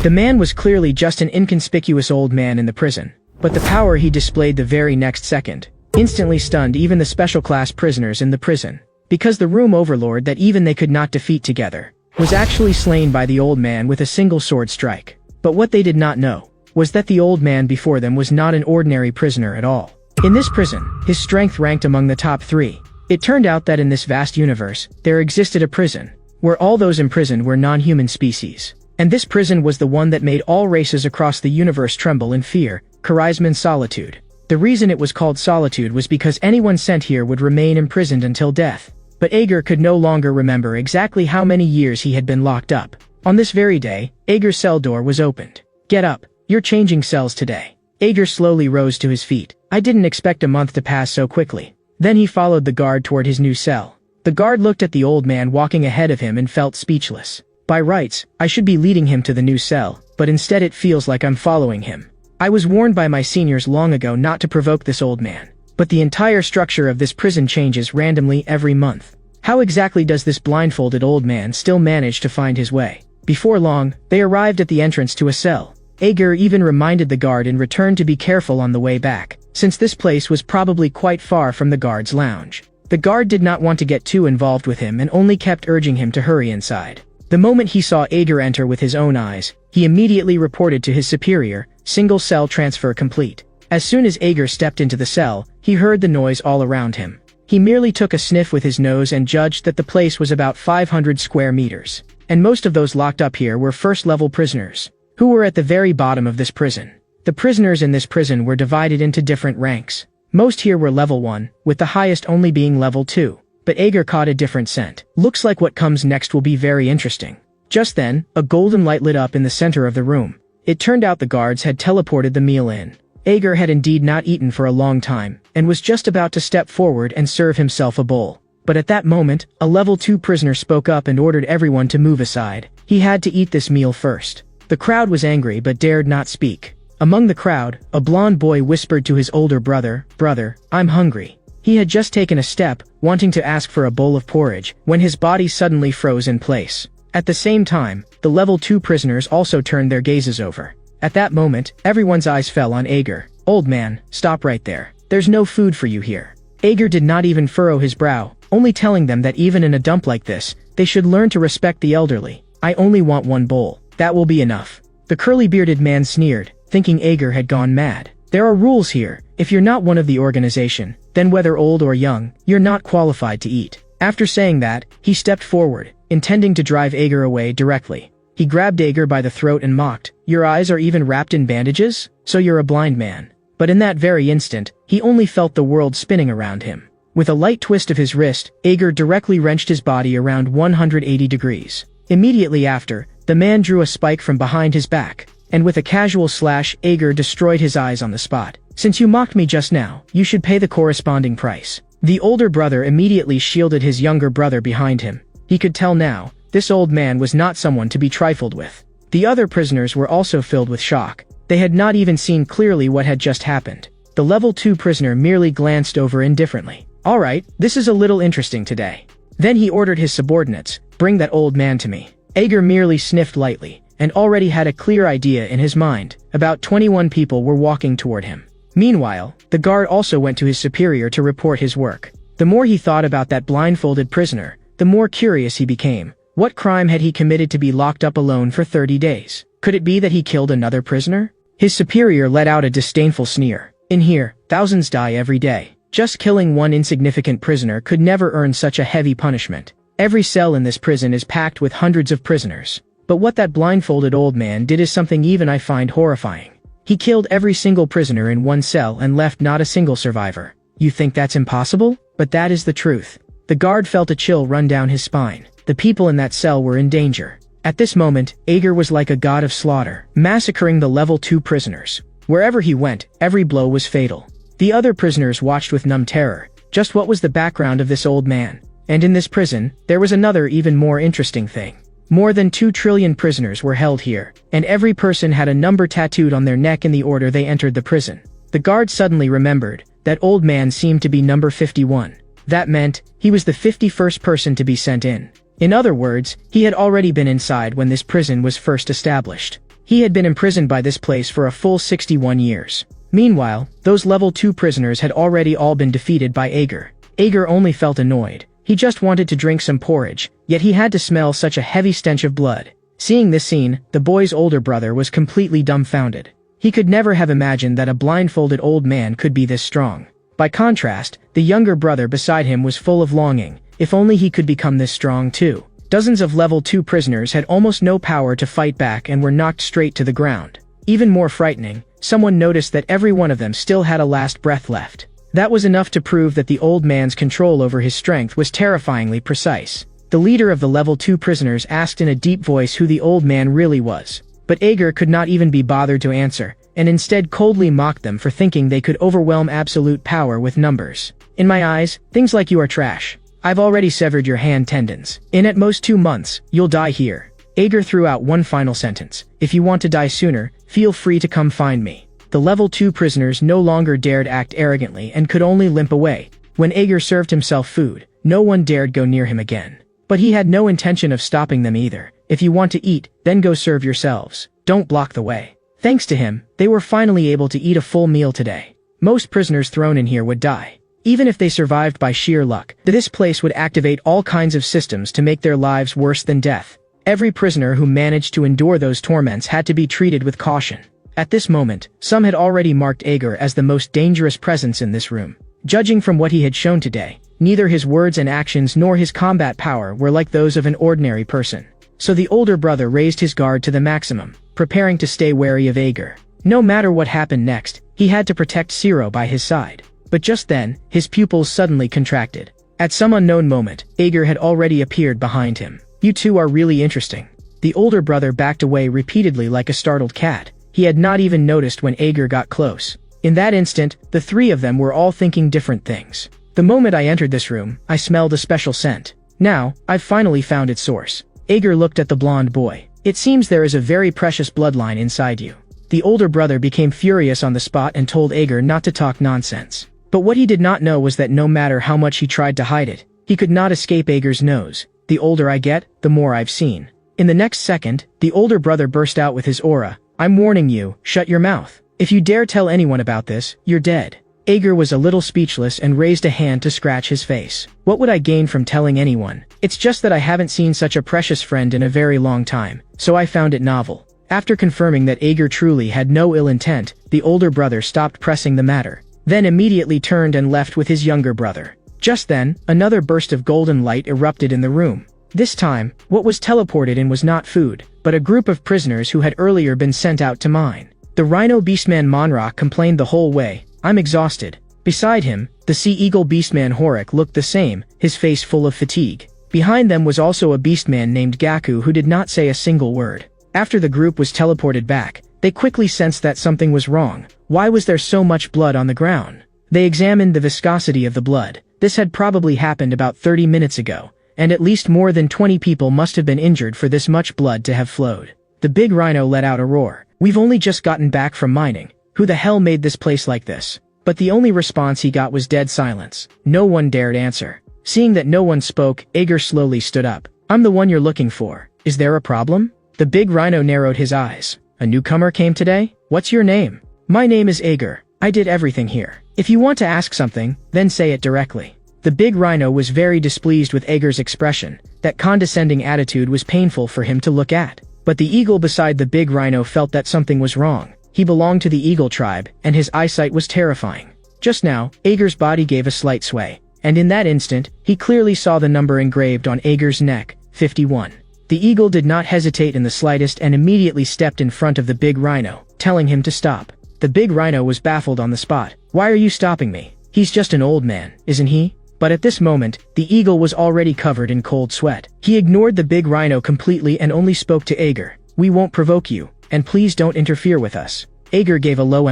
The man was clearly just an inconspicuous old man in the prison, but the power he displayed the very next second instantly stunned even the special class prisoners in the prison, because the room overlord that even they could not defeat together was actually slain by the old man with a single sword strike. But what they did not know was that the old man before them was not an ordinary prisoner at all. In this prison, his strength ranked among the top 3. It turned out that in this vast universe, there existed a prison where all those imprisoned were non-human species. And this prison was the one that made all races across the universe tremble in fear, charisma solitude. The reason it was called solitude was because anyone sent here would remain imprisoned until death. But Ager could no longer remember exactly how many years he had been locked up. On this very day, Ager's cell door was opened. "Get up, you're changing cells today." Ager slowly rose to his feet. I didn't expect a month to pass so quickly. Then he followed the guard toward his new cell. The guard looked at the old man walking ahead of him and felt speechless. By rights, I should be leading him to the new cell, but instead it feels like I'm following him. I was warned by my seniors long ago not to provoke this old man. But the entire structure of this prison changes randomly every month. How exactly does this blindfolded old man still manage to find his way? Before long, they arrived at the entrance to a cell. Ager even reminded the guard in return to be careful on the way back, since this place was probably quite far from the guard's lounge. The guard did not want to get too involved with him and only kept urging him to hurry inside. The moment he saw Ager enter with his own eyes, he immediately reported to his superior, "Single cell transfer complete." As soon as Ager stepped into the cell, he heard the noise all around him. He merely took a sniff with his nose and judged that the place was about 500 square meters. And most of those locked up here were first-level prisoners, who were at the very bottom of this prison. The prisoners in this prison were divided into different ranks. Most here were level 1, with the highest only being level 2. But Ager caught a different scent. Looks like what comes next will be very interesting. Just then, a golden light lit up in the center of the room. It turned out the guards had teleported the meal in. Ager had indeed not eaten for a long time, and was just about to step forward and serve himself a bowl. But at that moment, a level 2 prisoner spoke up and ordered everyone to move aside. He had to eat this meal first. The crowd was angry but dared not speak. Among the crowd, a blond boy whispered to his older brother, "Brother, I'm hungry." He had just taken a step, wanting to ask for a bowl of porridge, when his body suddenly froze in place. At the same time, the level 2 prisoners also turned their gazes over. At that moment, everyone's eyes fell on Ager. "Old man, stop right there. There's no food for you here." Ager did not even furrow his brow, only telling them that even in a dump like this, they should learn to respect the elderly. "I only want one bowl. That will be enough." The curly-bearded man sneered, thinking Ager had gone mad. "There are rules here. If you're not one of the organization, then whether old or young, you're not qualified to eat." After saying that, he stepped forward, intending to drive Ager away directly. He grabbed Ager by the throat and mocked, "Your eyes are even wrapped in bandages? So you're a blind man." But in that very instant, he only felt the world spinning around him. With a light twist of his wrist, Ager directly wrenched his body around 180 degrees. Immediately after, the man drew a spike from behind his back, and with a casual slash, Ager destroyed his eyes on the spot. "Since you mocked me just now, you should pay the corresponding price." The older brother immediately shielded his younger brother behind him. He could tell now, this old man was not someone to be trifled with. The other prisoners were also filled with shock. They had not even seen clearly what had just happened. The level 2 prisoner merely glanced over indifferently. "Alright, this is a little interesting today." Then he ordered his subordinates, "Bring that old man to me." Ager merely sniffed lightly, and already had a clear idea in his mind. About 21 people were walking toward him. Meanwhile, the guard also went to his superior to report his work. The more he thought about that blindfolded prisoner, the more curious he became. What crime had he committed to be locked up alone for 30 days? Could it be that he killed another prisoner? His superior let out a disdainful sneer. "In here, thousands die every day. Just killing one insignificant prisoner could never earn such a heavy punishment. Every cell in this prison is packed with hundreds of prisoners. But what that blindfolded old man did is something even I find horrifying. He killed every single prisoner in one cell and left not a single survivor. You think that's impossible? But that is the truth." The guard felt a chill run down his spine. The people in that cell were in danger. At this moment, Ager was like a god of slaughter, massacring the level 2 prisoners. Wherever he went, every blow was fatal. The other prisoners watched with numb terror. Just what was the background of this old man? And in this prison, there was another even more interesting thing. More than 2 trillion prisoners were held here, and every person had a number tattooed on their neck in the order they entered the prison. The guard suddenly remembered, that old man seemed to be number 51. That meant, he was the 51st person to be sent in. In other words, he had already been inside when this prison was first established. He had been imprisoned by this place for a full 61 years. Meanwhile, those level 2 prisoners had already all been defeated by Ager. Ager only felt annoyed. He just wanted to drink some porridge, yet he had to smell such a heavy stench of blood. Seeing this scene, the boy's older brother was completely dumbfounded. He could never have imagined that a blindfolded old man could be this strong. By contrast, the younger brother beside him was full of longing. If only he could become this strong too. Dozens of level 2 prisoners had almost no power to fight back and were knocked straight to the ground. Even more frightening, someone noticed that every one of them still had a last breath left. That was enough to prove that the old man's control over his strength was terrifyingly precise. The leader of the level 2 prisoners asked in a deep voice who the old man really was. But Ager could not even be bothered to answer, and instead coldly mocked them for thinking they could overwhelm absolute power with numbers. In my eyes, things like you are trash. I've already severed your hand tendons. In at most 2 months, you'll die here. Ager threw out one final sentence. If you want to die sooner, feel free to come find me. The level 2 prisoners no longer dared act arrogantly and could only limp away. When Ager served himself food, no one dared go near him again. But he had no intention of stopping them either. If you want to eat, then go serve yourselves. Don't block the way. Thanks to him, they were finally able to eat a full meal today. Most prisoners thrown in here would die. Even if they survived by sheer luck, this place would activate all kinds of systems to make their lives worse than death. Every prisoner who managed to endure those torments had to be treated with caution. At this moment, some had already marked Ager as the most dangerous presence in this room. Judging from what he had shown today, neither his words and actions nor his combat power were like those of an ordinary person. So the older brother raised his guard to the maximum, preparing to stay wary of Ager. No matter what happened next, he had to protect Zero by his side. But just then, his pupils suddenly contracted. At some unknown moment, Ager had already appeared behind him. You two are really interesting. The older brother backed away repeatedly like a startled cat. He had not even noticed when Ager got close. In that instant, the three of them were all thinking different things. The moment I entered this room, I smelled a special scent. Now, I've finally found its source. Ager looked at the blonde boy. It seems there is a very precious bloodline inside you. The older brother became furious on the spot and told Ager not to talk nonsense. But what he did not know was that no matter how much he tried to hide it, he could not escape Ager's nose. The older I get, the more I've seen. In the next second, the older brother burst out with his aura. I'm warning you, shut your mouth. If you dare tell anyone about this, you're dead. Ager was a little speechless and raised a hand to scratch his face. What would I gain from telling anyone? It's just that I haven't seen such a precious friend in a very long time, so I found it novel. After confirming that Ager truly had no ill intent, the older brother stopped pressing the matter, then immediately turned and left with his younger brother. Just then, another burst of golden light erupted in the room. This time, what was teleported in was not food, but a group of prisoners who had earlier been sent out to mine. The Rhino Beastman Manhwa complained the whole way, I'm exhausted. Beside him, the Sea Eagle Beastman Horik looked the same, his face full of fatigue. Behind them was also a beastman named Gaku who did not say a single word. After the group was teleported back, they quickly sensed that something was wrong. Why was there so much blood on the ground? They examined the viscosity of the blood. This had probably happened about 30 minutes ago, and at least more than 20 people must have been injured for this much blood to have flowed. The big rhino let out a roar. We've only just gotten back from mining. Who the hell made this place like this? But the only response he got was dead silence. No one dared answer. Seeing that no one spoke, Ager slowly stood up. I'm the one you're looking for. Is there a problem? The big rhino narrowed his eyes. A newcomer came today? What's your name? My name is Ager. I did everything here. If you want to ask something, then say it directly. The big rhino was very displeased with Ager's expression. That condescending attitude was painful for him to look at. But the eagle beside the big rhino felt that something was wrong. He belonged to the eagle tribe, and his eyesight was terrifying. Just now, Ager's body gave a slight sway, and in that instant, he clearly saw the number engraved on Ager's neck, 51. The eagle did not hesitate in the slightest and immediately stepped in front of the big rhino, telling him to stop. The big rhino was baffled on the spot. Why are you stopping me? He's just an old man, isn't he? But at this moment, the eagle was already covered in cold sweat. He ignored the big rhino completely and only spoke to Ager. We won't provoke you, and please don't interfere with us. Ager gave a low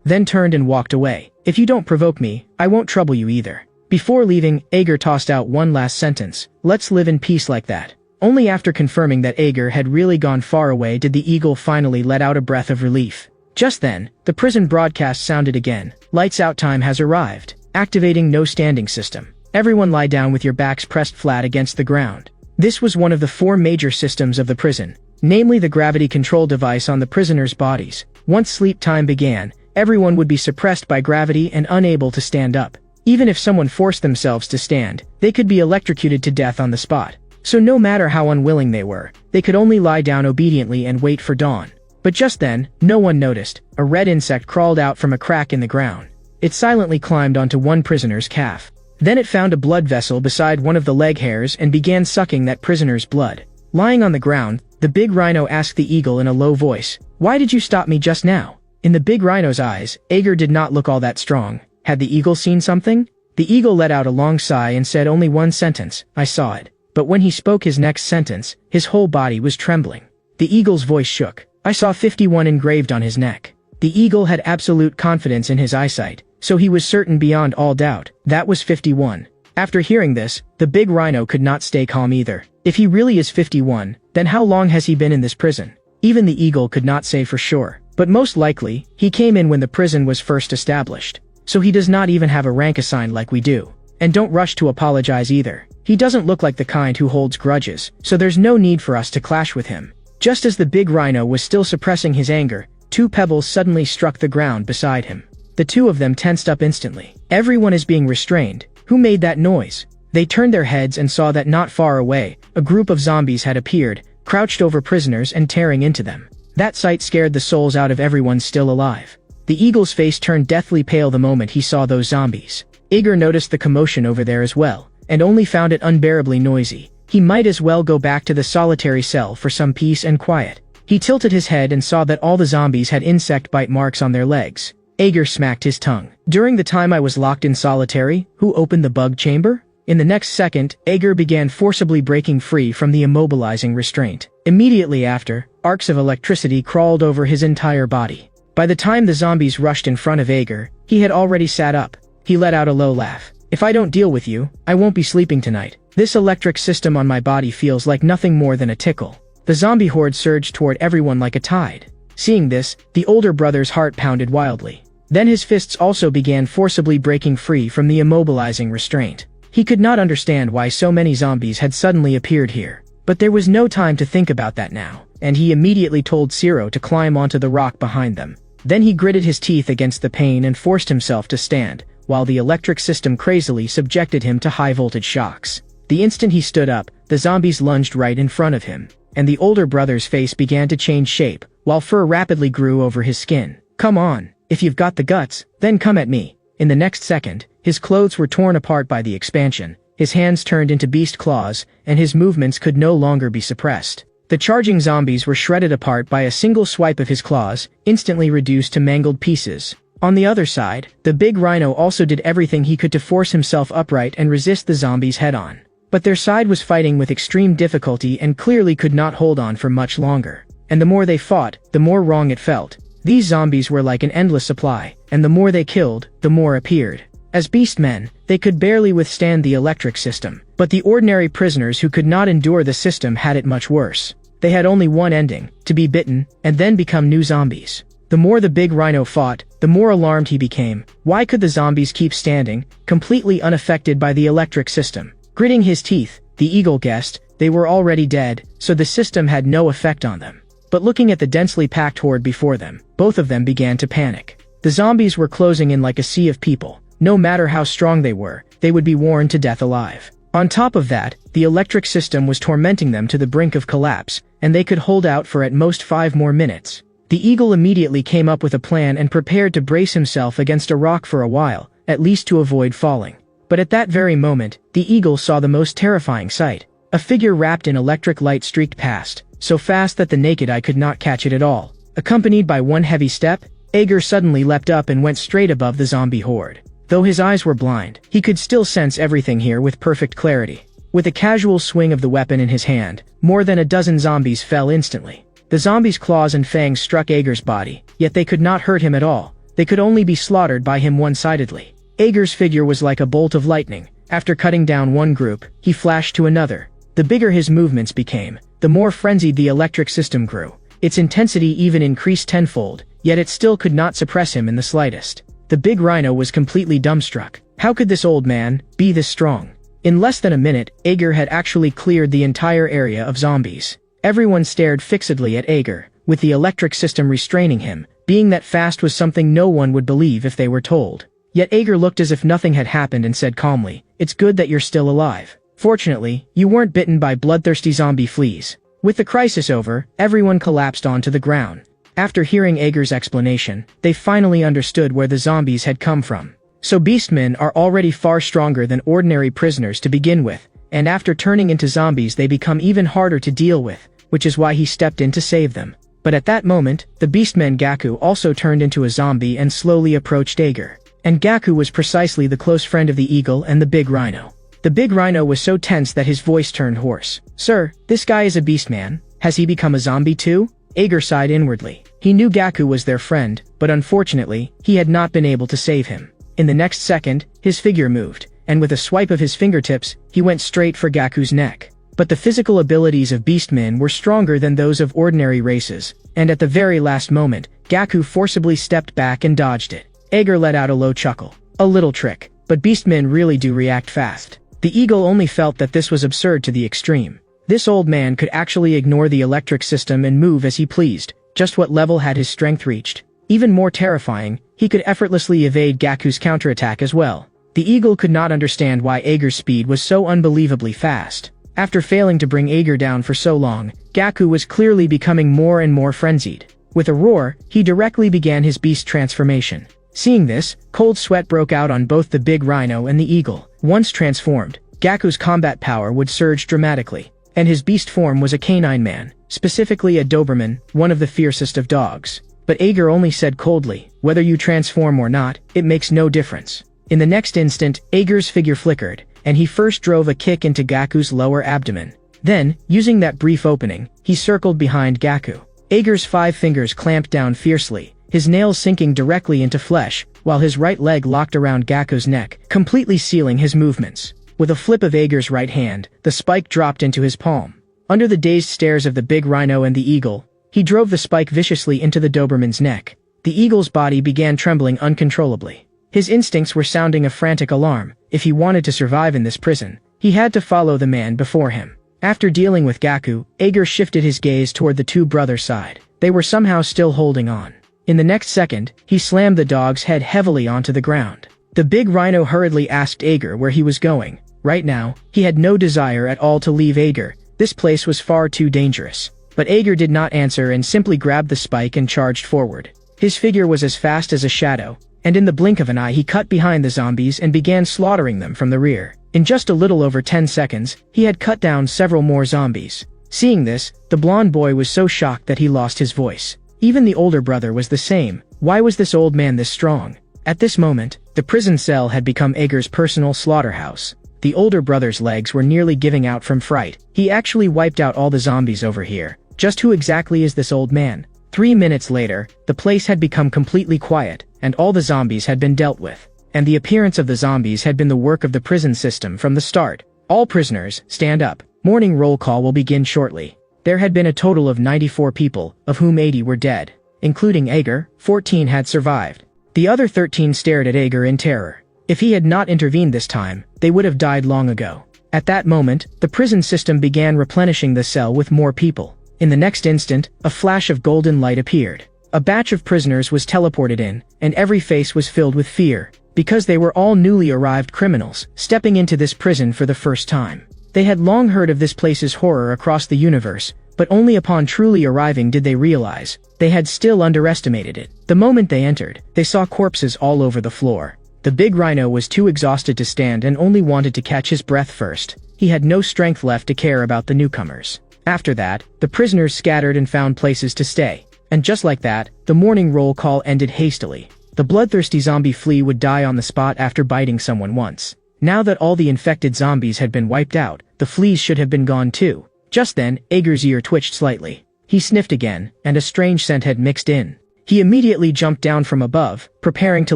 then turned and walked away. If you don't provoke me, I won't trouble you either. Before leaving, Ager tossed out one last sentence. Let's live in peace like that. Only after confirming that Ager had really gone far away did the eagle finally let out a breath of relief. Just then, the prison broadcast sounded again. Lights out time has arrived. Activating no standing system. Everyone lie down with your backs pressed flat against the ground. This was one of the 4 major systems of the prison. namely the gravity control device on the prisoners' bodies. Once sleep time began, everyone would be suppressed by gravity and unable to stand up. Even if someone forced themselves to stand, they could be electrocuted to death on the spot. So no matter how unwilling they were, they could only lie down obediently and wait for dawn. But just then, no one noticed. A red insect crawled out from a crack in the ground. It silently climbed onto one prisoner's calf. Then it found a blood vessel beside one of the leg hairs and began sucking that prisoner's blood. Lying on the ground, the big rhino asked the eagle in a low voice, "Why did you stop me just now?" In the big rhino's eyes, Ager did not look all that strong. Had the eagle seen something? The eagle let out a long sigh and said only one sentence, "I saw it." But when he spoke his next sentence, his whole body was trembling. The eagle's voice shook. "I saw 51 engraved on his neck." The eagle had absolute confidence in his eyesight, so he was certain beyond all doubt, that was 51. After hearing this, the big rhino could not stay calm either. If he really is 51, then how long has he been in this prison? Even the eagle could not say for sure, but most likely, he came in when the prison was first established. So he does not even have a rank assigned like we do. And don't rush to apologize either. He doesn't look like the kind who holds grudges, so there's no need for us to clash with him. Just as the big rhino was still suppressing his anger, 2 pebbles suddenly struck the ground beside him. The 2 of them tensed up instantly. Everyone is being restrained. Who made that noise? They turned their heads and saw that not far away, a group of zombies had appeared, crouched over prisoners and tearing into them. That sight scared the souls out of everyone still alive. The eagle's face turned deathly pale the moment he saw those zombies. Ager noticed the commotion over there as well, and only found it unbearably noisy. He might as well go back to the solitary cell for some peace and quiet. He tilted his head and saw that all the zombies had insect bite marks on their legs. Ager smacked his tongue. "During the time I was locked in solitary, who opened the bug chamber?" In the next second, Ager began forcibly breaking free from the immobilizing restraint. Immediately after, arcs of electricity crawled over his entire body. By the time the zombies rushed in front of Ager, he had already sat up. He let out a low laugh. "If I don't deal with you, I won't be sleeping tonight. This electric system on my body feels like nothing more than a tickle." The zombie horde surged toward everyone like a tide. Seeing this, the older brother's heart pounded wildly. Then his fists also began forcibly breaking free from the immobilizing restraint. He could not understand why so many zombies had suddenly appeared here. But there was no time to think about that now, and he immediately told Zero to climb onto the rock behind them. Then he gritted his teeth against the pain and forced himself to stand, while the electric system crazily subjected him to high-voltage shocks. The instant he stood up, the zombies lunged right in front of him, and the older brother's face began to change shape, while fur rapidly grew over his skin. "Come on, if you've got the guts, then come at me." In the next second, his clothes were torn apart by the expansion, his hands turned into beast claws, and his movements could no longer be suppressed. The charging zombies were shredded apart by a single swipe of his claws, instantly reduced to mangled pieces. On the other side, the big rhino also did everything he could to force himself upright and resist the zombies head-on. But their side was fighting with extreme difficulty and clearly could not hold on for much longer. And the more they fought, the more wrong it felt. These zombies were like an endless supply, and the more they killed, the more appeared. As beastmen, they could barely withstand the electric system, but the ordinary prisoners who could not endure the system had it much worse. They had only one ending, to be bitten, and then become new zombies. The more the big rhino fought, the more alarmed he became. Why could the zombies keep standing, completely unaffected by the electric system? Gritting his teeth, the eagle guessed, they were already dead, so the system had no effect on them. But looking at the densely packed horde before them, both of them began to panic. The zombies were closing in like a sea of people. No matter how strong they were, they would be worn to death alive. On top of that, the electric system was tormenting them to the brink of collapse, and they could hold out for at most 5 more minutes. The eagle immediately came up with a plan and prepared to brace himself against a rock for a while, at least to avoid falling. But at that very moment, the eagle saw the most terrifying sight. A figure wrapped in electric light streaked past, so fast that the naked eye could not catch it at all. Accompanied by one heavy step, Ager suddenly leapt up and went straight above the zombie horde. Though his eyes were blind, he could still sense everything here with perfect clarity. With a casual swing of the weapon in his hand, more than a dozen zombies fell instantly. The zombies' claws and fangs struck Ager's body, yet they could not hurt him at all. They could only be slaughtered by him one-sidedly. Ager's figure was like a bolt of lightning. After cutting down one group, he flashed to another. The bigger his movements became, the more frenzied the electric system grew. Its intensity even increased tenfold, yet it still could not suppress him in the slightest. The big rhino was completely dumbstruck. How could this old man be this strong? In less than a minute, Ager had actually cleared the entire area of zombies. Everyone stared fixedly at Ager, with the electric system restraining him, being that fast was something no one would believe if they were told. Yet Ager looked as if nothing had happened and said calmly, "It's good that you're still alive. Fortunately, you weren't bitten by bloodthirsty zombie fleas." With the crisis over, everyone collapsed onto the ground. After hearing Ager's explanation, they finally understood where the zombies had come from. So beastmen are already far stronger than ordinary prisoners to begin with, and after turning into zombies they become even harder to deal with, which is why he stepped in to save them. But at that moment, the beastman Gaku also turned into a zombie and slowly approached Ager. And Gaku was precisely the close friend of the eagle and the big rhino. The big rhino was so tense that his voice turned hoarse. "Sir, this guy is a beastman. Has he become a zombie too?" Ager sighed inwardly. He knew Gaku was their friend, but unfortunately, he had not been able to save him. In the next second, his figure moved, and with a swipe of his fingertips, he went straight for Gaku's neck. But the physical abilities of beastmen were stronger than those of ordinary races, and at the very last moment, Gaku forcibly stepped back and dodged it. Ager let out a low chuckle. A little trick, but beastmen really do react fast. The eagle only felt that this was absurd to the extreme. This old man could actually ignore the electric system and move as he pleased. Just what level had his strength reached? Even more terrifying, he could effortlessly evade Gaku's counterattack as well. The eagle could not understand why Ager's speed was so unbelievably fast. After failing to bring Ager down for so long, Gaku was clearly becoming more and more frenzied. With a roar, he directly began his beast transformation. Seeing this, cold sweat broke out on both the big rhino and the eagle. Once transformed, Gaku's combat power would surge dramatically, and his beast form was a canine man, specifically a Doberman, one of the fiercest of dogs. But Ager only said coldly, "Whether you transform or not, it makes no difference." In the next instant, Ager's figure flickered, and he first drove a kick into Gaku's lower abdomen. Then, using that brief opening, he circled behind Gaku. Ager's 5 fingers clamped down fiercely, his nails sinking directly into flesh, while his right leg locked around Gaku's neck, completely sealing his movements. With a flip of Ager's right hand, the spike dropped into his palm. Under the dazed stares of the big rhino and the eagle, he drove the spike viciously into the Doberman's neck. The eagle's body began trembling uncontrollably. His instincts were sounding a frantic alarm. If he wanted to survive in this prison, he had to follow the man before him. After dealing with Gaku, Ager shifted his gaze toward the two brothers' side. They were somehow still holding on. In the next second, he slammed the dog's head heavily onto the ground. The big rhino hurriedly asked Ager where he was going. Right now, he had no desire at all to leave Ager. This place was far too dangerous. But Ager did not answer and simply grabbed the spike and charged forward. His figure was as fast as a shadow, and in the blink of an eye he cut behind the zombies and began slaughtering them from the rear. In just a little over 10 seconds, he had cut down several more zombies. Seeing this, the blonde boy was so shocked that he lost his voice. Even the older brother was the same. Why was this old man this strong? At this moment, the prison cell had become Ager's personal slaughterhouse. The older brother's legs were nearly giving out from fright. He actually wiped out all the zombies over here. Just who exactly is this old man? 3 minutes later, the place had become completely quiet, and all the zombies had been dealt with. And the appearance of the zombies had been the work of the prison system from the start. All prisoners, stand up. Morning roll call will begin shortly. There had been a total of 94 people, of whom 80 were dead. Including Ager, 14 had survived. The other 13 stared at Ager in terror. If he had not intervened this time, they would have died long ago. At that moment, the prison system began replenishing the cell with more people. In the next instant, a flash of golden light appeared. A batch of prisoners was teleported in, and every face was filled with fear, because they were all newly arrived criminals, stepping into this prison for the first time. They had long heard of this place's horror across the universe, but only upon truly arriving did they realize they had still underestimated it. The moment they entered, they saw corpses all over the floor. The big rhino was too exhausted to stand and only wanted to catch his breath first. He had no strength left to care about the newcomers. After that, the prisoners scattered and found places to stay. And just like that, the morning roll call ended hastily. The bloodthirsty zombie flea would die on the spot after biting someone once. Now that all the infected zombies had been wiped out, the fleas should have been gone too. Just then, Ager's ear twitched slightly. He sniffed again, and a strange scent had mixed in. He immediately jumped down from above, preparing to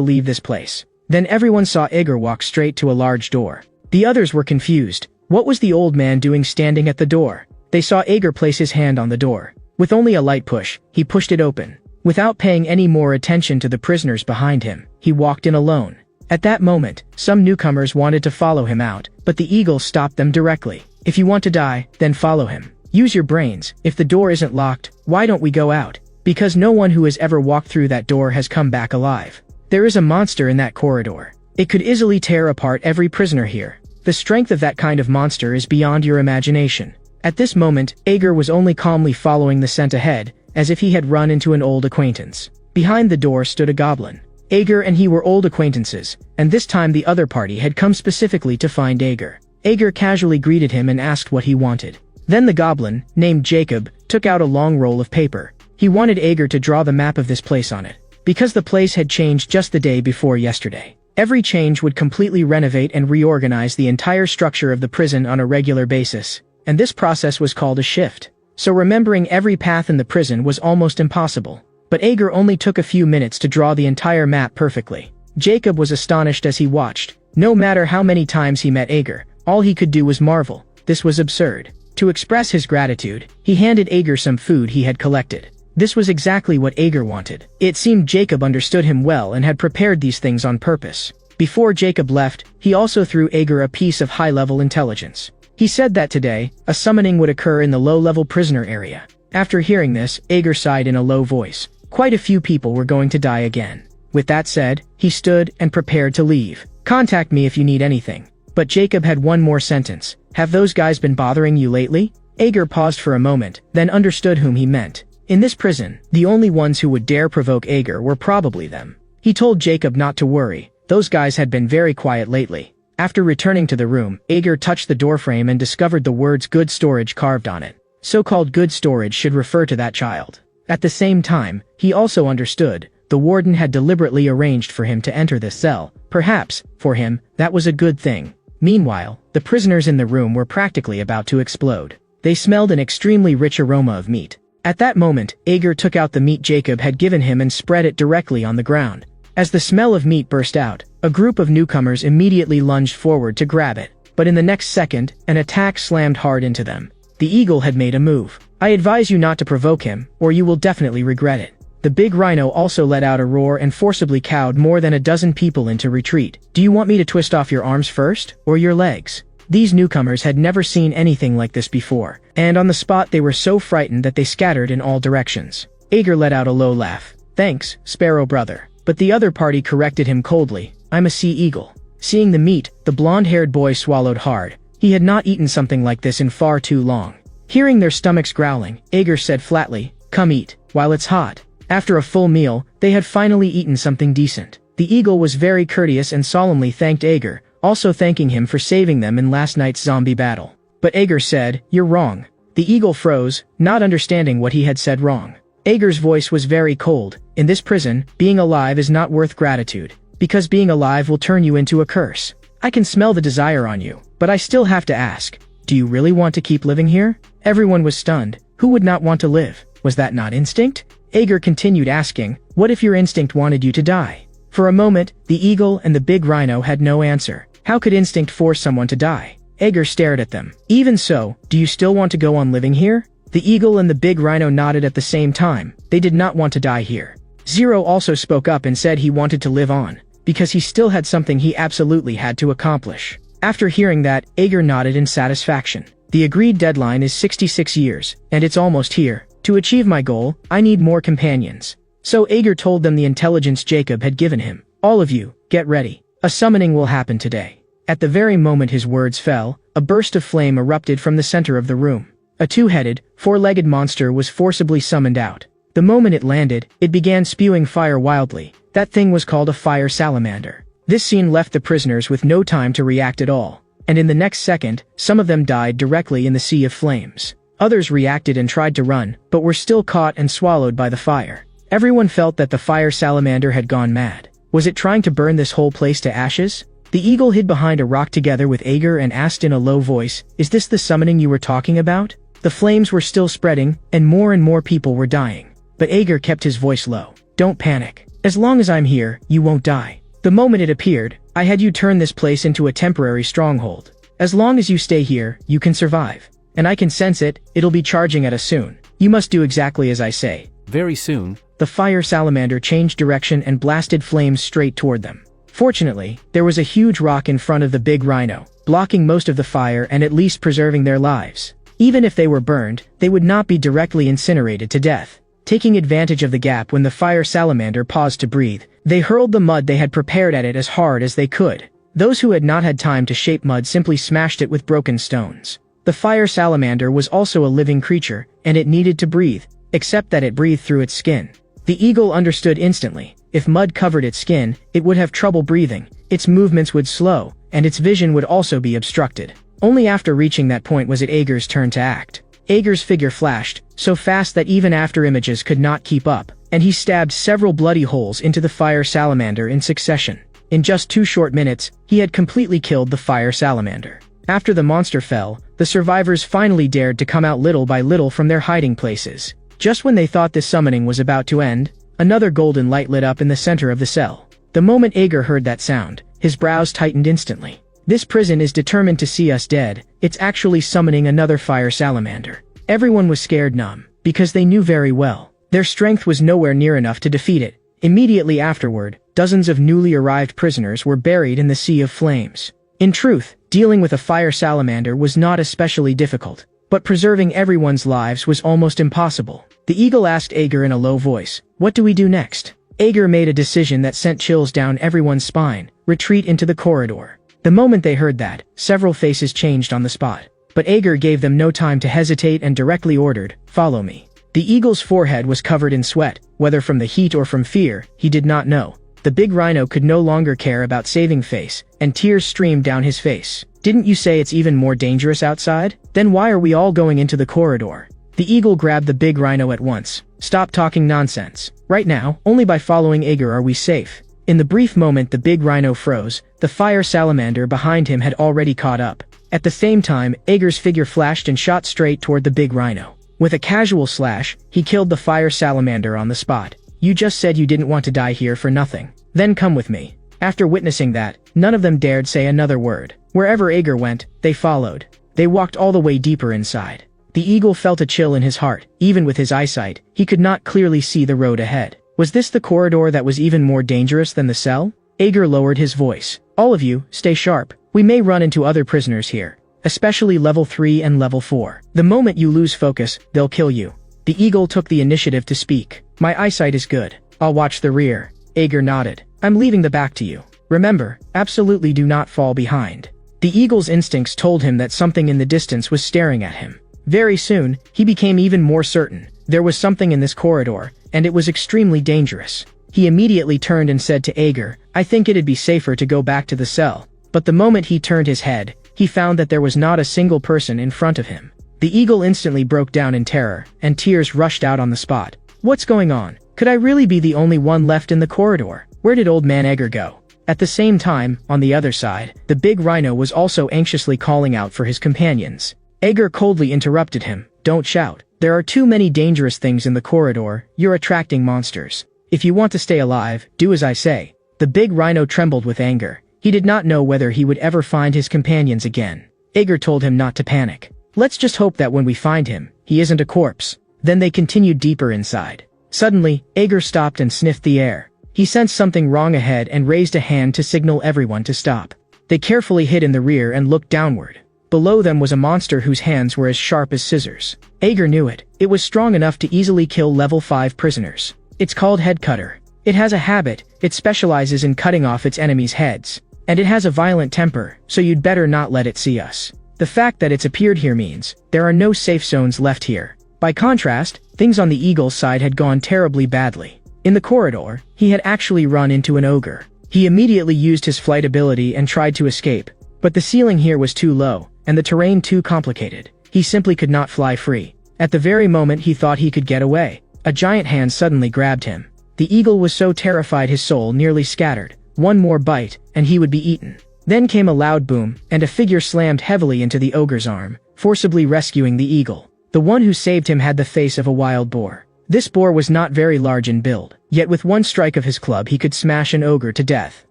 leave this place. Then everyone saw Ager walk straight to a large door. The others were confused. What was the old man doing standing at the door? They saw Ager place his hand on the door. With only a light push, he pushed it open. Without paying any more attention to the prisoners behind him, he walked in alone. At that moment, some newcomers wanted to follow him out, but the eagle stopped them directly. If you want to die, then follow him. Use your brains. If the door isn't locked, why don't we go out? Because no one who has ever walked through that door has come back alive. There is a monster in that corridor. It could easily tear apart every prisoner here. The strength of that kind of monster is beyond your imagination. At this moment, Ager was only calmly following the scent ahead, as if he had run into an old acquaintance. Behind the door stood a goblin. Ager and he were old acquaintances, and this time the other party had come specifically to find Ager. Ager casually greeted him and asked what he wanted. Then the goblin, named Jacob, took out a long roll of paper. He wanted Ager to draw the map of this place on it, because the place had changed just the day before yesterday. Every change would completely renovate and reorganize the entire structure of the prison on a regular basis, and this process was called a shift. So remembering every path in the prison was almost impossible. But Ager only took a few minutes to draw the entire map perfectly. Jacob was astonished as he watched. No matter how many times he met Ager, all he could do was marvel. This was absurd. To express his gratitude, he handed Ager some food he had collected. This was exactly what Ager wanted. It seemed Jacob understood him well and had prepared these things on purpose. Before Jacob left, he also threw Ager a piece of high-level intelligence. He said that today, a summoning would occur in the low-level prisoner area. After hearing this, Ager sighed in a low voice. Quite a few people were going to die again. With that said, he stood and prepared to leave. Contact me if you need anything. But Jacob had one more sentence. Have those guys been bothering you lately? Ager paused for a moment, then understood whom he meant. In this prison, the only ones who would dare provoke Ager were probably them. He told Jacob not to worry. Those guys had been very quiet lately. After returning to the room, Ager touched the doorframe and discovered the words good storage carved on it. So-called good storage should refer to that child. At the same time, he also understood, the warden had deliberately arranged for him to enter this cell. Perhaps, for him, that was a good thing. Meanwhile, the prisoners in the room were practically about to explode. They smelled an extremely rich aroma of meat. At that moment, Ager took out the meat Jacob had given him and spread it directly on the ground. As the smell of meat burst out, a group of newcomers immediately lunged forward to grab it. But in the next second, an attack slammed hard into them. The eagle had made a move. I advise you not to provoke him, or you will definitely regret it. The big rhino also let out a roar and forcibly cowed more than a dozen people into retreat. Do you want me to twist off your arms first, or your legs? These newcomers had never seen anything like this before, and on the spot they were so frightened that they scattered in all directions. Ager let out a low laugh. Thanks, Sparrow brother. But the other party corrected him coldly. I'm a sea eagle. Seeing the meat, the blonde-haired boy swallowed hard. He had not eaten something like this in far too long. Hearing their stomachs growling, Ager said flatly, come eat, while it's hot. After a full meal, they had finally eaten something decent. The eagle was very courteous and solemnly thanked Ager, also thanking him for saving them in last night's zombie battle. But Ager said, you're wrong. The eagle froze, not understanding what he had said wrong. Ager's voice was very cold. In this prison, being alive is not worth gratitude, because being alive will turn you into a curse. I can smell the desire on you, but I still have to ask, do you really want to keep living here? Everyone was stunned. Who would not want to live? Was that not instinct? Ager continued asking, what if your instinct wanted you to die? For a moment, the eagle and the big rhino had no answer. How could instinct force someone to die? Ager stared at them. Even so, do you still want to go on living here? The eagle and the big rhino nodded at the same time. They did not want to die here. Zero also spoke up and said he wanted to live on, because he still had something he absolutely had to accomplish. After hearing that, Ager nodded in satisfaction. The agreed deadline is 66 years, and it's almost here. To achieve my goal, I need more companions. So Ager told them the intelligence Jacob had given him. All of you, get ready. A summoning will happen today. At the very moment his words fell, a burst of flame erupted from the center of the room. A two-headed, four-legged monster was forcibly summoned out. The moment it landed, it began spewing fire wildly. That thing was called a fire salamander. This scene left the prisoners with no time to react at all. And in the next second, some of them died directly in the sea of flames. Others reacted and tried to run, but were still caught and swallowed by the fire. Everyone felt that the fire salamander had gone mad. Was it trying to burn this whole place to ashes? The eagle hid behind a rock together with Ager and asked in a low voice, is this the summoning you were talking about? The flames were still spreading, and more people were dying. But Ager kept his voice low. Don't panic. As long as I'm here, you won't die. The moment it appeared, I had you turn this place into a temporary stronghold. As long as you stay here, you can survive. And I can sense it, it'll be charging at us soon. You must do exactly as I say. Very soon. The fire salamander changed direction and blasted flames straight toward them. Fortunately, there was a huge rock in front of the big rhino, blocking most of the fire and at least preserving their lives. Even if they were burned, they would not be directly incinerated to death. Taking advantage of the gap when the fire salamander paused to breathe, they hurled the mud they had prepared at it as hard as they could. Those who had not had time to shape mud simply smashed it with broken stones. The fire salamander was also a living creature, and it needed to breathe, except that it breathed through its skin. The eagle understood instantly. If mud covered its skin, it would have trouble breathing, its movements would slow, and its vision would also be obstructed. Only after reaching that point was it Aeger's turn to act. Aeger's figure flashed, so fast that even after images could not keep up, and he stabbed several bloody holes into the fire salamander in succession. In just 2 short minutes, he had completely killed the fire salamander. After the monster fell, the survivors finally dared to come out little by little from their hiding places. Just when they thought this summoning was about to end, another golden light lit up in the center of the cell. The moment Aeger heard that sound, his brows tightened instantly. This prison is determined to see us dead. It's actually summoning another fire salamander. Everyone was scared numb, because they knew very well their strength was nowhere near enough to defeat it. Immediately afterward, dozens of newly arrived prisoners were buried in the sea of flames. In truth, dealing with a fire salamander was not especially difficult, but preserving everyone's lives was almost impossible. The eagle asked Aeger in a low voice, "What do we do next?" Aeger made a decision that sent chills down everyone's spine: retreat into the corridor. The moment they heard that, several faces changed on the spot. But Aeger gave them no time to hesitate and directly ordered, "Follow me." The eagle's forehead was covered in sweat, whether from the heat or from fear, he did not know. The big rhino could no longer care about saving face, and tears streamed down his face. "Didn't you say it's even more dangerous outside? Then why are we all going into the corridor?" The eagle grabbed the big rhino at once. "Stop talking nonsense. Right now, only by following Aeger are we safe." In the brief moment the big rhino froze, the fire salamander behind him had already caught up. At the same time, Aeger's figure flashed and shot straight toward the big rhino. With a casual slash, he killed the fire salamander on the spot. "You just said you didn't want to die here for nothing. Then come with me." After witnessing that, none of them dared say another word. Wherever Aeger went, they followed. They walked all the way deeper inside. The eagle felt a chill in his heart. Even with his eyesight, he could not clearly see the road ahead. Was this the corridor that was even more dangerous than the cell? Aeger lowered his voice. "All of you, stay sharp. We may run into other prisoners here, especially level 3 and level 4. The moment you lose focus, they'll kill you." The eagle took the initiative to speak. "My eyesight is good. I'll watch the rear." Aeger nodded. "I'm leaving the back to you. Remember, absolutely do not fall behind." The eagle's instincts told him that something in the distance was staring at him. Very soon, he became even more certain. There was something in this corridor, and it was extremely dangerous. He immediately turned and said to Aeger, "I think it'd be safer to go back to the cell." But the moment he turned his head, he found that there was not a single person in front of him. The eagle instantly broke down in terror, and tears rushed out on the spot. "What's going on? Could I really be the only one left in the corridor? Where did old man Aeger go?" At the same time, on the other side, the big rhino was also anxiously calling out for his companions. Aeger coldly interrupted him. "Don't shout. There are too many dangerous things in the corridor. You're attracting monsters. If you want to stay alive, do as I say." The big rhino trembled with anger. He did not know whether he would ever find his companions again. Aeger told him not to panic. "Let's just hope that when we find him, he isn't a corpse." Then they continued deeper inside. Suddenly, Aeger stopped and sniffed the air. He sensed something wrong ahead and raised a hand to signal everyone to stop. They carefully hid in the rear and looked downward. Below them was a monster whose hands were as sharp as scissors. Aeger knew it. It was strong enough to easily kill level 5 prisoners. It's called Head Cutter. It has a habit. It specializes in cutting off its enemies' heads. And it has a violent temper, so you'd better not let it see us. The fact that it's appeared here means there are no safe zones left here. By contrast, things on the eagle's side had gone terribly badly. In the corridor, he had actually run into an ogre. He immediately used his flight ability and tried to escape. But the ceiling here was too low, and the terrain too complicated. He simply could not fly free. At the very moment he thought he could get away, a giant hand suddenly grabbed him. The eagle was so terrified his soul nearly scattered. One more bite, and he would be eaten. Then came a loud boom, and a figure slammed heavily into the ogre's arm, forcibly rescuing the eagle. The one who saved him had the face of a wild boar. This boar was not very large in build, yet with one strike of his club he could smash an ogre to death.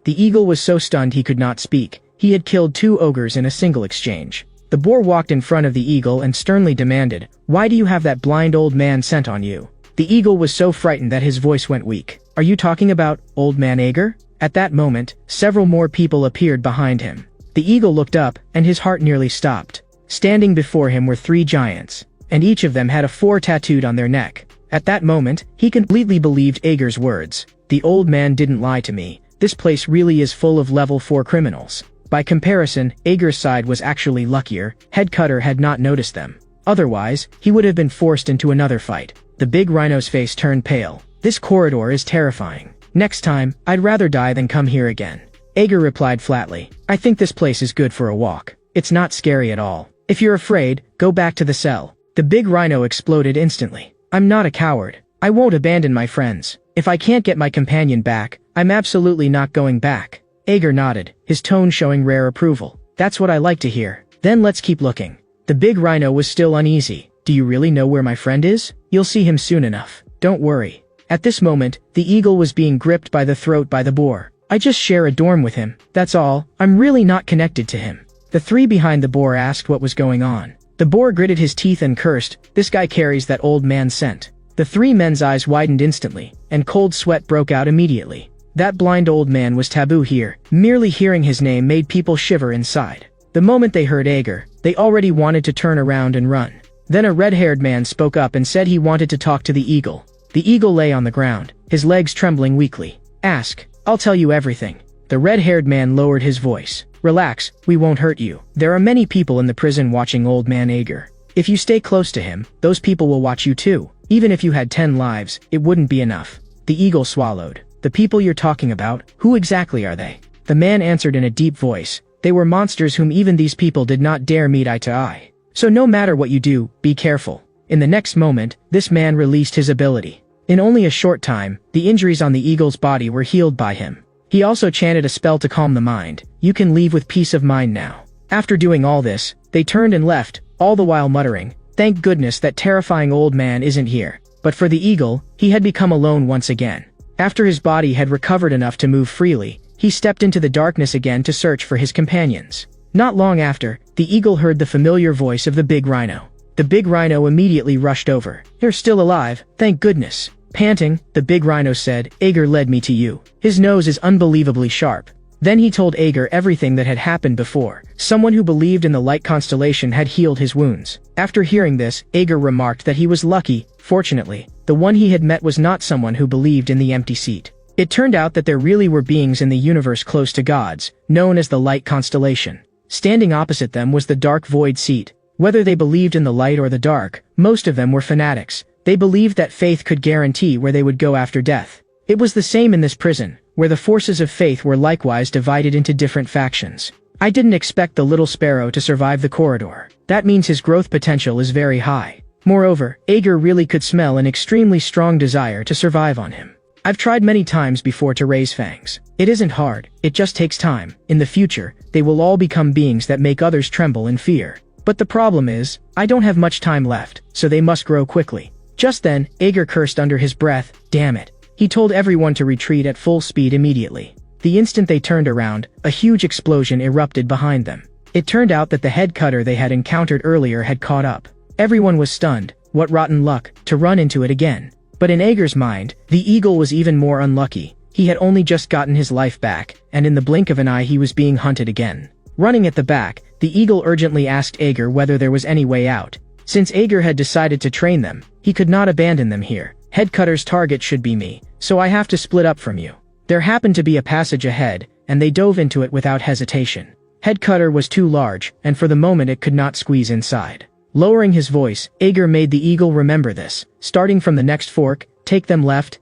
The eagle was so stunned he could not speak. He had killed 2 ogres in a single exchange. The boar walked in front of the eagle and sternly demanded, "Why do you have that blind old man sent on you?" The eagle was so frightened that his voice went weak. "Are you talking about old man Aeger?" At that moment, several more people appeared behind him. The eagle looked up, and his heart nearly stopped. Standing before him were 3 giants, and each of them had a 4 tattooed on their neck. At that moment, he completely believed Ager's words. The old man didn't lie to me. This place really is full of level 4 criminals. By comparison, Ager's side was actually luckier. Headcutter had not noticed them. Otherwise, he would have been forced into another fight. The big rhino's face turned pale. This corridor is terrifying. Next time, I'd rather die than come here again. Ager replied flatly. I think this place is good for a walk. It's not scary at all. If you're afraid, go back to the cell. The big rhino exploded instantly. I'm not a coward. I won't abandon my friends. If I can't get my companion back, I'm absolutely not going back. Ager nodded, his tone showing rare approval. That's what I like to hear. Then let's keep looking. The big rhino was still uneasy. Do you really know where my friend is? You'll see him soon enough. Don't worry. At this moment, the eagle was being gripped by the throat by the boar. I just share a dorm with him, that's all. I'm really not connected to him. The 3 behind the boar asked what was going on. The boar gritted his teeth and cursed, this guy carries that old man's scent. The 3 men's eyes widened instantly, and cold sweat broke out immediately. That blind old man was taboo here. Merely hearing his name made people shiver inside. The moment they heard Ager, they already wanted to turn around and run. Then a red-haired man spoke up and said he wanted to talk to the eagle. The eagle lay on the ground, his legs trembling weakly. Ask, I'll tell you everything. The red-haired man lowered his voice. Relax, we won't hurt you. There are many people in the prison watching old man Ager. If you stay close to him, those people will watch you too. Even if you had 10 lives, it wouldn't be enough. The eagle swallowed. The people you're talking about, who exactly are they? The man answered in a deep voice. They were monsters whom even these people did not dare meet eye to eye. So no matter what you do, be careful. In the next moment, this man released his ability. In only a short time, the injuries on the eagle's body were healed by him. He also chanted a spell to calm the mind. You can leave with peace of mind now. After doing all this, they turned and left, all the while muttering, thank goodness that terrifying old man isn't here. But for the eagle, he had become alone once again. After his body had recovered enough to move freely, he stepped into the darkness again to search for his companions. Not long after, the eagle heard the familiar voice of the big rhino. The big rhino immediately rushed over. You're still alive, thank goodness. Panting, the big rhino said, Ager led me to you. His nose is unbelievably sharp. Then he told Ager everything that had happened before. Someone who believed in the light constellation had healed his wounds. After hearing this, Ager remarked that he was lucky. Fortunately, the one he had met was not someone who believed in the empty seat. It turned out that there really were beings in the universe close to gods, known as the light constellation. Standing opposite them was the dark void seat. Whether they believed in the light or the dark, most of them were fanatics. They believed that faith could guarantee where they would go after death. It was the same in this prison, where the forces of faith were likewise divided into different factions. I didn't expect the little sparrow to survive the corridor. That means his growth potential is very high. Moreover, Ager really could smell an extremely strong desire to survive on him. I've tried many times before to raise fangs. It isn't hard, it just takes time. In the future, they will all become beings that make others tremble in fear. But the problem is, I don't have much time left, so they must grow quickly. Just then, Ager cursed under his breath, damn it. He told everyone to retreat at full speed immediately. The instant they turned around, a huge explosion erupted behind them. It turned out that the head cutter they had encountered earlier had caught up. Everyone was stunned. What rotten luck, to run into it again. But in Ager's mind, the eagle was even more unlucky. He had only just gotten his life back, and in the blink of an eye he was being hunted again. Running at the back, the eagle urgently asked Ager whether there was any way out. Since Ager had decided to train them, he could not abandon them here. Headcutter's target should be me, so I have to split up from you. There happened to be a passage ahead, and they dove into it without hesitation. Headcutter was too large, and for the moment it could not squeeze inside. Lowering his voice, Ager made the eagle remember this. Starting from the next fork, take them left,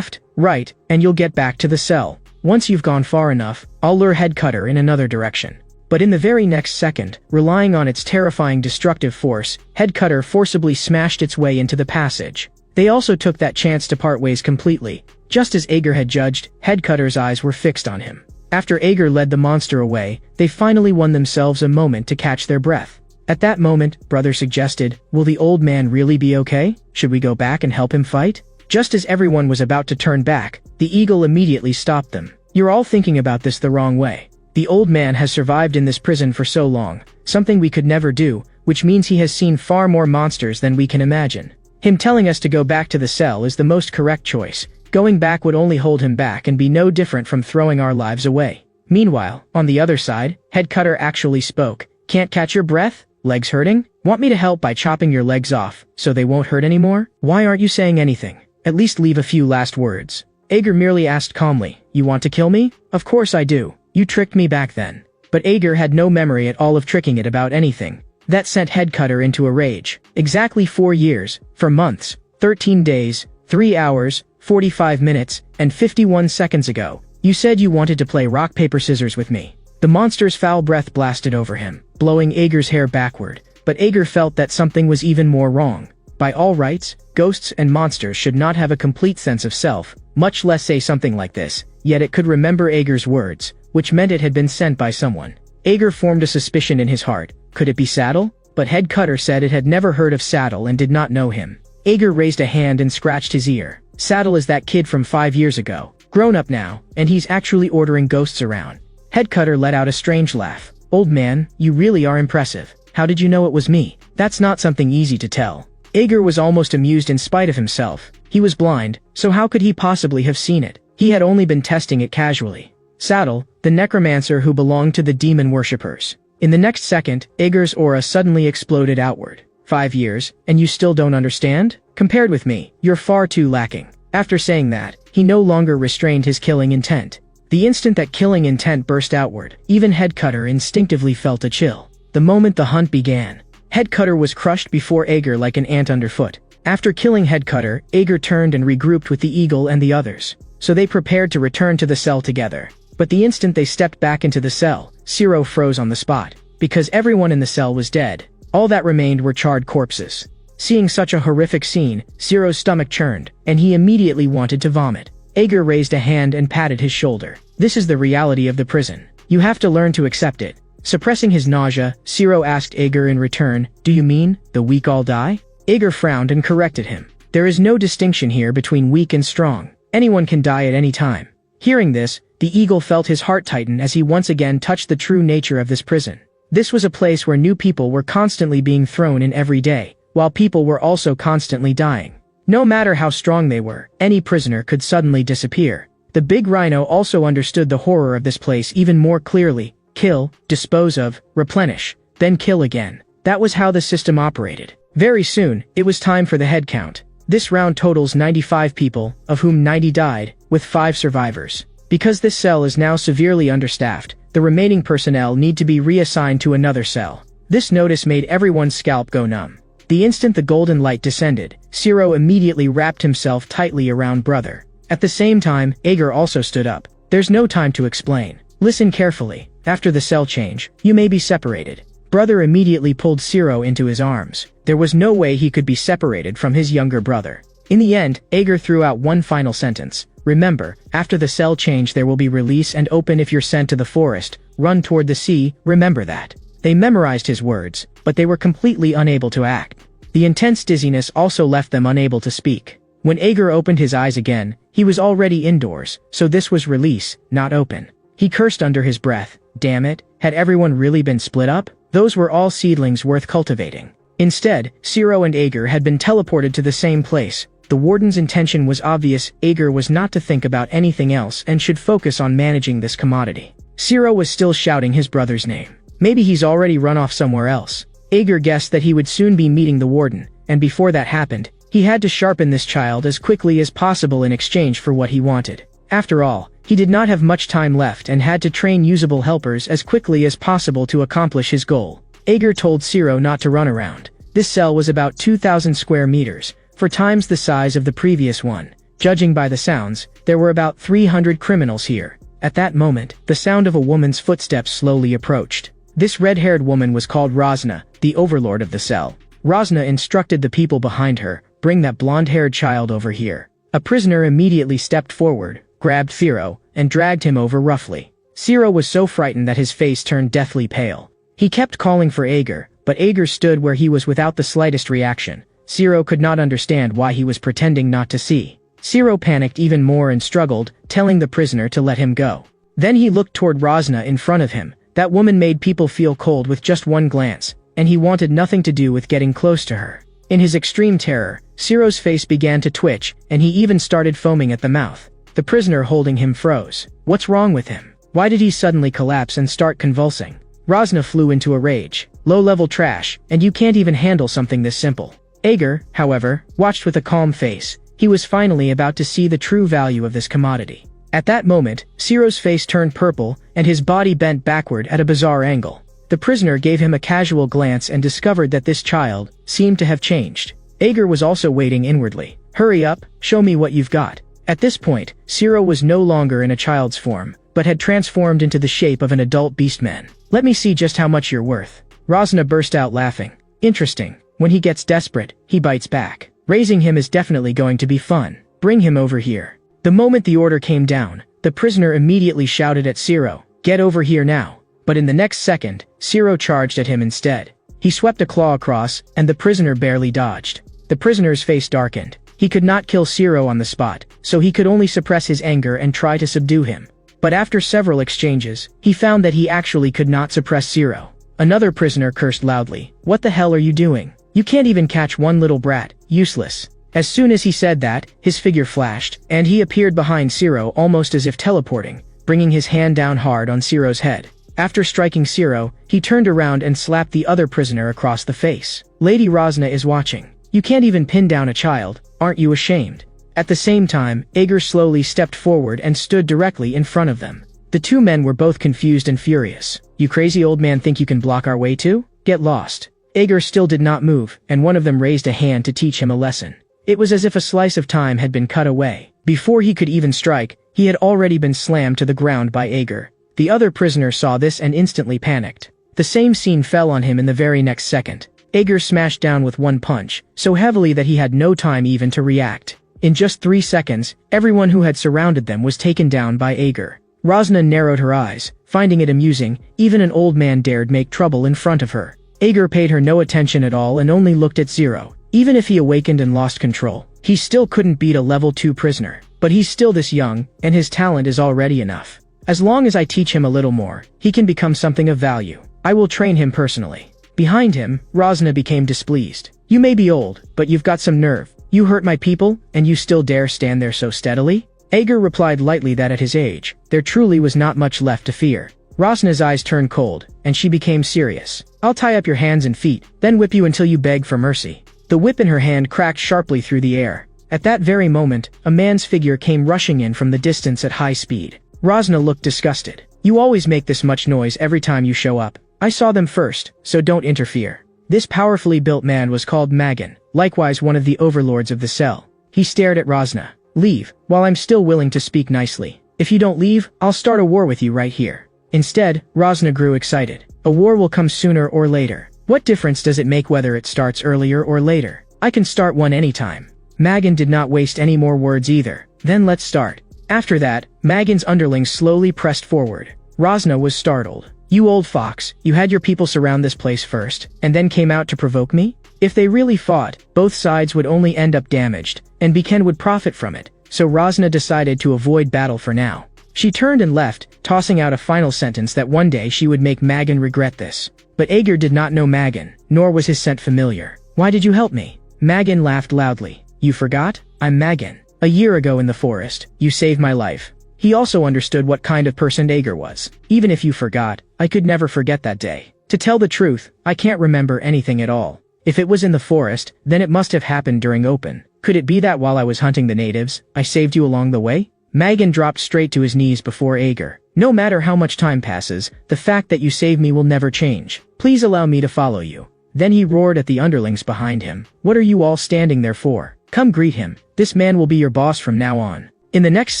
right, and you'll get back to the cell. Once you've gone far enough, I'll lure Headcutter in another direction. But in the very next second, relying on its terrifying destructive force, Headcutter forcibly smashed its way into the passage. They also took that chance to part ways completely. Just as Ager had judged, Headcutter's eyes were fixed on him. After Ager led the monster away, they finally won themselves a moment to catch their breath. At that moment, Brother suggested, will the old man really be okay? Should we go back and help him fight? Just as everyone was about to turn back, the eagle immediately stopped them. You're all thinking about this the wrong way. The old man has survived in this prison for so long, something we could never do, which means he has seen far more monsters than we can imagine. Him telling us to go back to the cell is the most correct choice. Going back would only hold him back and be no different from throwing our lives away. Meanwhile, on the other side, Headcutter actually spoke. Can't catch your breath? Legs hurting? Want me to help by chopping your legs off, so they won't hurt anymore? Why aren't you saying anything? At least leave a few last words. Ager merely asked calmly, you want to kill me? Of course I do. You tricked me back then. But Ager had no memory at all of tricking it about anything. That sent Headcutter into a rage. Exactly 4 years, 4 months, 13 days, 3 hours, 45 minutes, and 51 seconds ago, you said you wanted to play rock paper scissors with me. The monster's foul breath blasted over him, blowing Ager's hair backward, but Ager felt that something was even more wrong. By all rights, ghosts and monsters should not have a complete sense of self, much less say something like this, yet it could remember Ager's words, which meant it had been sent by someone. Ager formed a suspicion in his heart. Could it be Saddle? But Headcutter said it had never heard of Saddle and did not know him. Ager raised a hand and scratched his ear. Saddle is that kid from 5 years ago. Grown up now, and he's actually ordering ghosts around. Headcutter let out a strange laugh. Old man, you really are impressive. How did you know it was me? That's not something easy to tell. Ager was almost amused in spite of himself. He was blind, so how could he possibly have seen it? He had only been testing it casually. Saddle, the necromancer who belonged to the demon worshippers. In the next second, Ager's aura suddenly exploded outward. 5 years, and you still don't understand? Compared with me, you're far too lacking. After saying that, he no longer restrained his killing intent. The instant that killing intent burst outward, even Headcutter instinctively felt a chill. The moment the hunt began, Headcutter was crushed before Ager like an ant underfoot. After killing Headcutter, Ager turned and regrouped with the eagle and the others. So they prepared to return to the cell together. But the instant they stepped back into the cell, Zero froze on the spot. Because everyone in the cell was dead. All that remained were charred corpses. Seeing such a horrific scene, Zero's stomach churned, and he immediately wanted to vomit. Ager raised a hand and patted his shoulder. This is the reality of the prison. You have to learn to accept it. Suppressing his nausea, Zero asked Ager in return, do you mean, the weak all die? Ager frowned and corrected him. There is no distinction here between weak and strong. Anyone can die at any time. Hearing this, the eagle felt his heart tighten as he once again touched the true nature of this prison. This was a place where new people were constantly being thrown in every day, while people were also constantly dying. No matter how strong they were, any prisoner could suddenly disappear. The big rhino also understood the horror of this place even more clearly. Kill, dispose of, replenish, then kill again. That was how the system operated. Very soon, it was time for the head count. This round totals 95 people, of whom 90 died, with 5 survivors. Because this cell is now severely understaffed, the remaining personnel need to be reassigned to another cell. This notice made everyone's scalp go numb. The instant the golden light descended, Zero immediately wrapped himself tightly around Brother. At the same time, Ager also stood up. There's no time to explain. Listen carefully. After the cell change, you may be separated. Brother immediately pulled Zero into his arms. There was no way he could be separated from his younger brother. In the end, Ager threw out one final sentence. Remember, after the cell change there will be release and open if you're sent to the forest. Run toward the sea, remember that. They memorized his words, but they were completely unable to act. The intense dizziness also left them unable to speak. When Ager opened his eyes again, he was already indoors, so this was release, not open. He cursed under his breath. Damn it, had everyone really been split up? Those were all seedlings worth cultivating. Instead, Zero and Ager had been teleported to the same place. The warden's intention was obvious. Ager was not to think about anything else and should focus on managing this commodity. Zero was still shouting his brother's name. Maybe he's already run off somewhere else. Ager guessed that he would soon be meeting the warden, and before that happened, he had to sharpen this child as quickly as possible in exchange for what he wanted. After all, he did not have much time left and had to train usable helpers as quickly as possible to accomplish his goal. Ager told Zero not to run around. This cell was about 2,000 square meters, 4 times the size of the previous one. Judging by the sounds, there were about 300 criminals here. At that moment, the sound of a woman's footsteps slowly approached. This red-haired woman was called Rosna, the overlord of the cell. Rosna instructed the people behind her, bring that blonde-haired child over here. A prisoner immediately stepped forward, grabbed Zero, and dragged him over roughly. Zero was so frightened that his face turned deathly pale. He kept calling for Ager, but Ager stood where he was without the slightest reaction. Zero could not understand why he was pretending not to see. Zero panicked even more and struggled, telling the prisoner to let him go. Then he looked toward Rosna in front of him. That woman made people feel cold with just one glance, and he wanted nothing to do with getting close to her. In his extreme terror, Zero's face began to twitch, and he even started foaming at the mouth. The prisoner holding him froze. What's wrong with him? Why did he suddenly collapse and start convulsing? Rosna flew into a rage. Low-level trash, and you can't even handle something this simple. Aegir, however, watched with a calm face. He was finally about to see the true value of this commodity. At that moment, Ciro's face turned purple, and his body bent backward at a bizarre angle. The prisoner gave him a casual glance and discovered that this child seemed to have changed. Aegir was also waiting inwardly. Hurry up, show me what you've got. At this point, Ciro was no longer in a child's form, but had transformed into the shape of an adult beastman. Let me see just how much you're worth. Rosna burst out laughing. Interesting. When he gets desperate, he bites back. Raising him is definitely going to be fun. Bring him over here. The moment the order came down, the prisoner immediately shouted at Ciro, "Get over here now." But in the next second, Ciro charged at him instead. He swept a claw across, and the prisoner barely dodged. The prisoner's face darkened. He could not kill Ciro on the spot, so he could only suppress his anger and try to subdue him. But after several exchanges, he found that he actually could not suppress Ciro. Another prisoner cursed loudly. "What the hell are you doing? You can't even catch one little brat. Useless." As soon as he said that, his figure flashed, and he appeared behind Ciro almost as if teleporting, bringing his hand down hard on Ciro's head. After striking Ciro, he turned around and slapped the other prisoner across the face. Lady Rosna is watching. You can't even pin down a child, aren't you ashamed? At the same time, Aegir slowly stepped forward and stood directly in front of them. The two men were both confused and furious. You crazy old man think you can block our way too? Get lost. Aegir still did not move, and one of them raised a hand to teach him a lesson. It was as if a slice of time had been cut away. Before he could even strike, he had already been slammed to the ground by Aegir. The other prisoner saw this and instantly panicked. The same scene fell on him in the very next second. Aegir smashed down with one punch, so heavily that he had no time even to react. In just 3 seconds, everyone who had surrounded them was taken down by Aegir. Rosna narrowed her eyes, finding it amusing. Even an old man dared make trouble in front of her. Aegir paid her no attention at all and only looked at Ciro. Even if he awakened and lost control, he still couldn't beat a level 2 prisoner. But he's still this young, and his talent is already enough. As long as I teach him a little more, he can become something of value. I will train him personally. Behind him, Rosna became displeased. You may be old, but you've got some nerve. You hurt my people, and you still dare stand there so steadily? Aegir replied lightly that at his age, there truly was not much left to fear. Rosna's eyes turned cold, and she became serious. I'll tie up your hands and feet, then whip you until you beg for mercy. The whip in her hand cracked sharply through the air. At that very moment, a man's figure came rushing in from the distance at high speed. Rosna looked disgusted. You always make this much noise every time you show up. I saw them first, so don't interfere. This powerfully built man was called Magan, likewise one of the overlords of the cell. He stared at Rosna. Leave, while I'm still willing to speak nicely. If you don't leave, I'll start a war with you right here. Instead, Rosna grew excited. A war will come sooner or later. What difference does it make whether it starts earlier or later? I can start one anytime. Magan did not waste any more words either. Then let's start. After that, Magan's underlings slowly pressed forward. Rosna was startled. You old fox, you had your people surround this place first, and then came out to provoke me? If they really fought, both sides would only end up damaged, and Biken would profit from it, so Rosna decided to avoid battle for now. She turned and left, tossing out a final sentence that one day she would make Magan regret this. But Aegir did not know Magan, nor was his scent familiar. Why did you help me? Magan laughed loudly. You forgot? I'm Magan. A year ago in the forest, you saved my life. He also understood what kind of person Aegir was. Even if you forgot, I could never forget that day. To tell the truth, I can't remember anything at all. If it was in the forest, then it must have happened during open. Could it be that while I was hunting the natives, I saved you along the way? Magan dropped straight to his knees before Aegir. No matter how much time passes, the fact that you saved me will never change. Please allow me to follow you. Then he roared at the underlings behind him. What are you all standing there for? Come greet him. This man will be your boss from now on. In the next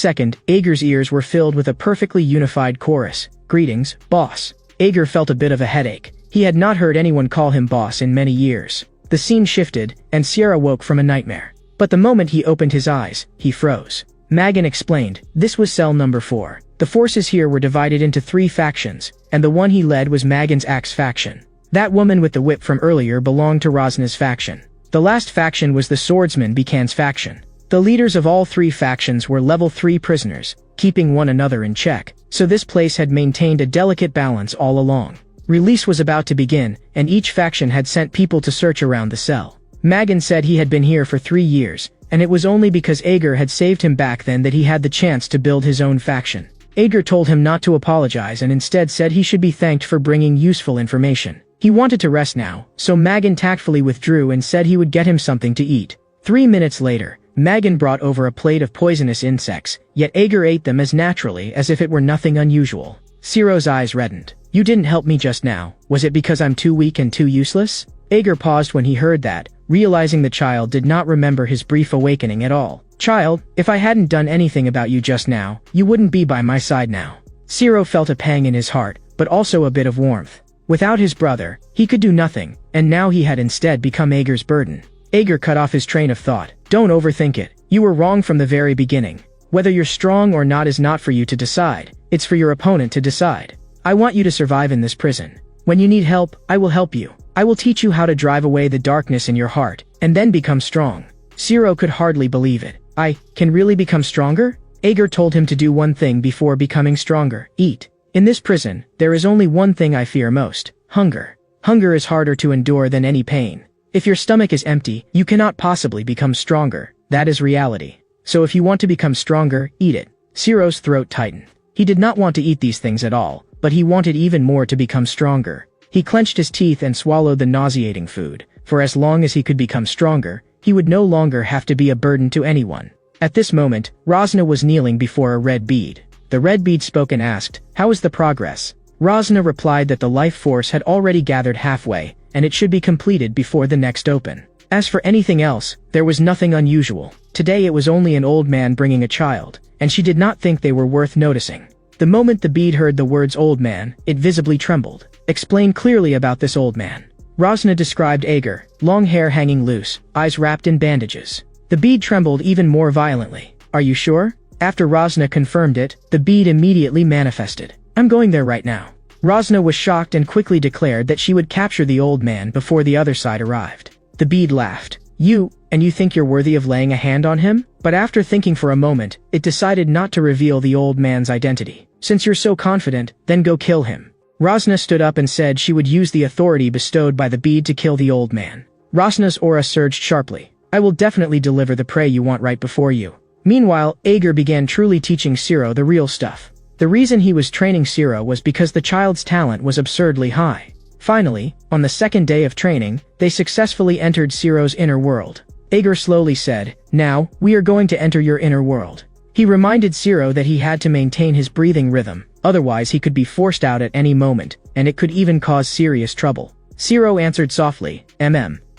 second, Aegir's ears were filled with a perfectly unified chorus. Greetings, boss. Aegir felt a bit of a headache. He had not heard anyone call him boss in many years. The scene shifted, and Sierra woke from a nightmare. But the moment he opened his eyes, he froze. Magan explained, this was cell number 4. The forces here were divided into 3 factions, and the one he led was Magan's Axe faction. That woman with the whip from earlier belonged to Rosna's faction. The last faction was the swordsman Bikan's faction. The leaders of all 3 factions were level 3 prisoners, keeping one another in check, so this place had maintained a delicate balance all along. Release was about to begin, and each faction had sent people to search around the cell. Magan said he had been here for 3 years, and it was only because Aegir had saved him back then that he had the chance to build his own faction. Ager told him not to apologize and instead said he should be thanked for bringing useful information. He wanted to rest now, so Magan tactfully withdrew and said he would get him something to eat. 3 minutes later, Magan brought over a plate of poisonous insects, yet Ager ate them as naturally as if it were nothing unusual. Ciro's eyes reddened. You didn't help me just now. Was it because I'm too weak and too useless? Ager paused when he heard that, realizing the child did not remember his brief awakening at all. Child, if I hadn't done anything about you just now, you wouldn't be by my side now. Ciro felt a pang in his heart, but also a bit of warmth. Without his brother, he could do nothing, and now he had instead become Ager's burden. Ager cut off his train of thought. Don't overthink it. You were wrong from the very beginning. Whether you're strong or not is not for you to decide. It's for your opponent to decide. I want you to survive in this prison. When you need help, I will help you. I will teach you how to drive away the darkness in your heart, and then become strong. Ciro could hardly believe it. I can really become stronger? Ager told him to do one thing before becoming stronger. Eat. In this prison, there is only one thing I fear most. Hunger. Hunger is harder to endure than any pain. If your stomach is empty, you cannot possibly become stronger. That is reality. So if you want to become stronger, eat it. Ciro's throat tightened. He did not want to eat these things at all, but he wanted even more to become stronger. He clenched his teeth and swallowed the nauseating food. For as long as he could become stronger, he would no longer have to be a burden to anyone. At this moment, Rosna was kneeling before a red bead. The red bead spoke and asked, "How is the progress?" Rosna replied that the life force had already gathered halfway, and it should be completed before the next open. As for anything else, there was nothing unusual. Today it was only an old man bringing a child, and she did not think they were worth noticing. The moment the bead heard the words old man, it visibly trembled. Explain clearly about this old man. Rosna described Ager, long hair hanging loose, eyes wrapped in bandages. The bead trembled even more violently. Are you sure? After Rosna confirmed it, the bead immediately manifested. I'm going there right now. Rosna was shocked and quickly declared that she would capture the old man before the other side arrived. The bead laughed. You think you're worthy of laying a hand on him? But after thinking for a moment, it decided not to reveal the old man's identity. Since you're so confident, then go kill him. Rosna stood up and said she would use the authority bestowed by the bead to kill the old man. Rosna's aura surged sharply. I will definitely deliver the prey you want right before you. Meanwhile, Ager began truly teaching Ciro the real stuff. The reason he was training Ciro was because the child's talent was absurdly high. Finally, on the second day of training, they successfully entered Ciro's inner world. Ager slowly said, "Now, we are going to enter your inner world." He reminded Ciro that he had to maintain his breathing rhythm, otherwise he could be forced out at any moment, and it could even cause serious trouble. Ciro answered softly,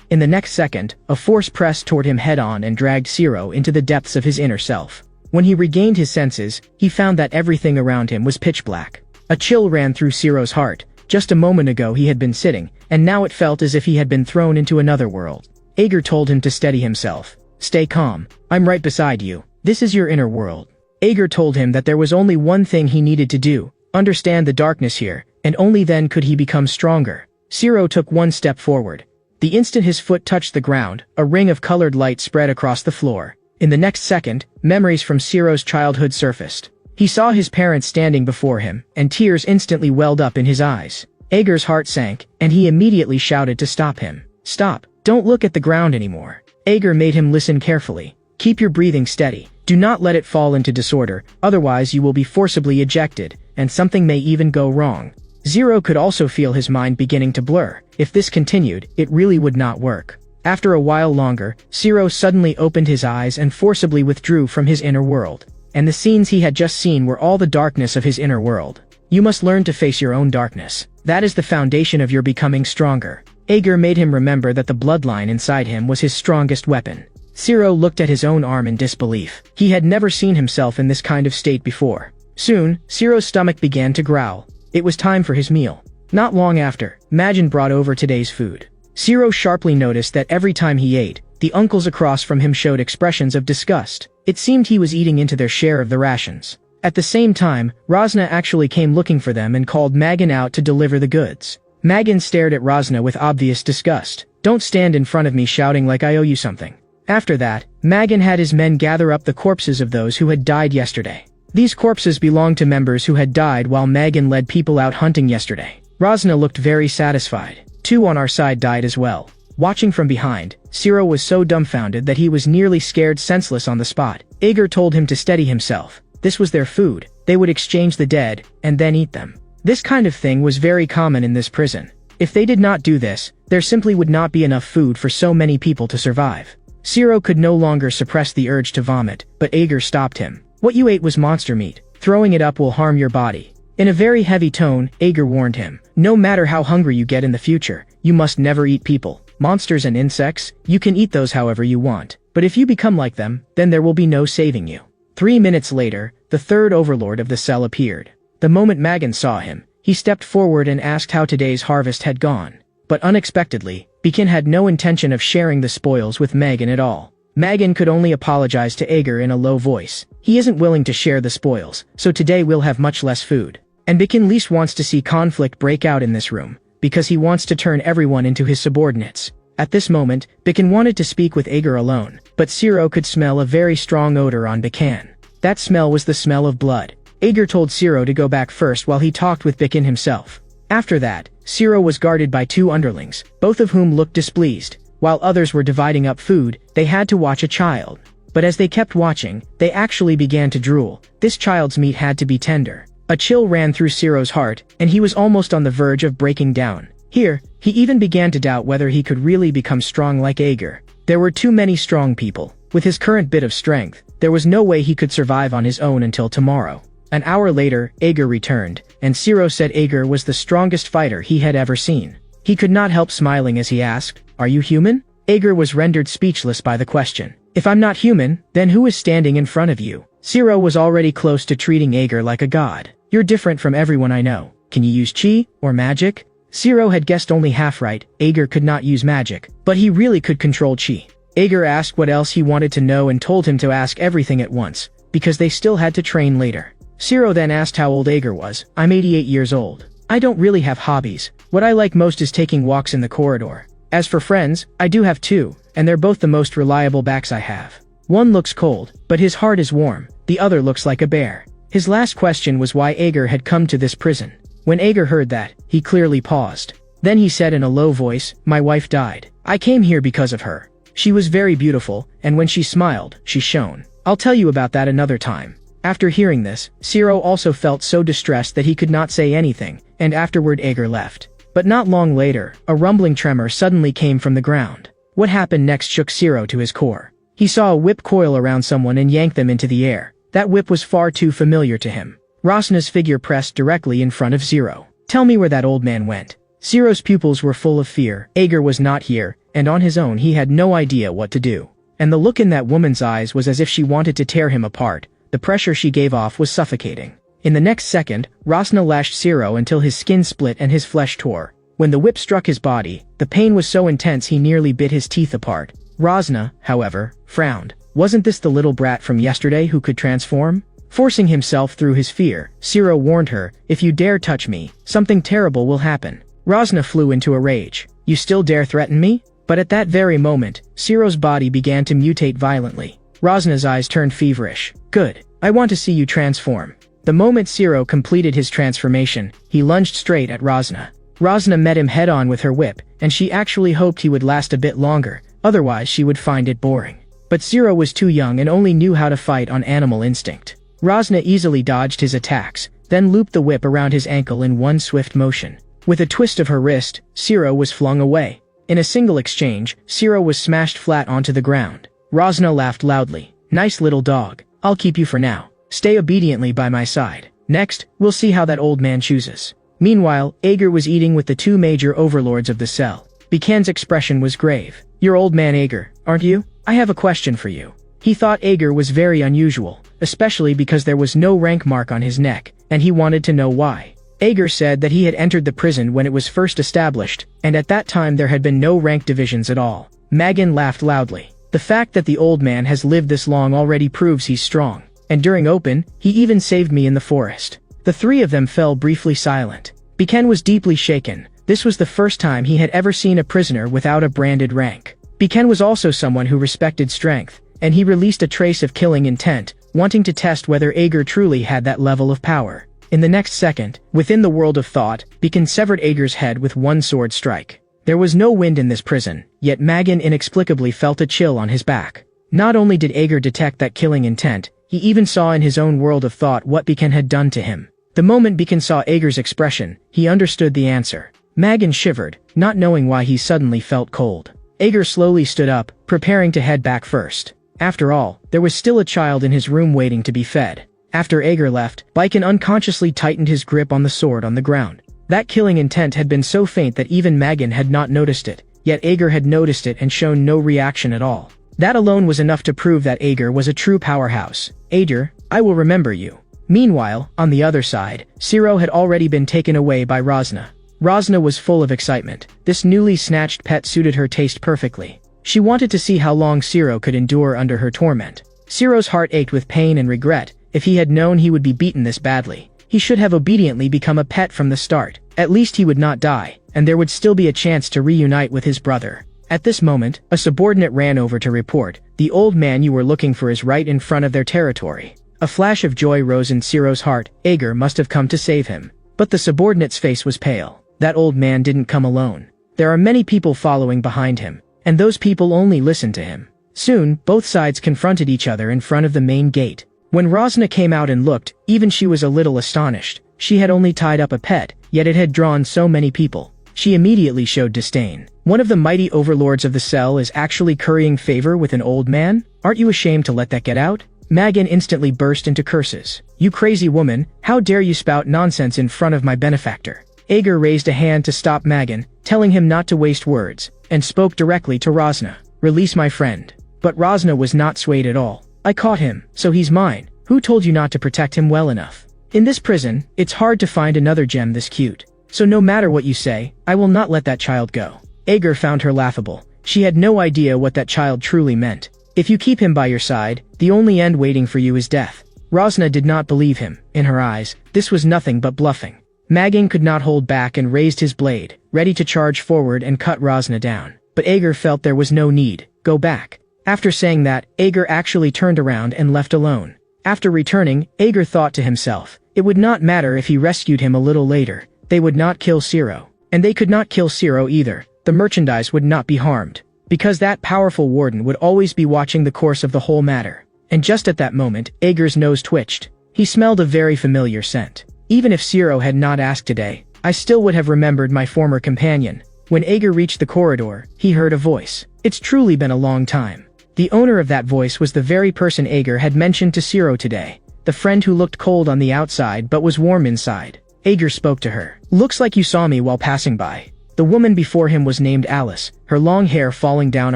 In the next second, a force pressed toward him head-on and dragged Ciro into the depths of his inner self. When he regained his senses, he found that everything around him was pitch black. A chill ran through Ciro's heart. Just a moment ago he had been sitting, and now it felt as if he had been thrown into another world. Ager told him to steady himself. Stay calm. I'm right beside you. This is your inner world. Ager told him that there was only one thing he needed to do, understand the darkness here, and only then could he become stronger. Ciro took one step forward. The instant his foot touched the ground, a ring of colored light spread across the floor. In the next second, memories from Ciro's childhood surfaced. He saw his parents standing before him, and tears instantly welled up in his eyes. Ager's heart sank, and he immediately shouted to stop him. Stop. Don't look at the ground anymore. Ager made him listen carefully. Keep your breathing steady. Do not let it fall into disorder, otherwise you will be forcibly ejected, and something may even go wrong. Ciro could also feel his mind beginning to blur. If this continued, it really would not work. After a while longer, Ciro suddenly opened his eyes and forcibly withdrew from his inner world. And the scenes he had just seen were all the darkness of his inner world. You must learn to face your own darkness. That is the foundation of your becoming stronger. Ager made him remember that the bloodline inside him was his strongest weapon. Ciro looked at his own arm in disbelief. He had never seen himself in this kind of state before. Soon, Ciro's stomach began to growl. It was time for his meal. Not long after, Magan brought over today's food. Ciro sharply noticed that every time he ate, the uncles across from him showed expressions of disgust. It seemed he was eating into their share of the rations. At the same time, Rosna actually came looking for them and called Magan out to deliver the goods. Magan stared at Rosna with obvious disgust. Don't stand in front of me shouting like I owe you something. After that, Magan had his men gather up the corpses of those who had died yesterday. These corpses belonged to members who had died while Magan led people out hunting yesterday. Rosna looked very satisfied. 2 on our side died as well. Watching from behind, Ciro was so dumbfounded that he was nearly scared senseless on the spot. Ager told him to steady himself. This was their food. they would exchange the dead, and then eat them. This kind of thing was very common in this prison. If they did not do this, there simply would not be enough food for so many people to survive. Zero could no longer suppress the urge to vomit, but Ager stopped him. What you ate was monster meat. Throwing it up will harm your body. In a very heavy tone, Ager warned him, no matter how hungry you get in the future, you must never eat people. Monsters and insects, you can eat those however you want. But if you become like them, then there will be no saving you. 3 minutes later, the third overlord of the cell appeared. The moment Magan saw him, he stepped forward and asked how today's harvest had gone. But unexpectedly, Beacon had no intention of sharing the spoils with Magan at all. Magan could only apologize to Ager in a low voice. He isn't willing to share the spoils, so today we'll have much less food. And Beacon least wants to see conflict break out in this room, because he wants to turn everyone into his subordinates. At this moment, Beacon wanted to speak with Ager alone, but Zero could smell a very strong odor on Beacon. That smell was the smell of blood. Ager told Zero to go back first while he talked with Beacon himself. After that, Zero was guarded by 2 underlings, both of whom looked displeased. While others were dividing up food, they had to watch a child. But as they kept watching, they actually began to drool. This child's meat had to be tender. A chill ran through Zero's heart, and he was almost on the verge of breaking down. Here, he even began to doubt whether he could really become strong like Ager. There were too many strong people. With his current bit of strength, there was no way he could survive on his own until tomorrow. An hour later, Ager returned, and Zero said Ager was the strongest fighter he had ever seen. He could not help smiling as he asked, "Are you human?" Ager was rendered speechless by the question. "If I'm not human, then who is standing in front of you?" Zero was already close to treating Ager like a god. "You're different from everyone I know. Can you use chi, or magic?" Zero had guessed only half right. Ager could not use magic, but he really could control chi. Ager asked what else he wanted to know and told him to ask everything at once, because they still had to train later. Zero then asked how old Ager was. "I'm 88 years old. I don't really have hobbies. What I like most is taking walks in the corridor. As for friends, I do have 2, and they're both the most reliable backs I have. One looks cold, but his heart is warm. The other looks like a bear." His last question was why Ager had come to this prison. When Ager heard that, he clearly paused. Then he said in a low voice, "My wife died. I came here because of her. She was very beautiful, and when she smiled, she shone. I'll tell you about that another time." After hearing this, Zero also felt so distressed that he could not say anything, and afterward Ager left. But not long later, a rumbling tremor suddenly came from the ground. What happened next shook Zero to his core. He saw a whip coil around someone and yank them into the air. That whip was far too familiar to him. Rosna's figure pressed directly in front of Zero. "Tell me where that old man went." Zero's pupils were full of fear. Ager was not here, and on his own he had no idea what to do. And the look in that woman's eyes was as if she wanted to tear him apart. The pressure she gave off was suffocating. In the next second, Rosna lashed Zero until his skin split and his flesh tore. When the whip struck his body, the pain was so intense he nearly bit his teeth apart. Rosna, however, frowned. Wasn't this the little brat from yesterday who could transform? Forcing himself through his fear, Zero warned her, "If you dare touch me, something terrible will happen." Rosna flew into a rage. "You still dare threaten me?" But at that very moment, Zero's body began to mutate violently. Rosna's eyes turned feverish. "Good. I want to see you transform." The moment Zero completed his transformation, he lunged straight at Rosna. Rosna met him head-on with her whip, and she actually hoped he would last a bit longer, otherwise she would find it boring. But Zero was too young and only knew how to fight on animal instinct. Rosna easily dodged his attacks, then looped the whip around his ankle in one swift motion. With a twist of her wrist, Zero was flung away. In a single exchange, Zero was smashed flat onto the ground. Rosna laughed loudly. "Nice little dog. I'll keep you for now. Stay obediently by my side. Next, we'll see how that old man chooses." Meanwhile, Ager was eating with the 2 major overlords of the cell. Becan's expression was grave. "You're old man Ager, aren't you? I have a question for you." He thought Ager was very unusual, especially because there was no rank mark on his neck, and he wanted to know why. Ager said that he had entered the prison when it was first established, and at that time there had been no rank divisions at all. Magan laughed loudly. "The fact that the old man has lived this long already proves he's strong. And during open, he even saved me in the forest." The 3 of them fell briefly silent. Becan was deeply shaken. This was the first time he had ever seen a prisoner without a branded rank. Becan was also someone who respected strength, and he released a trace of killing intent, wanting to test whether Ager truly had that level of power. In the next second, within the world of thought, Becan severed Ager's head with one sword strike. There was no wind in this prison, yet Magan inexplicably felt a chill on his back. Not only did Ager detect that killing intent, He even saw in his own world of thought what Beacon had done to him. The moment Beacon saw Ager's expression, he understood the answer. Magan shivered, not knowing why he suddenly felt cold. Ager slowly stood up, preparing to head back first. After all, there was still a child in his room waiting to be fed. After Ager left, Beacon unconsciously tightened his grip on the sword on the ground. That killing intent had been so faint that even Magan had not noticed it, yet Ager had noticed it and shown no reaction at all. That alone was enough to prove that Ager was a true powerhouse. Ager, I will remember you. Meanwhile, on the other side, Ciro had already been taken away by Rosna. Rosna was full of excitement. This newly snatched pet suited her taste perfectly. She wanted to see how long Ciro could endure under her torment. Ciro's heart ached with pain and regret. If he had known he would be beaten this badly, he should have obediently become a pet from the start. At least he would not die, and there would still be a chance to reunite with his brother. At this moment, a subordinate ran over to report, "The old man you were looking for is right in front of their territory." A flash of joy rose in Ciro's heart. Ager must have come to save him. But the subordinate's face was pale. That old man didn't come alone. There are many people following behind him, and those people only listened to him. Soon, both sides confronted each other in front of the main gate. When Rosna came out and looked, even she was a little astonished. She had only tied up a pet, yet it had drawn so many people. She immediately showed disdain. One of the mighty overlords of the cell is actually currying favor with an old man? Aren't you ashamed to let that get out? Magan instantly burst into curses. "You crazy woman, how dare you spout nonsense in front of my benefactor?" Ager raised a hand to stop Magan, telling him not to waste words, and spoke directly to Rosna. "Release my friend." But Rosna was not swayed at all. "I caught him, so he's mine. Who told you not to protect him well enough? In this prison, it's hard to find another gem this cute. So no matter what you say, I will not let that child go." Ager found her laughable. She had no idea what that child truly meant. "If you keep him by your side, the only end waiting for you is death." Rosna did not believe him. In her eyes, this was nothing but bluffing. Magan could not hold back and raised his blade, ready to charge forward and cut Rosna down. But Ager felt there was no need. "Go back." After saying that, Ager actually turned around and left alone. After returning, Ager thought to himself, it would not matter if he rescued him a little later. They would not kill Ciro. And they could not kill Ciro either. The merchandise would not be harmed. Because that powerful warden would always be watching the course of the whole matter. And just at that moment, Ager's nose twitched. He smelled a very familiar scent. Even if Ciro had not asked today, I still would have remembered my former companion. When Ager reached the corridor, he heard a voice. It's truly been a long time. The owner of that voice was the very person Ager had mentioned to Ciro today. The friend who looked cold on the outside but was warm inside. Ager spoke to her. "Looks like you saw me while passing by." The woman before him was named Alice, her long hair falling down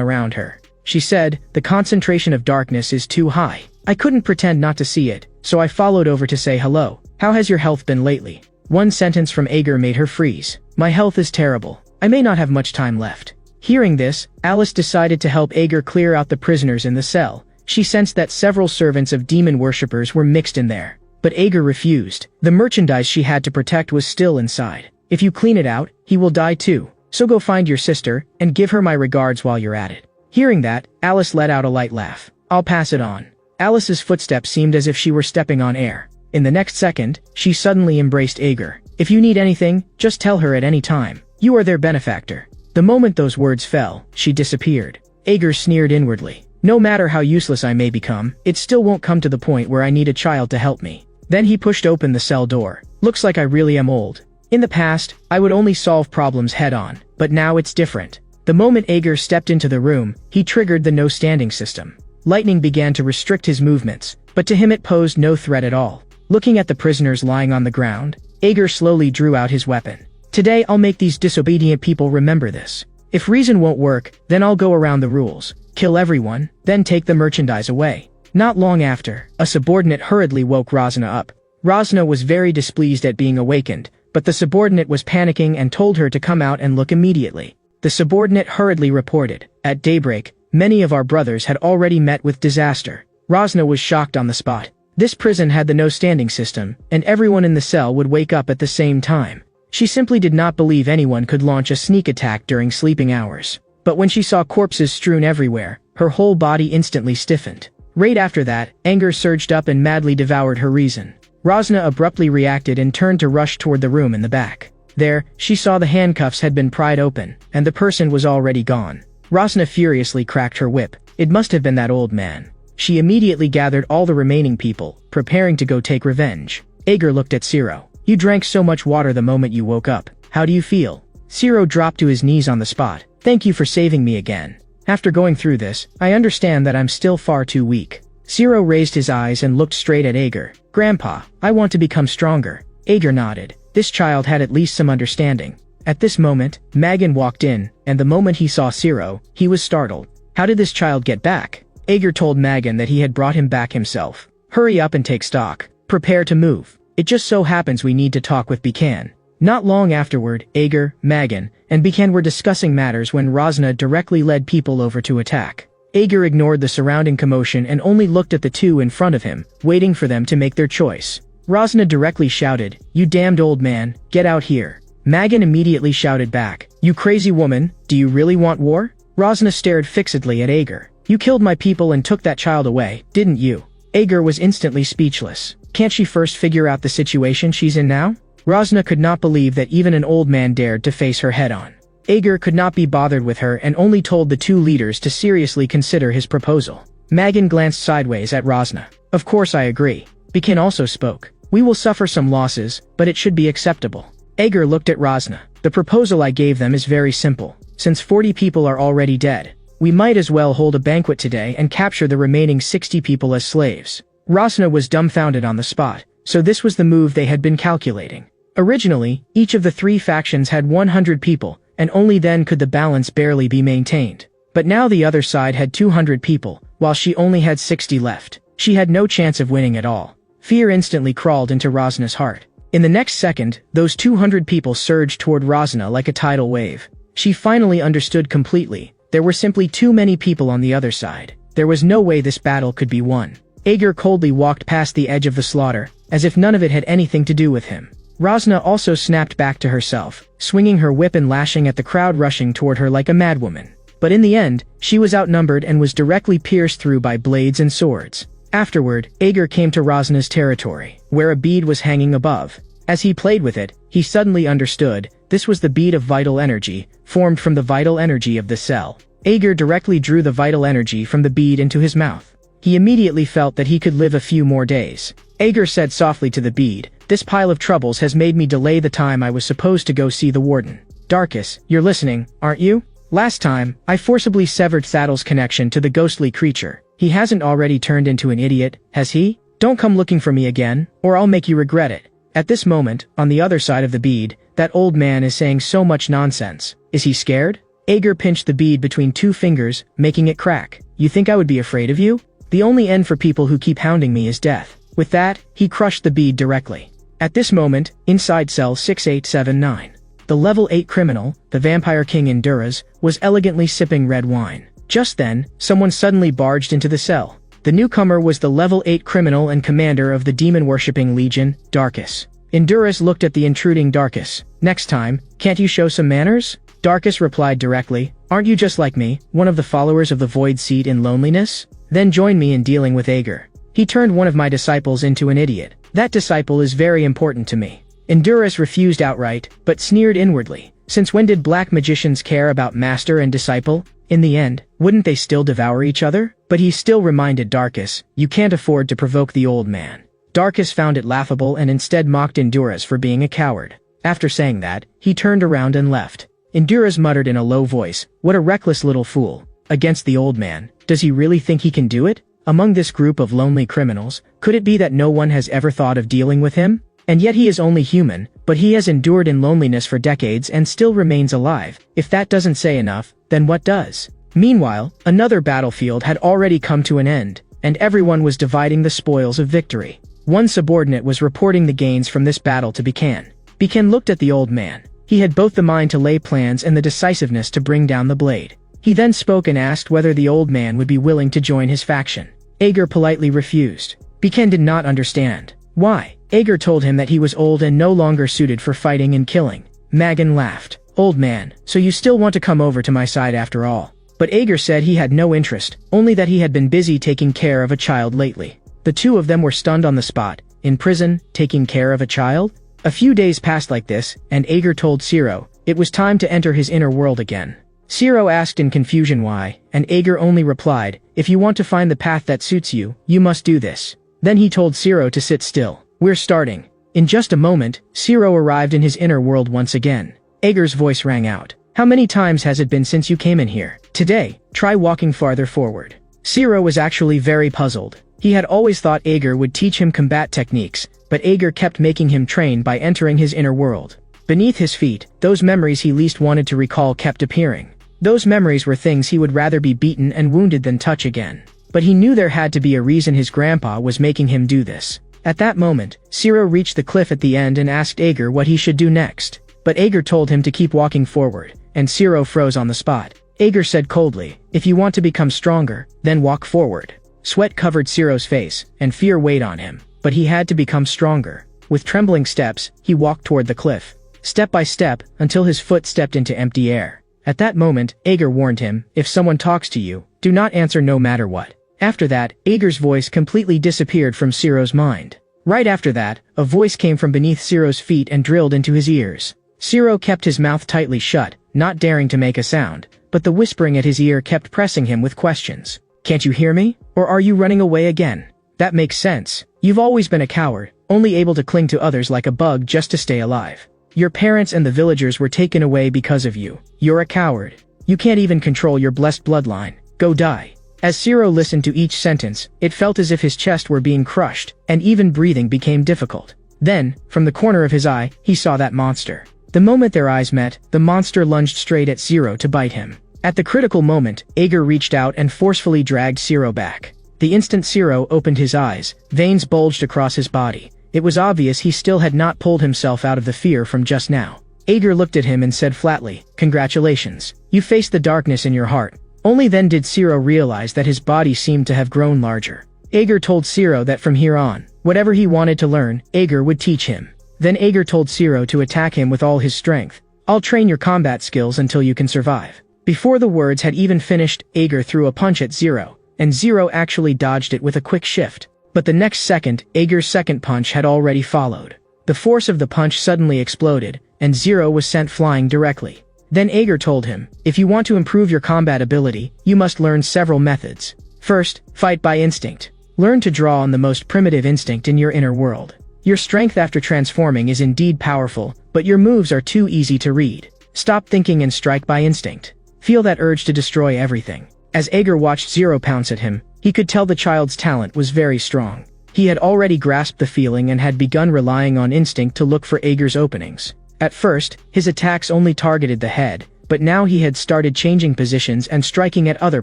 around her. She said, "The concentration of darkness is too high. I couldn't pretend not to see it, so I followed over to say hello. How has your health been lately?" One sentence from Ager made her freeze. "My health is terrible. I may not have much time left." Hearing this, Alice decided to help Ager clear out the prisoners in the cell. She sensed that several servants of demon worshippers were mixed in there. But Ager refused. The merchandise she had to protect was still inside. "If you clean it out, he will die too. So go find your sister, and give her my regards while you're at it." Hearing that, Alice let out a light laugh. "I'll pass it on." Alice's footsteps seemed as if she were stepping on air. In the next second, she suddenly embraced Ager. "If you need anything, just tell her at any time. You are their benefactor." The moment those words fell, she disappeared. Ager sneered inwardly. "No matter how useless I may become, it still won't come to the point where I need a child to help me." Then he pushed open the cell door. "Looks like I really am old. In the past, I would only solve problems head-on, but now it's different." The moment Ager stepped into the room, he triggered the no-standing system. Lightning began to restrict his movements, but to him it posed no threat at all. Looking at the prisoners lying on the ground, Ager slowly drew out his weapon. "Today I'll make these disobedient people remember this. If reason won't work, then I'll go around the rules, kill everyone, then take the merchandise away." Not long after, a subordinate hurriedly woke Rosna up. Rosna was very displeased at being awakened, but the subordinate was panicking and told her to come out and look immediately. The subordinate hurriedly reported, "At daybreak, many of our brothers had already met with disaster." Rosna was shocked on the spot. This prison had the no-standing system, and everyone in the cell would wake up at the same time. She simply did not believe anyone could launch a sneak attack during sleeping hours. But when she saw corpses strewn everywhere, her whole body instantly stiffened. Right after that, anger surged up and madly devoured her reason. Rosna abruptly reacted and turned to rush toward the room in the back. There, she saw the handcuffs had been pried open, and the person was already gone. Rosna furiously cracked her whip. It must have been that old man. She immediately gathered all the remaining people, preparing to go take revenge. Ager looked at Zero. You drank so much water the moment you woke up. How do you feel? Zero dropped to his knees on the spot. Thank you for saving me again. After going through this, I understand that I'm still far too weak. Zero raised his eyes and looked straight at Ager. Grandpa, I want to become stronger. Ager nodded. This child had at least some understanding. At this moment, Magan walked in, and the moment he saw Zero, he was startled. How did this child get back? Ager told Magan that he had brought him back himself. Hurry up and take stock. Prepare to move. It just so happens we need to talk with Bikan. Not long afterward, Ager, Magan, and Bikan were discussing matters when Rosna directly led people over to attack. Ager ignored the surrounding commotion and only looked at the two in front of him, waiting for them to make their choice. Rosna directly shouted, "You damned old man, get out here." Magan immediately shouted back, "You crazy woman, do you really want war?" Rosna stared fixedly at Ager. "You killed my people and took that child away, didn't you?" Ager was instantly speechless. Can't she first figure out the situation she's in now? Rosna could not believe that even an old man dared to face her head-on. Ager could not be bothered with her and only told the two leaders to seriously consider his proposal. Magan glanced sideways at Rosna. "Of course I agree." Bikan also spoke. "We will suffer some losses, but it should be acceptable." Ager looked at Rosna. "The proposal I gave them is very simple. Since 40 people are already dead, we might as well hold a banquet today and capture the remaining 60 people as slaves." Rosna was dumbfounded on the spot, so this was the move they had been calculating. Originally, each of the three factions had 100 people, and only then could the balance barely be maintained. But now the other side had 200 people, while she only had 60 left. She had no chance of winning at all. Fear instantly crawled into Rosna's heart. In the next second, those 200 people surged toward Rosna like a tidal wave. She finally understood completely. There were simply too many people on the other side. There was no way this battle could be won. Ager coldly walked past the edge of the slaughter, as if none of it had anything to do with him. Rosna also snapped back to herself, swinging her whip and lashing at the crowd rushing toward her like a madwoman. But in the end, she was outnumbered and was directly pierced through by blades and swords. Afterward, Ager came to Rosna's territory, where a bead was hanging above. As he played with it, he suddenly understood, this was the bead of vital energy, formed from the vital energy of the cell. Ager directly drew the vital energy from the bead into his mouth. He immediately felt that he could live a few more days. Ager said softly to the bead, "This pile of troubles has made me delay the time I was supposed to go see the warden." "Darkus, you're listening, aren't you? Last time, I forcibly severed Thaddle's connection to the ghostly creature. He hasn't already turned into an idiot, has he? Don't come looking for me again, or I'll make you regret it." At this moment, on the other side of the bead, that old man is saying so much nonsense. Is he scared? Ager pinched the bead between two fingers, making it crack. "You think I would be afraid of you? The only end for people who keep hounding me is death." With that, he crushed the bead directly. At this moment, inside cell 6879, the level 8 criminal, the vampire king Enduras, was elegantly sipping red wine. Just then, someone suddenly barged into the cell. The newcomer was the level 8 criminal and commander of the demon-worshipping legion, Darkus. Enduras looked at the intruding Darkus. "Next time, can't you show some manners?" Darkus replied directly, "Aren't you just like me, one of the followers of the Void Seat in loneliness? Then join me in dealing with Ager. He turned one of my disciples into an idiot. That disciple is very important to me." Enduras refused outright, but sneered inwardly. Since when did black magicians care about master and disciple? In the end, wouldn't they still devour each other? But he still reminded Darkus, "You can't afford to provoke the old man." Darkus found it laughable and instead mocked Enduras for being a coward. After saying that, he turned around and left. Enduras muttered in a low voice, "What a reckless little fool. Against the old man. Does he really think he can do it? Among this group of lonely criminals, could it be that no one has ever thought of dealing with him? And yet he is only human, but he has endured in loneliness for decades and still remains alive. If that doesn't say enough, then what does?" Meanwhile, another battlefield had already come to an end, and everyone was dividing the spoils of victory. One subordinate was reporting the gains from this battle to Bikan. Bikan looked at the old man. He had both the mind to lay plans and the decisiveness to bring down the blade. He then spoke and asked whether the old man would be willing to join his faction. Ager politely refused. Bikan did not understand. Why? Ager told him that he was old and no longer suited for fighting and killing. Magan laughed. "Old man, so you still want to come over to my side after all?" But Ager said he had no interest, only that he had been busy taking care of a child lately. The two of them were stunned on the spot. In prison, taking care of a child? A few days passed like this, and Ager told Zero, it was time to enter his inner world again. Zero asked in confusion why, and Ager only replied, "If you want to find the path that suits you, you must do this." Then he told Zero to sit still. "We're starting." In just a moment, Zero arrived in his inner world once again. Ager's voice rang out. "How many times has it been since you came in here? Today, try walking farther forward." Zero was actually very puzzled. He had always thought Ager would teach him combat techniques, but Ager kept making him train by entering his inner world. Beneath his feet, those memories he least wanted to recall kept appearing. Those memories were things he would rather be beaten and wounded than touch again. But he knew there had to be a reason his grandpa was making him do this. At that moment, Zero reached the cliff at the end and asked Ager what he should do next. But Ager told him to keep walking forward, and Zero froze on the spot. Ager said coldly, "If you want to become stronger, then walk forward." Sweat covered Zero's face, and fear weighed on him. But he had to become stronger. With trembling steps, he walked toward the cliff. Step by step, until his foot stepped into empty air. At that moment, Ager warned him, "If someone talks to you, do not answer no matter what." After that, Ager's voice completely disappeared from Zero's mind. Right after that, a voice came from beneath Zero's feet and drilled into his ears. Zero kept his mouth tightly shut, not daring to make a sound, but the whispering at his ear kept pressing him with questions. "Can't you hear me? Or are you running away again? That makes sense. You've always been a coward, only able to cling to others like a bug just to stay alive. Your parents and the villagers were taken away because of you. You're a coward. You can't even control your blessed bloodline. Go die." As Zero listened to each sentence, it felt as if his chest were being crushed, and even breathing became difficult. Then, from the corner of his eye, he saw that monster. The moment their eyes met, the monster lunged straight at Zero to bite him. At the critical moment, Ager reached out and forcefully dragged Zero back. The instant Zero opened his eyes, veins bulged across his body. It was obvious he still had not pulled himself out of the fear from just now. Ager looked at him and said flatly, "Congratulations. You faced the darkness in your heart." Only then did Zero realize that his body seemed to have grown larger. Ager told Zero that from here on, whatever he wanted to learn, Ager would teach him. Then Ager told Zero to attack him with all his strength. "I'll train your combat skills until you can survive." Before the words had even finished, Ager threw a punch at Zero, and Zero actually dodged it with a quick shift. But the next second, Ager's second punch had already followed. The force of the punch suddenly exploded, and Zero was sent flying directly. Then Ager told him, "If you want to improve your combat ability, you must learn several methods. First, fight by instinct. Learn to draw on the most primitive instinct in your inner world. Your strength after transforming is indeed powerful, but your moves are too easy to read. Stop thinking and strike by instinct. Feel that urge to destroy everything." As Ager watched Zero pounce at him, he could tell the child's talent was very strong. He had already grasped the feeling and had begun relying on instinct to look for Ager's openings. At first, his attacks only targeted the head, but now he had started changing positions and striking at other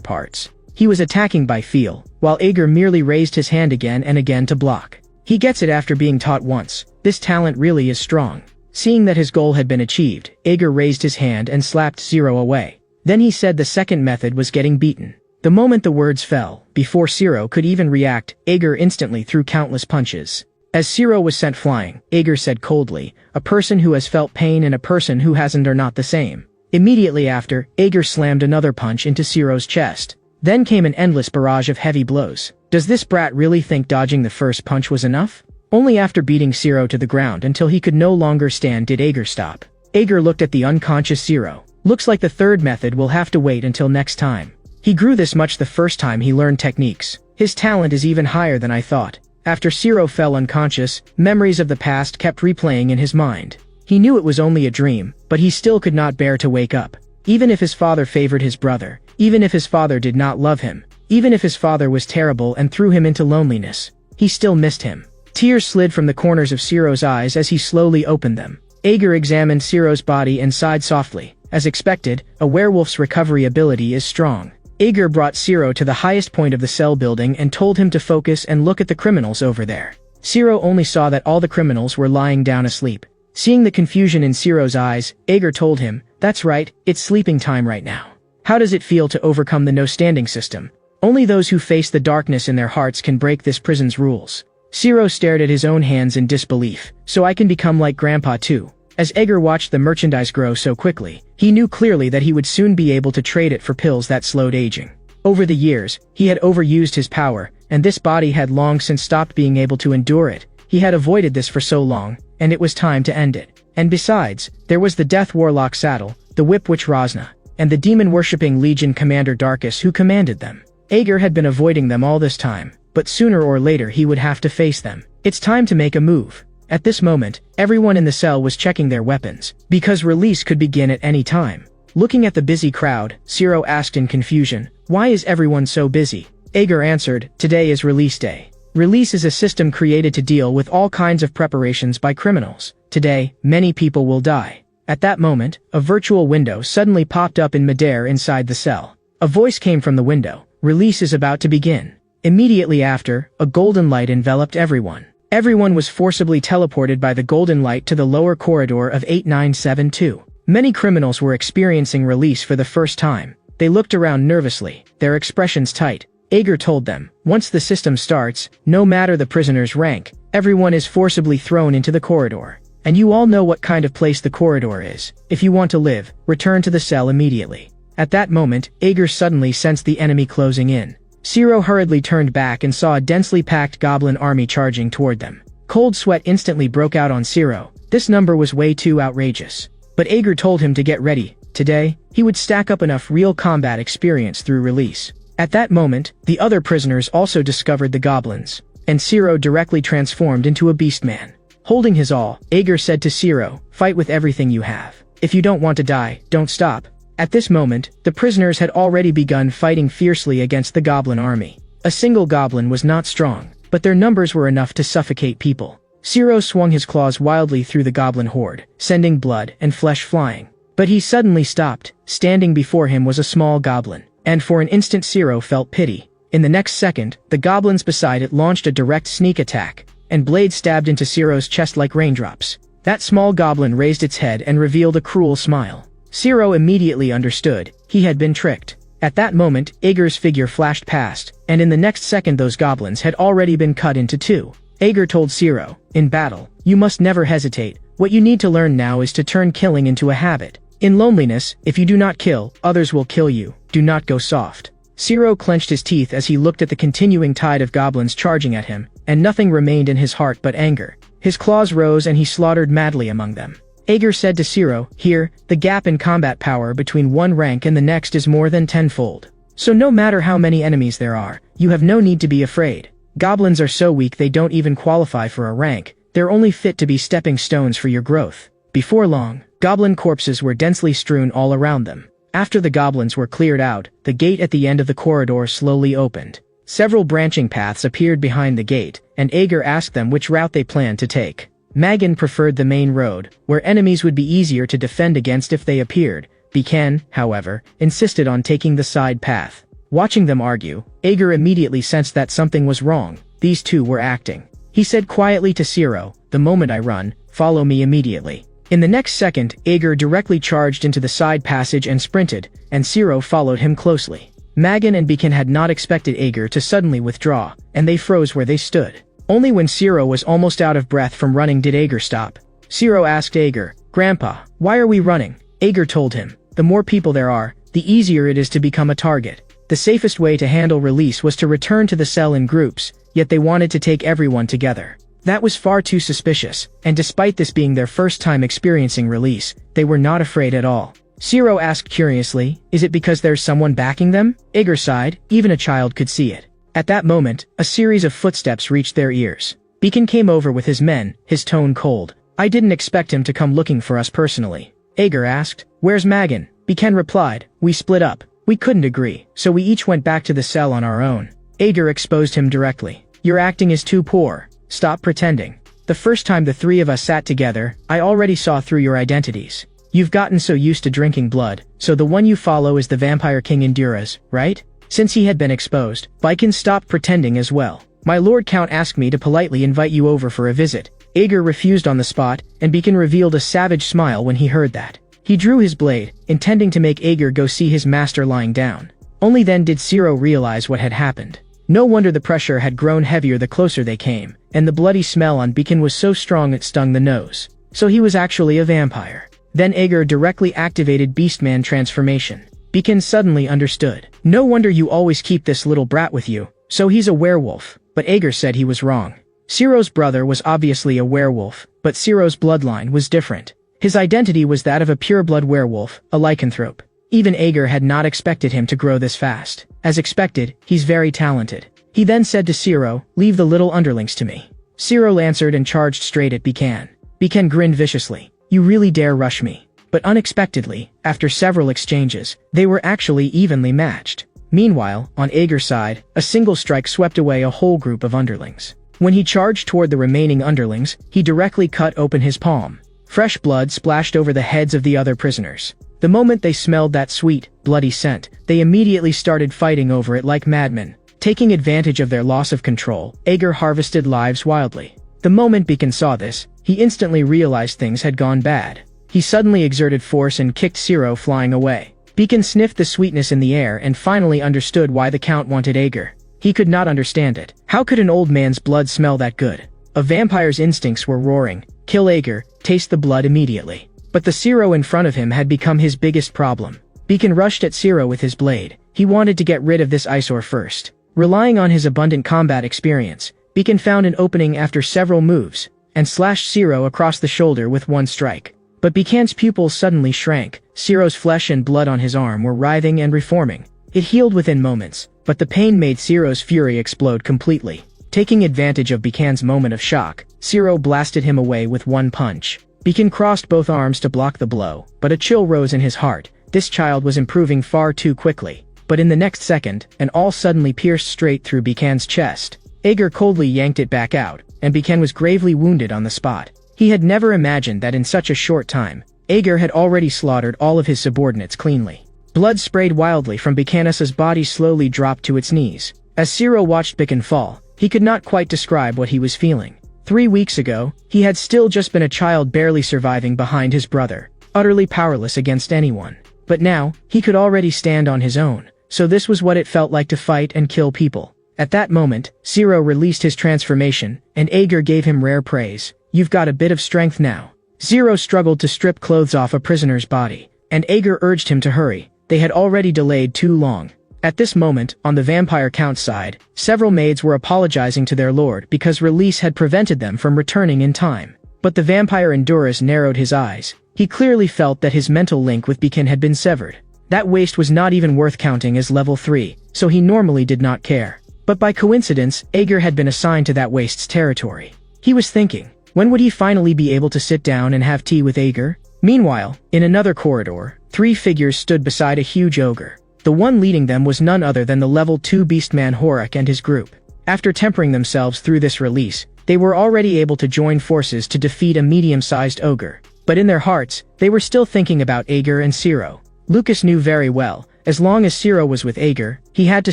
parts. He was attacking by feel, while Ager merely raised his hand again and again to block. He gets it after being taught once. This talent really is strong. Seeing that his goal had been achieved, Ager raised his hand and slapped Zero away. Then he said the second method was getting beaten. The moment the words fell, before Zero could even react, Ager instantly threw countless punches. As Zero was sent flying, Ager said coldly, "A person who has felt pain and a person who hasn't are not the same." Immediately after, Ager slammed another punch into Zero's chest. Then came an endless barrage of heavy blows. Does this brat really think dodging the first punch was enough? Only after beating Zero to the ground until he could no longer stand did Ager stop. Ager looked at the unconscious Zero. Looks like the third method will have to wait until next time. He grew this much the first time he learned techniques. His talent is even higher than I thought. After Zero fell unconscious, memories of the past kept replaying in his mind. He knew it was only a dream, but he still could not bear to wake up. Even if his father favored his brother, even if his father did not love him, even if his father was terrible and threw him into loneliness, he still missed him. Tears slid from the corners of Zero's eyes as he slowly opened them. Ager examined Zero's body and sighed softly. As expected, a werewolf's recovery ability is strong. Ager brought Zero to the highest point of the cell building and told him to focus and look at the criminals over there. Zero only saw that all the criminals were lying down asleep. Seeing the confusion in Zero's eyes, Ager told him, "That's right, it's sleeping time right now. How does it feel to overcome the no-standing system? Only those who face the darkness in their hearts can break this prison's rules." Zero stared at his own hands in disbelief. "So I can become like Grandpa too." As Ager watched the merchandise grow so quickly, he knew clearly that he would soon be able to trade it for pills that slowed aging. Over the years, he had overused his power, and this body had long since stopped being able to endure it. He had avoided this for so long, and it was time to end it. And besides, there was the Death Warlock saddle, the whip witch Rosna, and the demon-worshipping Legion Commander Darkus who commanded them. Ager had been avoiding them all this time, but sooner or later he would have to face them. It's time to make a move. At this moment, everyone in the cell was checking their weapons, because release could begin at any time. Looking at the busy crowd, Zero asked in confusion, "Why is everyone so busy?" Ager answered, "Today is release day. Release is a system created to deal with all kinds of preparations by criminals. Today, many people will die." At that moment, a virtual window suddenly popped up in midair inside the cell. A voice came from the window, "Release is about to begin." Immediately after, a golden light enveloped everyone. Everyone was forcibly teleported by the golden light to the lower corridor of 8972. Many criminals were experiencing release for the first time. They looked around nervously, their expressions tight. Ager told them, "Once the system starts, no matter the prisoner's rank, everyone is forcibly thrown into the corridor. And you all know what kind of place the corridor is. If you want to live, return to the cell immediately." At that moment, Ager suddenly sensed the enemy closing in. Zero hurriedly turned back and saw a densely packed goblin army charging toward them. Cold sweat instantly broke out on Zero. This number was way too outrageous. But Ager told him to get ready. Today, he would stack up enough real combat experience through release. At that moment, the other prisoners also discovered the goblins, and Zero directly transformed into a beastman. Holding his awl, Ager said to Zero, "Fight with everything you have. If you don't want to die, don't stop." At this moment, the prisoners had already begun fighting fiercely against the goblin army. A single goblin was not strong, but their numbers were enough to suffocate people. Zero swung his claws wildly through the goblin horde, sending blood and flesh flying. But he suddenly stopped. Standing before him was a small goblin, and for an instant Zero felt pity. In the next second, the goblins beside it launched a direct sneak attack, and blades stabbed into Zero's chest like raindrops. That small goblin raised its head and revealed a cruel smile. Zero immediately understood. He had been tricked. At that moment, Ager's figure flashed past, and in the next second those goblins had already been cut into two. Ager told Zero, "In battle, you must never hesitate. What you need to learn now is to turn killing into a habit. In loneliness, if you do not kill, others will kill you. Do not go soft." Zero clenched his teeth as he looked at the continuing tide of goblins charging at him, and nothing remained in his heart but anger. His claws rose and he slaughtered madly among them. Ager said to Zero, "Here, the gap in combat power between one rank and the next is more than tenfold. So no matter how many enemies there are, you have no need to be afraid. Goblins are so weak they don't even qualify for a rank. They're only fit to be stepping stones for your growth." Before long, goblin corpses were densely strewn all around them. After the goblins were cleared out, the gate at the end of the corridor slowly opened. Several branching paths appeared behind the gate, and Ager asked them which route they planned to take. Magan preferred the main road, where enemies would be easier to defend against if they appeared. Biken, however, insisted on taking the side path. Watching them argue, Ager immediately sensed that something was wrong. These two were acting. He said quietly to Zero, "The moment I run, follow me immediately." In the next second, Ager directly charged into the side passage and sprinted, and Zero followed him closely. Magan and Biken had not expected Ager to suddenly withdraw, and they froze where they stood. Only when Zero was almost out of breath from running did Ager stop. Zero asked Ager, "Grandpa, why are we running?" Ager told him, "The more people there are, the easier it is to become a target." The safest way to handle release was to return to the cell in groups, yet they wanted to take everyone together. That was far too suspicious, and despite this being their first time experiencing release, they were not afraid at all. Zero asked curiously, "Is it because there's someone backing them?" Ager sighed, "Even a child could see it." At that moment, a series of footsteps reached their ears. Biken came over with his men, his tone cold. "I didn't expect him to come looking for us personally." Ager asked, "Where's Magan?" Biken replied, "We split up. We couldn't agree, so we each went back to the cell on our own." Ager exposed him directly. "Your acting is too poor. Stop pretending. The first time the three of us sat together, I already saw through your identities. You've gotten so used to drinking blood, so the one you follow is the Vampire King Enduras, right?" Since he had been exposed, Biken stopped pretending as well. "My Lord Count asked me to politely invite you over for a visit." Ager refused on the spot, and Biken revealed a savage smile when he heard that. He drew his blade, intending to make Ager go see his master lying down. Only then did Zero realize what had happened. No wonder the pressure had grown heavier the closer they came, and the bloody smell on Biken was so strong it stung the nose. So he was actually a vampire. Then Ager directly activated Beastman transformation. Biken suddenly understood. "No wonder you always keep this little brat with you. So he's a werewolf." But Ager said he was wrong. Zero's brother was obviously a werewolf, but Zero's bloodline was different. His identity was that of a pureblood werewolf, a lycanthrope. Even Ager had not expected him to grow this fast. As expected, he's very talented. He then said to Zero, "Leave the little underlings to me." Zero answered and charged straight at Bikan. Bikan grinned viciously. "You really dare rush me?" But unexpectedly, after several exchanges, they were actually evenly matched. Meanwhile, on Ager's side, a single strike swept away a whole group of underlings. When he charged toward the remaining underlings, he directly cut open his palm. Fresh blood splashed over the heads of the other prisoners. The moment they smelled that sweet, bloody scent, they immediately started fighting over it like madmen. Taking advantage of their loss of control, Ager harvested lives wildly. The moment Bikan saw this, he instantly realized things had gone bad. He suddenly exerted force and kicked Zero flying away. Bikan sniffed the sweetness in the air and finally understood why the Count wanted Ager. He could not understand it. How could an old man's blood smell that good? A vampire's instincts were roaring. Kill Ager, taste the blood immediately. But the Zero in front of him had become his biggest problem. Bikan rushed at Zero with his blade. He wanted to get rid of this eyesore first. Relying on his abundant combat experience, Bikan found an opening after several moves, and slashed Zero across the shoulder with one strike. But Bikan's pupils suddenly shrank. Zero's flesh and blood on his arm were writhing and reforming. It healed within moments, but the pain made Zero's fury explode completely. Taking advantage of Bikan's moment of shock, Zero blasted him away with one punch. Bikan crossed both arms to block the blow, but a chill rose in his heart. This child was improving far too quickly. But in the next second, an awl suddenly pierced straight through Bikan's chest. Ager coldly yanked it back out, and Bikan was gravely wounded on the spot. He had never imagined that in such a short time, Ager had already slaughtered all of his subordinates cleanly. Blood sprayed wildly from Bikan's body slowly dropped to its knees. As Zero watched Bikan fall, he could not quite describe what he was feeling. 3 weeks ago, he had still just been a child barely surviving behind his brother, utterly powerless against anyone. But now, he could already stand on his own, so this was what it felt like to fight and kill people. At that moment, Zero released his transformation, and Ager gave him rare praise. "You've got a bit of strength now." Zero struggled to strip clothes off a prisoner's body, and Ager urged him to hurry. They had already delayed too long. At this moment, on the vampire count's side, several maids were apologizing to their lord because release had prevented them from returning in time. But the vampire Endurus narrowed his eyes. He clearly felt that his mental link with Bikan had been severed. That waste was not even worth counting as level 3, so he normally did not care. But by coincidence, Ager had been assigned to that waste's territory. He was thinking, when would he finally be able to sit down and have tea with Ager? Meanwhile, in another corridor, 3 figures stood beside a huge ogre. The one leading them was none other than the level 2 beastman Horak and his group. After tempering themselves through this release, they were already able to join forces to defeat a medium-sized ogre. But in their hearts, they were still thinking about Ager and Zero. Lucas knew very well, as long as Zero was with Ager, he had to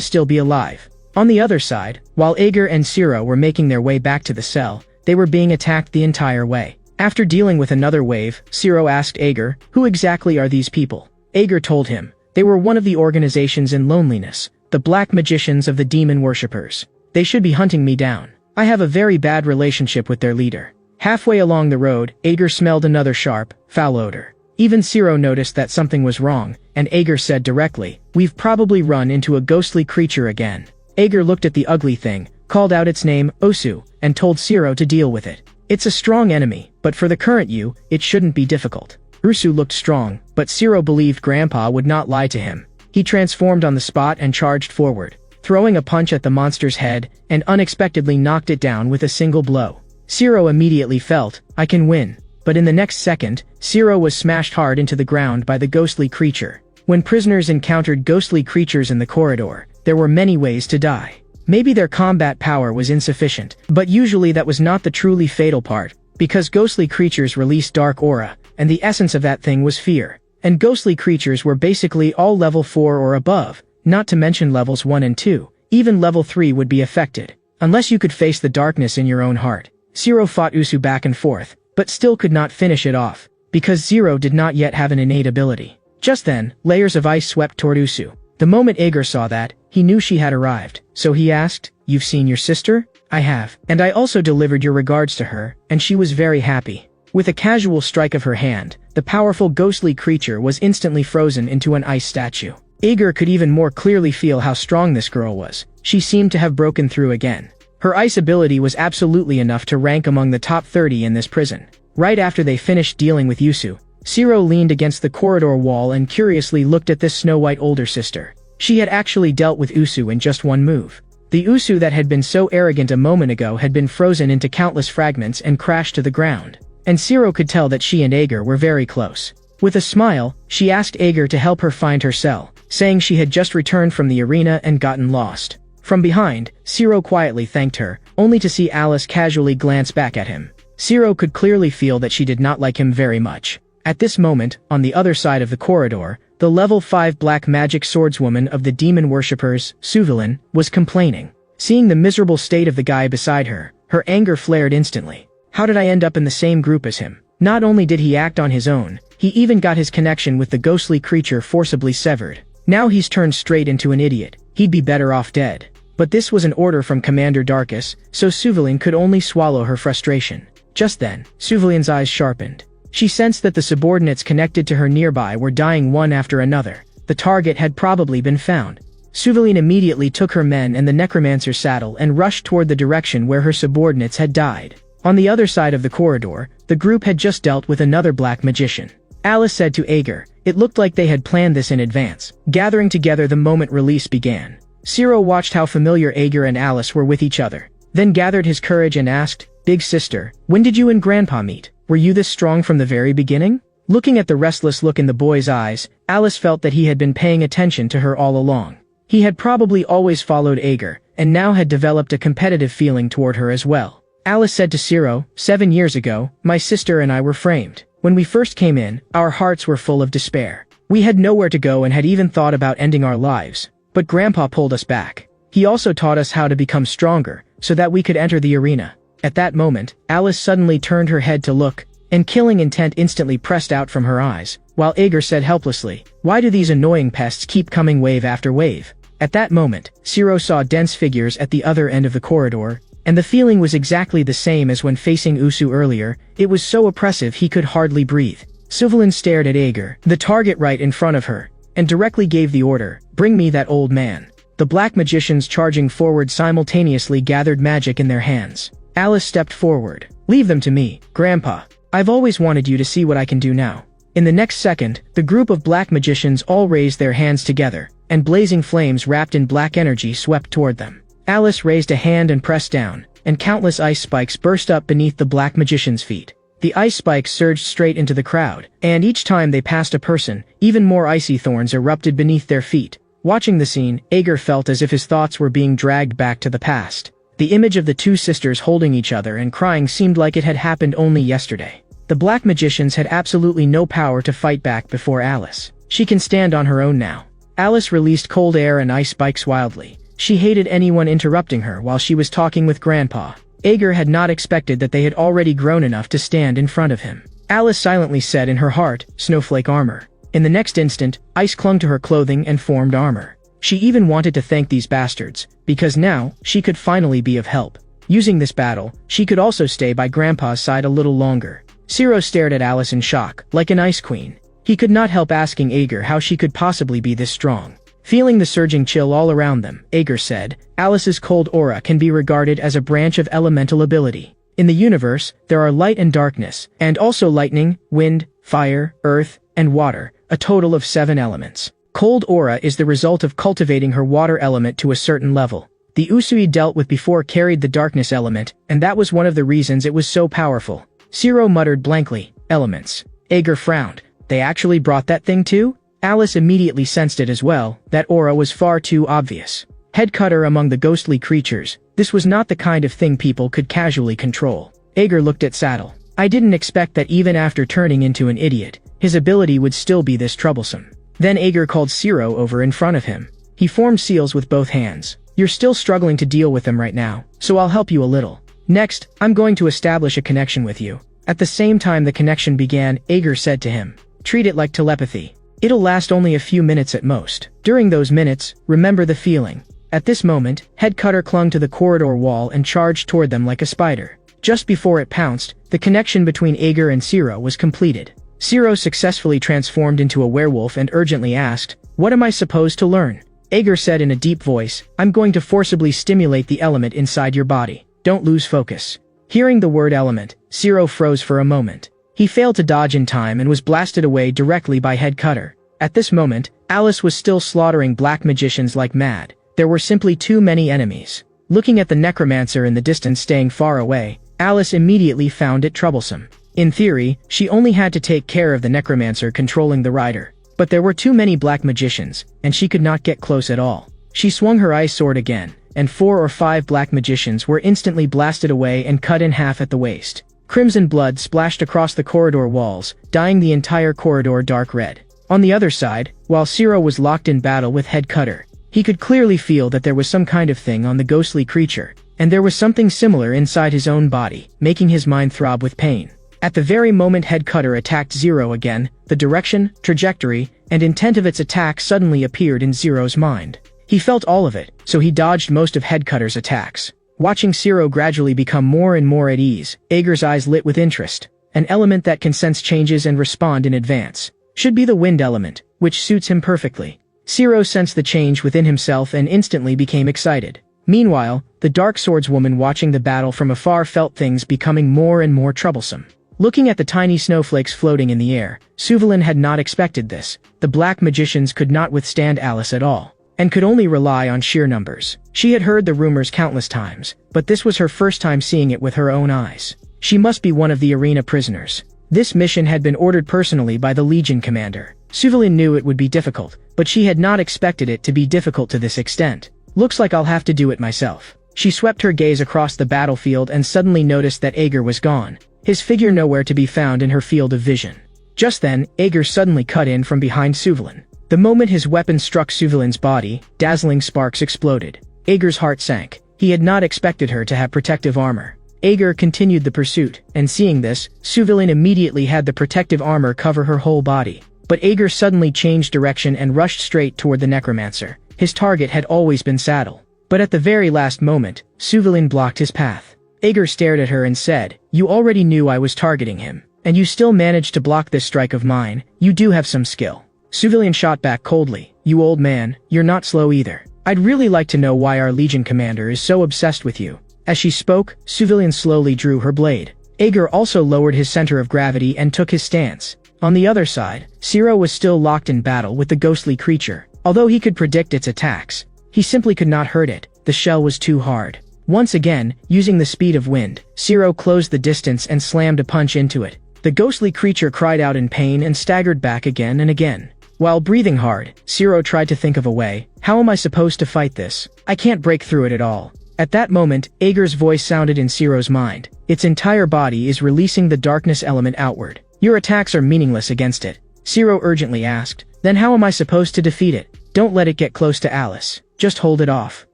still be alive. On the other side, while Ager and Zero were making their way back to the cell, they were being attacked the entire way. After dealing with another wave, Zero asked Ager, "Who exactly are these people?" Ager told him, "They were one of the organizations in loneliness, the black magicians of the demon worshippers. They should be hunting me down. I have a very bad relationship with their leader." Halfway along the road, Ager smelled another sharp, foul odor. Even Zero noticed that something was wrong, and Ager said directly, "We've probably run into a ghostly creature again." Ager looked at the ugly thing, called out its name, Osu, and told Zero to deal with it. "It's a strong enemy, but for the current you, it shouldn't be difficult." Ursu looked strong, but Zero believed Grandpa would not lie to him. He transformed on the spot and charged forward, throwing a punch at the monster's head, and unexpectedly knocked it down with a single blow. Zero immediately felt, "I can win." But in the next second, Zero was smashed hard into the ground by the ghostly creature. When prisoners encountered ghostly creatures in the corridor, there were many ways to die. Maybe their combat power was insufficient, but usually that was not the truly fatal part, because ghostly creatures released dark aura, and the essence of that thing was fear. And ghostly creatures were basically all level 4 or above, not to mention levels 1 and 2. Even level 3 would be affected, unless you could face the darkness in your own heart. Zero fought Usu back and forth, but still could not finish it off, because Zero did not yet have an innate ability. Just then, layers of ice swept toward Usu. The moment Ager saw that, he knew she had arrived, so he asked, "You've seen your sister?" "I have, and I also delivered your regards to her, and she was very happy." With a casual strike of her hand, the powerful ghostly creature was instantly frozen into an ice statue. Ager could even more clearly feel how strong this girl was. She seemed to have broken through again. Her ice ability was absolutely enough to rank among the top 30 in this prison. Right after they finished dealing with Yusu, Zero leaned against the corridor wall and curiously looked at this snow-white older sister. She had actually dealt with Usu in just one move. The Usu that had been so arrogant a moment ago had been frozen into countless fragments and crashed to the ground. And Zero could tell that she and Ager were very close. With a smile, she asked Ager to help her find her cell, saying she had just returned from the arena and gotten lost. From behind, Zero quietly thanked her, only to see Alice casually glance back at him. Zero could clearly feel that she did not like him very much. At this moment, on the other side of the corridor, the level 5 black magic swordswoman of the demon worshippers, Suvalin, was complaining. Seeing the miserable state of the guy beside her, her anger flared instantly. How did I end up in the same group as him? Not only did he act on his own, he even got his connection with the ghostly creature forcibly severed. Now he's turned straight into an idiot. He'd be better off dead. But this was an order from Commander Darkus, so Suvalin could only swallow her frustration. Just then, Suvalin's eyes sharpened. She sensed that the subordinates connected to her nearby were dying one after another. The target had probably been found. Suvalin immediately took her men and the necromancer's saddle and rushed toward the direction where her subordinates had died. On the other side of the corridor, the group had just dealt with another black magician. Alice said to Ager, it looked like they had planned this in advance, gathering together the moment release began. Zero watched how familiar Ager and Alice were with each other, then gathered his courage and asked, Big sister, when did you and Grandpa meet? Were you this strong from the very beginning? Looking at the restless look in the boy's eyes, Alice felt that he had been paying attention to her all along. He had probably always followed Ager, and now had developed a competitive feeling toward her as well. Alice said to Zero, 7 years ago, my sister and I were framed. When we first came in, our hearts were full of despair. We had nowhere to go and had even thought about ending our lives. But Grandpa pulled us back. He also taught us how to become stronger, so that we could enter the arena. At that moment, Alice suddenly turned her head to look, and killing intent instantly pressed out from her eyes, while Ager said helplessly, why do these annoying pests keep coming wave after wave? At that moment, Zero saw dense figures at the other end of the corridor, and the feeling was exactly the same as when facing Usu earlier. It was so oppressive he could hardly breathe. Suvalin stared at Ager, the target right in front of her, and directly gave the order, bring me that old man. The black magicians charging forward simultaneously gathered magic in their hands. Alice stepped forward. Leave them to me, Grandpa. I've always wanted you to see what I can do now. In the next second, the group of black magicians all raised their hands together, and blazing flames wrapped in black energy swept toward them. Alice raised a hand and pressed down, and countless ice spikes burst up beneath the black magician's feet. The ice spikes surged straight into the crowd, and each time they passed a person, even more icy thorns erupted beneath their feet. Watching the scene, Ager felt as if his thoughts were being dragged back to the past. The image of the two sisters holding each other and crying seemed like it had happened only yesterday. The black magicians had absolutely no power to fight back before Alice. She can stand on her own now. Alice released cold air and ice spikes wildly. She hated anyone interrupting her while she was talking with Grandpa. Ager had not expected that they had already grown enough to stand in front of him. Alice silently said in her heart, snowflake armor. In the next instant, ice clung to her clothing and formed armor. She even wanted to thank these bastards, because now, she could finally be of help. Using this battle, she could also stay by Grandpa's side a little longer. Zero stared at Alice in shock, like an ice queen. He could not help asking Ager how she could possibly be this strong. Feeling the surging chill all around them, Ager said, Alice's cold aura can be regarded as a branch of elemental ability. In the universe, there are light and darkness, and also lightning, wind, fire, earth, and water, a total of 7 elements. Cold aura is the result of cultivating her water element to a certain level. The Usui dealt with before carried the darkness element, and that was one of the reasons it was so powerful. Zero muttered blankly, elements. Ager frowned. They actually brought that thing too? Alice immediately sensed it as well. That aura was far too obvious. Headcutter among the ghostly creatures, this was not the kind of thing people could casually control. Ager looked at Saddle. I didn't expect that even after turning into an idiot, his ability would still be this troublesome. Then Ager called Zero over in front of him. He formed seals with both hands. You're still struggling to deal with them right now, so I'll help you a little. Next, I'm going to establish a connection with you. At the same time the connection began, Ager said to him, treat it like telepathy. It'll last only a few minutes at most. During those minutes, remember the feeling. At this moment, Headcutter clung to the corridor wall and charged toward them like a spider. Just before it pounced, the connection between Ager and Zero was completed. Zero successfully transformed into a werewolf and urgently asked, what am I supposed to learn? Ager said in a deep voice, I'm going to forcibly stimulate the element inside your body. Don't lose focus. Hearing the word element, Zero froze for a moment. He failed to dodge in time and was blasted away directly by Head Cutter. At this moment, Alice was still slaughtering black magicians like mad. There were simply too many enemies. Looking at the necromancer in the distance staying far away, Alice immediately found it troublesome. In theory, she only had to take care of the necromancer controlling the rider. But there were too many black magicians, and she could not get close at all. She swung her ice sword again, and 4 or 5 black magicians were instantly blasted away and cut in half at the waist. Crimson blood splashed across the corridor walls, dyeing the entire corridor dark red. On the other side, while Zero was locked in battle with Head Cutter, he could clearly feel that there was some kind of thing on the ghostly creature, and there was something similar inside his own body, making his mind throb with pain. At the very moment Head Cutter attacked Zero again, the direction, trajectory, and intent of its attack suddenly appeared in Zero's mind. He felt all of it, so he dodged most of Head Cutter's attacks. Watching Zero gradually become more and more at ease, Ager's eyes lit with interest. An element that can sense changes and respond in advance. Should be the wind element, which suits him perfectly. Zero sensed the change within himself and instantly became excited. Meanwhile, the Dark Swordswoman watching the battle from afar felt things becoming more and more troublesome. Looking at the tiny snowflakes floating in the air, Suvalin had not expected this. The black magicians could not withstand Alice at all, and could only rely on sheer numbers. She had heard the rumors countless times, but this was her first time seeing it with her own eyes. She must be one of the arena prisoners. This mission had been ordered personally by the Legion commander. Suvalin knew it would be difficult, but she had not expected it to be difficult to this extent. Looks like I'll have to do it myself. She swept her gaze across the battlefield and suddenly noticed that Ager was gone, his figure nowhere to be found in her field of vision. Just then, Ager suddenly cut in from behind Suvalin. The moment his weapon struck Suvalin's body, dazzling sparks exploded. Ager's heart sank. He had not expected her to have protective armor. Ager continued the pursuit, and seeing this, Suvalin immediately had the protective armor cover her whole body. But Ager suddenly changed direction and rushed straight toward the necromancer. His target had always been Saddle. But at the very last moment, Suvalin blocked his path. Ager stared at her and said, "You already knew I was targeting him, and you still managed to block this strike of mine. You do have some skill." Suvalin shot back coldly, "You old man, you're not slow either. I'd really like to know why our Legion commander is so obsessed with you." As she spoke, Suvalin slowly drew her blade. Ager also lowered his center of gravity and took his stance. On the other side, Zero was still locked in battle with the ghostly creature. Although he could predict its attacks, he simply could not hurt it. The shell was too hard. Once again, using the speed of wind, Zero closed the distance and slammed a punch into it. The ghostly creature cried out in pain and staggered back again and again. While breathing hard, Zero tried to think of a way. How am I supposed to fight this? I can't break through it at all. At that moment, Ager's voice sounded in Zero's mind. Its entire body is releasing the darkness element outward. Your attacks are meaningless against it. Zero urgently asked. Then how am I supposed to defeat it? Don't let it get close to Alice. Just hold it off.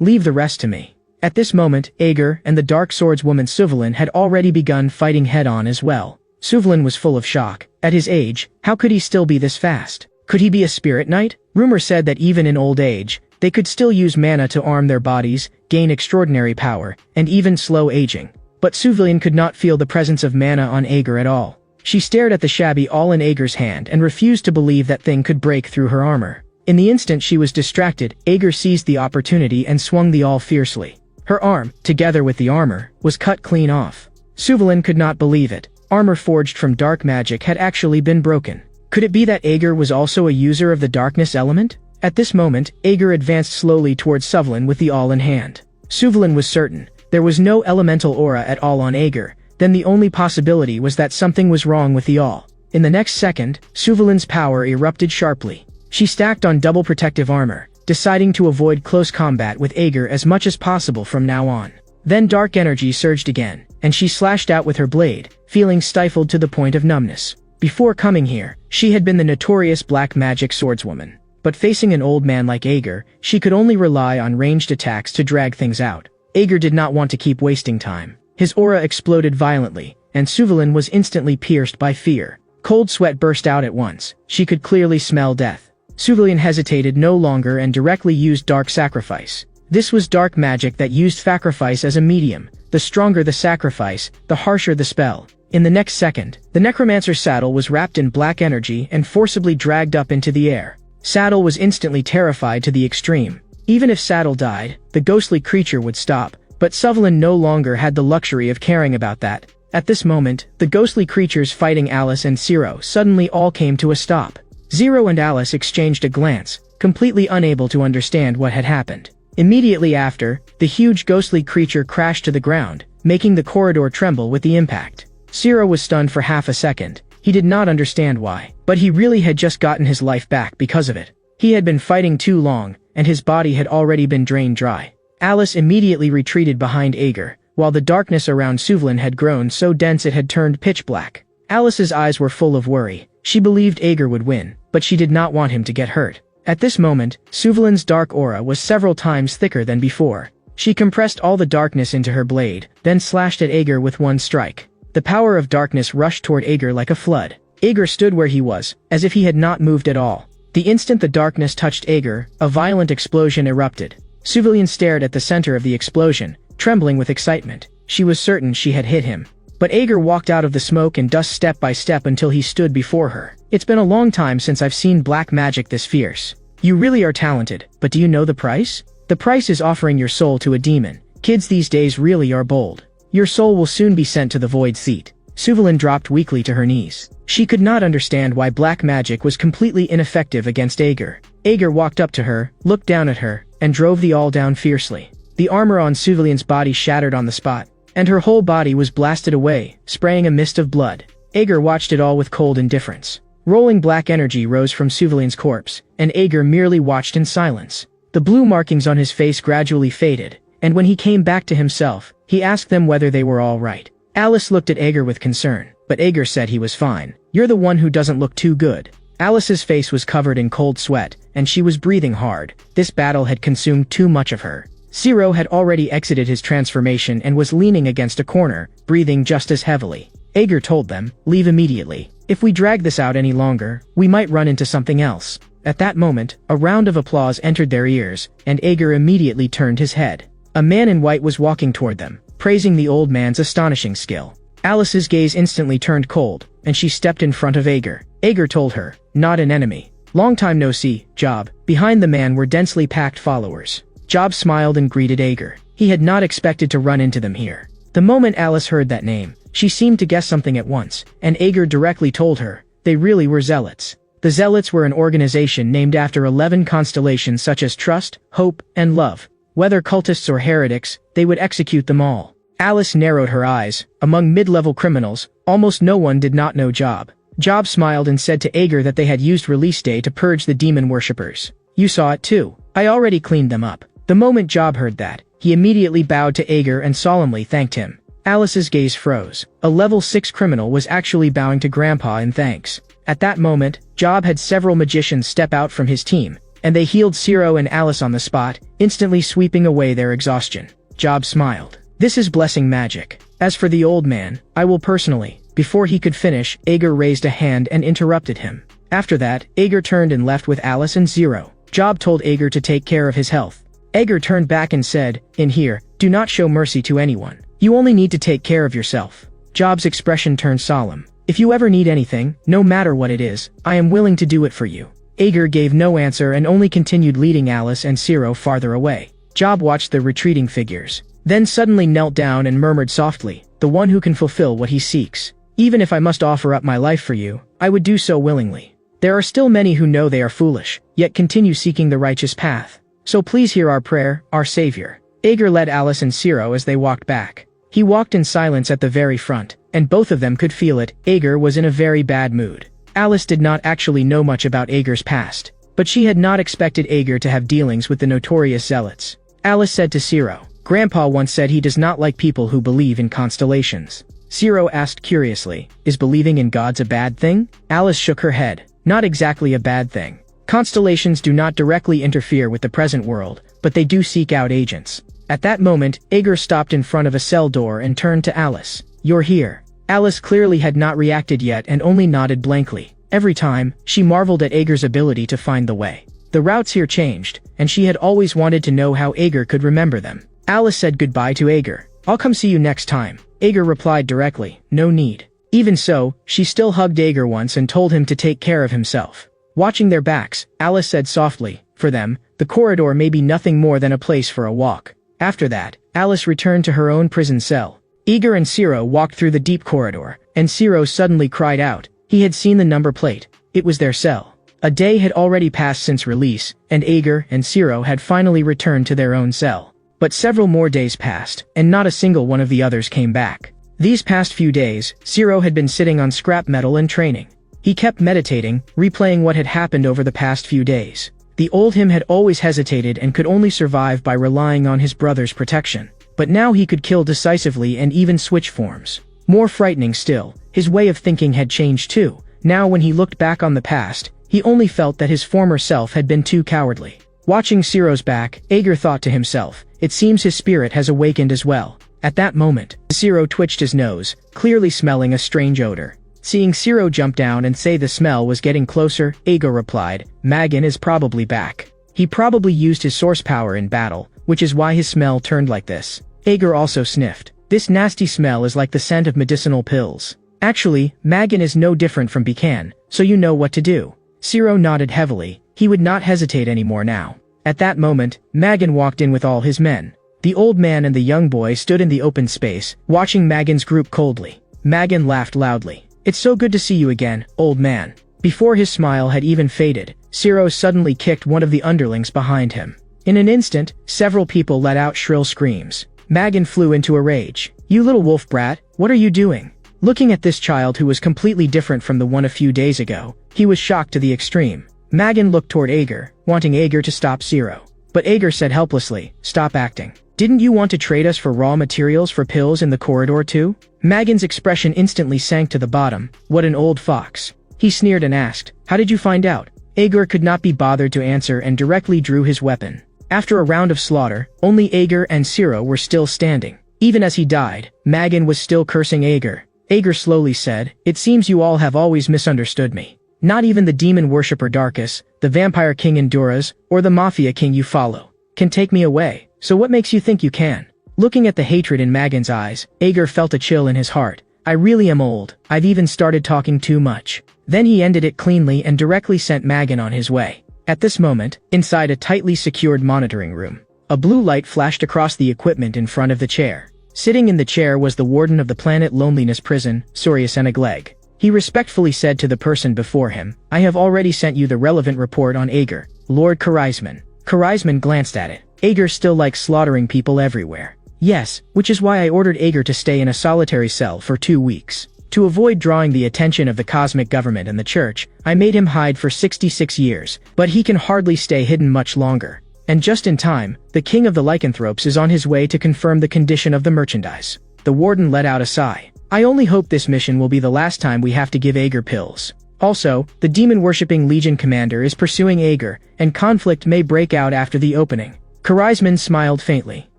Leave the rest to me. At this moment, Ager and the Dark Swordswoman Suvalin had already begun fighting head-on as well. Suvalin was full of shock. At his age, how could he still be this fast? Could he be a spirit knight? Rumor said that even in old age, they could still use mana to arm their bodies, gain extraordinary power, and even slow aging. But Suvalin could not feel the presence of mana on Ager at all. She stared at the shabby awl in Ager's hand and refused to believe that thing could break through her armor. In the instant she was distracted, Ager seized the opportunity and swung the awl fiercely. Her arm, together with the armor, was cut clean off. Suvalin could not believe it. Armor forged from dark magic had actually been broken. Could it be that Ager was also a user of the darkness element? At this moment, Ager advanced slowly towards Suvalin with the awl in hand. Suvalin was certain. There was no elemental aura at all on Ager. Then the only possibility was that something was wrong with the awl. In the next second, Suvalin's power erupted sharply. She stacked on double protective armor, deciding to avoid close combat with Ager as much as possible from now on. Then dark energy surged again, and she slashed out with her blade, feeling stifled to the point of numbness. Before coming here, she had been the notorious black magic swordswoman. But facing an old man like Ager, she could only rely on ranged attacks to drag things out. Ager did not want to keep wasting time. His aura exploded violently, and Suvalin was instantly pierced by fear. Cold sweat burst out at once. She could clearly smell death. Suvalin hesitated no longer and directly used Dark Sacrifice. This was dark magic that used sacrifice as a medium. The stronger the sacrifice, the harsher the spell. In the next second, the necromancer's saddle was wrapped in black energy and forcibly dragged up into the air. Saddle was instantly terrified to the extreme. Even if Saddle died, the ghostly creature would stop, but Suvalin no longer had the luxury of caring about that. At this moment, the ghostly creatures fighting Alice and Zero suddenly all came to a stop. Zero and Alice exchanged a glance, completely unable to understand what had happened. Immediately after, the huge ghostly creature crashed to the ground, making the corridor tremble with the impact. Zero was stunned for half a second. He did not understand why, but he really had just gotten his life back because of it. He had been fighting too long, and his body had already been drained dry. Alice immediately retreated behind Ager, while the darkness around Suvlin had grown so dense it had turned pitch black. Alice's eyes were full of worry. She believed Ager would win, but she did not want him to get hurt. At this moment, Suvlin's dark aura was several times thicker than before. She compressed all the darkness into her blade, then slashed at Ager with one strike. The power of darkness rushed toward Ager like a flood. Ager stood where he was, as if he had not moved at all. The instant the darkness touched Ager, a violent explosion erupted. Suvlin stared at the center of the explosion, trembling with excitement. She was certain she had hit him. But Ager walked out of the smoke and dust step by step until he stood before her. It's been a long time since I've seen black magic this fierce. You really are talented, but do you know the price? The price is offering your soul to a demon. Kids these days really are bold. Your soul will soon be sent to the void seat. Suvlin dropped weakly to her knees. She could not understand why black magic was completely ineffective against Ager. Ager walked up to her, looked down at her, and drove the all down fiercely. The armor on Suvlin's body shattered on the spot, and her whole body was blasted away, spraying a mist of blood. Ager watched it all with cold indifference. Rolling black energy rose from Suvlin's corpse, and Ager merely watched in silence. The blue markings on his face gradually faded, and when he came back to himself, he asked them whether they were all right. Alice looked at Ager with concern, but Ager said he was fine. You're the one who doesn't look too good. Alice's face was covered in cold sweat, and she was breathing hard. This battle had consumed too much of her. Zero had already exited his transformation and was leaning against a corner, breathing just as heavily. Ager told them, leave immediately. If we drag this out any longer, we might run into something else. At that moment, a round of applause entered their ears, and Ager immediately turned his head. A man in white was walking toward them, praising the old man's astonishing skill. Alice's gaze instantly turned cold, and she stepped in front of Ager. Ager told her, not an enemy. Long time no see, Job. Behind the man were densely packed followers. Job smiled and greeted Ager. He had not expected to run into them here. The moment Alice heard that name, she seemed to guess something at once, and Ager directly told her, they really were zealots. The Zealots were an organization named after 11 constellations such as trust, hope, and love. Whether cultists or heretics, they would execute them all. Alice narrowed her eyes. Among mid-level criminals, almost no one did not know Job. Job smiled and said to Ager that they had used release day to purge the demon worshippers. You saw it too. I already cleaned them up. The moment Job heard that, he immediately bowed to Ager and solemnly thanked him. Alice's gaze froze. A level 6 criminal was actually bowing to Grandpa in thanks. At that moment, Job had several magicians step out from his team, and they healed Zero and Alice on the spot, instantly sweeping away their exhaustion. Job smiled. This is blessing magic. As for the old man, I will personally. Before he could finish, Ager raised a hand and interrupted him. After that, Ager turned and left with Alice and Zero. Job told Ager to take care of his health. Ager turned back and said, in here, do not show mercy to anyone. You only need to take care of yourself. Job's expression turned solemn. If you ever need anything, no matter what it is, I am willing to do it for you. Ager gave no answer and only continued leading Alice and Zero farther away. Job watched the retreating figures, then suddenly knelt down and murmured softly, the one who can fulfill what he seeks. Even if I must offer up my life for you, I would do so willingly. There are still many who know they are foolish, yet continue seeking the righteous path. So please hear our prayer, our Savior. Ager led Alice and Zero as they walked back. He walked in silence at the very front, and both of them could feel it. Ager was in a very bad mood. Alice did not actually know much about Ager's past, but she had not expected Ager to have dealings with the notorious zealots. Alice said to Zero, Grandpa once said he does not like people who believe in constellations. Zero asked curiously, is believing in gods a bad thing? Alice shook her head. Not exactly a bad thing. Constellations do not directly interfere with the present world, but they do seek out agents. At that moment, Ager stopped in front of a cell door and turned to Alice. You're here. Alice clearly had not reacted yet and only nodded blankly. Every time, she marveled at Ager's ability to find the way. The routes here changed, and she had always wanted to know how Ager could remember them. Alice said goodbye to Ager. I'll come see you next time. Ager replied directly, no need. Even so, she still hugged Ager once and told him to take care of himself. Watching their backs, Alice said softly, for them, the corridor may be nothing more than a place for a walk. After that, Alice returned to her own prison cell. Eager and Zero walked through the deep corridor, and Zero suddenly cried out. He had seen the number plate. It was their cell. A day had already passed since release, and Ager and Zero had finally returned to their own cell. But several more days passed, and not a single one of the others came back. These past few days, Zero had been sitting on scrap metal and training. He kept meditating, replaying what had happened over the past few days. The old him had always hesitated and could only survive by relying on his brother's protection. But now he could kill decisively and even switch forms. More frightening still, his way of thinking had changed too. Now when he looked back on the past, he only felt that his former self had been too cowardly. Watching Zero's back, Ager thought to himself, it seems his spirit has awakened as well. At that moment, Zero twitched his nose, clearly smelling a strange odor. Seeing Zero jump down and say the smell was getting closer, Ager replied, Magan is probably back. He probably used his source power in battle, which is why his smell turned like this. Ager also sniffed. This nasty smell is like the scent of medicinal pills. Actually, Magan is no different from Pecan, so you know what to do. Zero nodded heavily. He would not hesitate anymore now. At that moment, Magan walked in with all his men. The old man and the young boy stood in the open space, watching Magan's group coldly. Magan laughed loudly. It's so good to see you again, old man. Before his smile had even faded, Zero suddenly kicked one of the underlings behind him. In an instant, several people let out shrill screams. Magan flew into a rage. You little wolf brat, what are you doing? Looking at this child who was completely different from the one a few days ago, he was shocked to the extreme. Magan looked toward Ager, wanting Ager to stop Zero. But Ager said helplessly, stop acting. Didn't you want to trade us for raw materials for pills in the corridor too? Magan's expression instantly sank to the bottom. What an old fox. He sneered and asked, how did you find out? Ager could not be bothered to answer and directly drew his weapon. After a round of slaughter, only Ager and Zero were still standing. Even as he died, Magan was still cursing Ager. Ager slowly said, it seems you all have always misunderstood me. Not even the demon worshipper Darkus, the vampire king Enduras, or the mafia king you follow can take me away. So what makes you think you can? Looking at the hatred in Magan's eyes, Ager felt a chill in his heart. I really am old. I've even started talking too much. Then he ended it cleanly and directly sent Magan on his way. At this moment, inside a tightly secured monitoring room, a blue light flashed across the equipment in front of the chair. Sitting in the chair was the warden of the Planet Loneliness Prison, Sorius Enagleg. He respectfully said to the person before him, I have already sent you the relevant report on Ager, Lord Charisman. Charisman glanced at it. Ager still likes slaughtering people everywhere. Yes, which is why I ordered Ager to stay in a solitary cell for 2 weeks. To avoid drawing the attention of the cosmic government and the church, I made him hide for 66 years, but he can hardly stay hidden much longer. And just in time, the king of the lycanthropes is on his way to confirm the condition of the merchandise. The warden let out a sigh. I only hope this mission will be the last time we have to give Ager pills. Also, the demon-worshipping Legion commander is pursuing Ager, and conflict may break out after the opening. Charisman smiled faintly.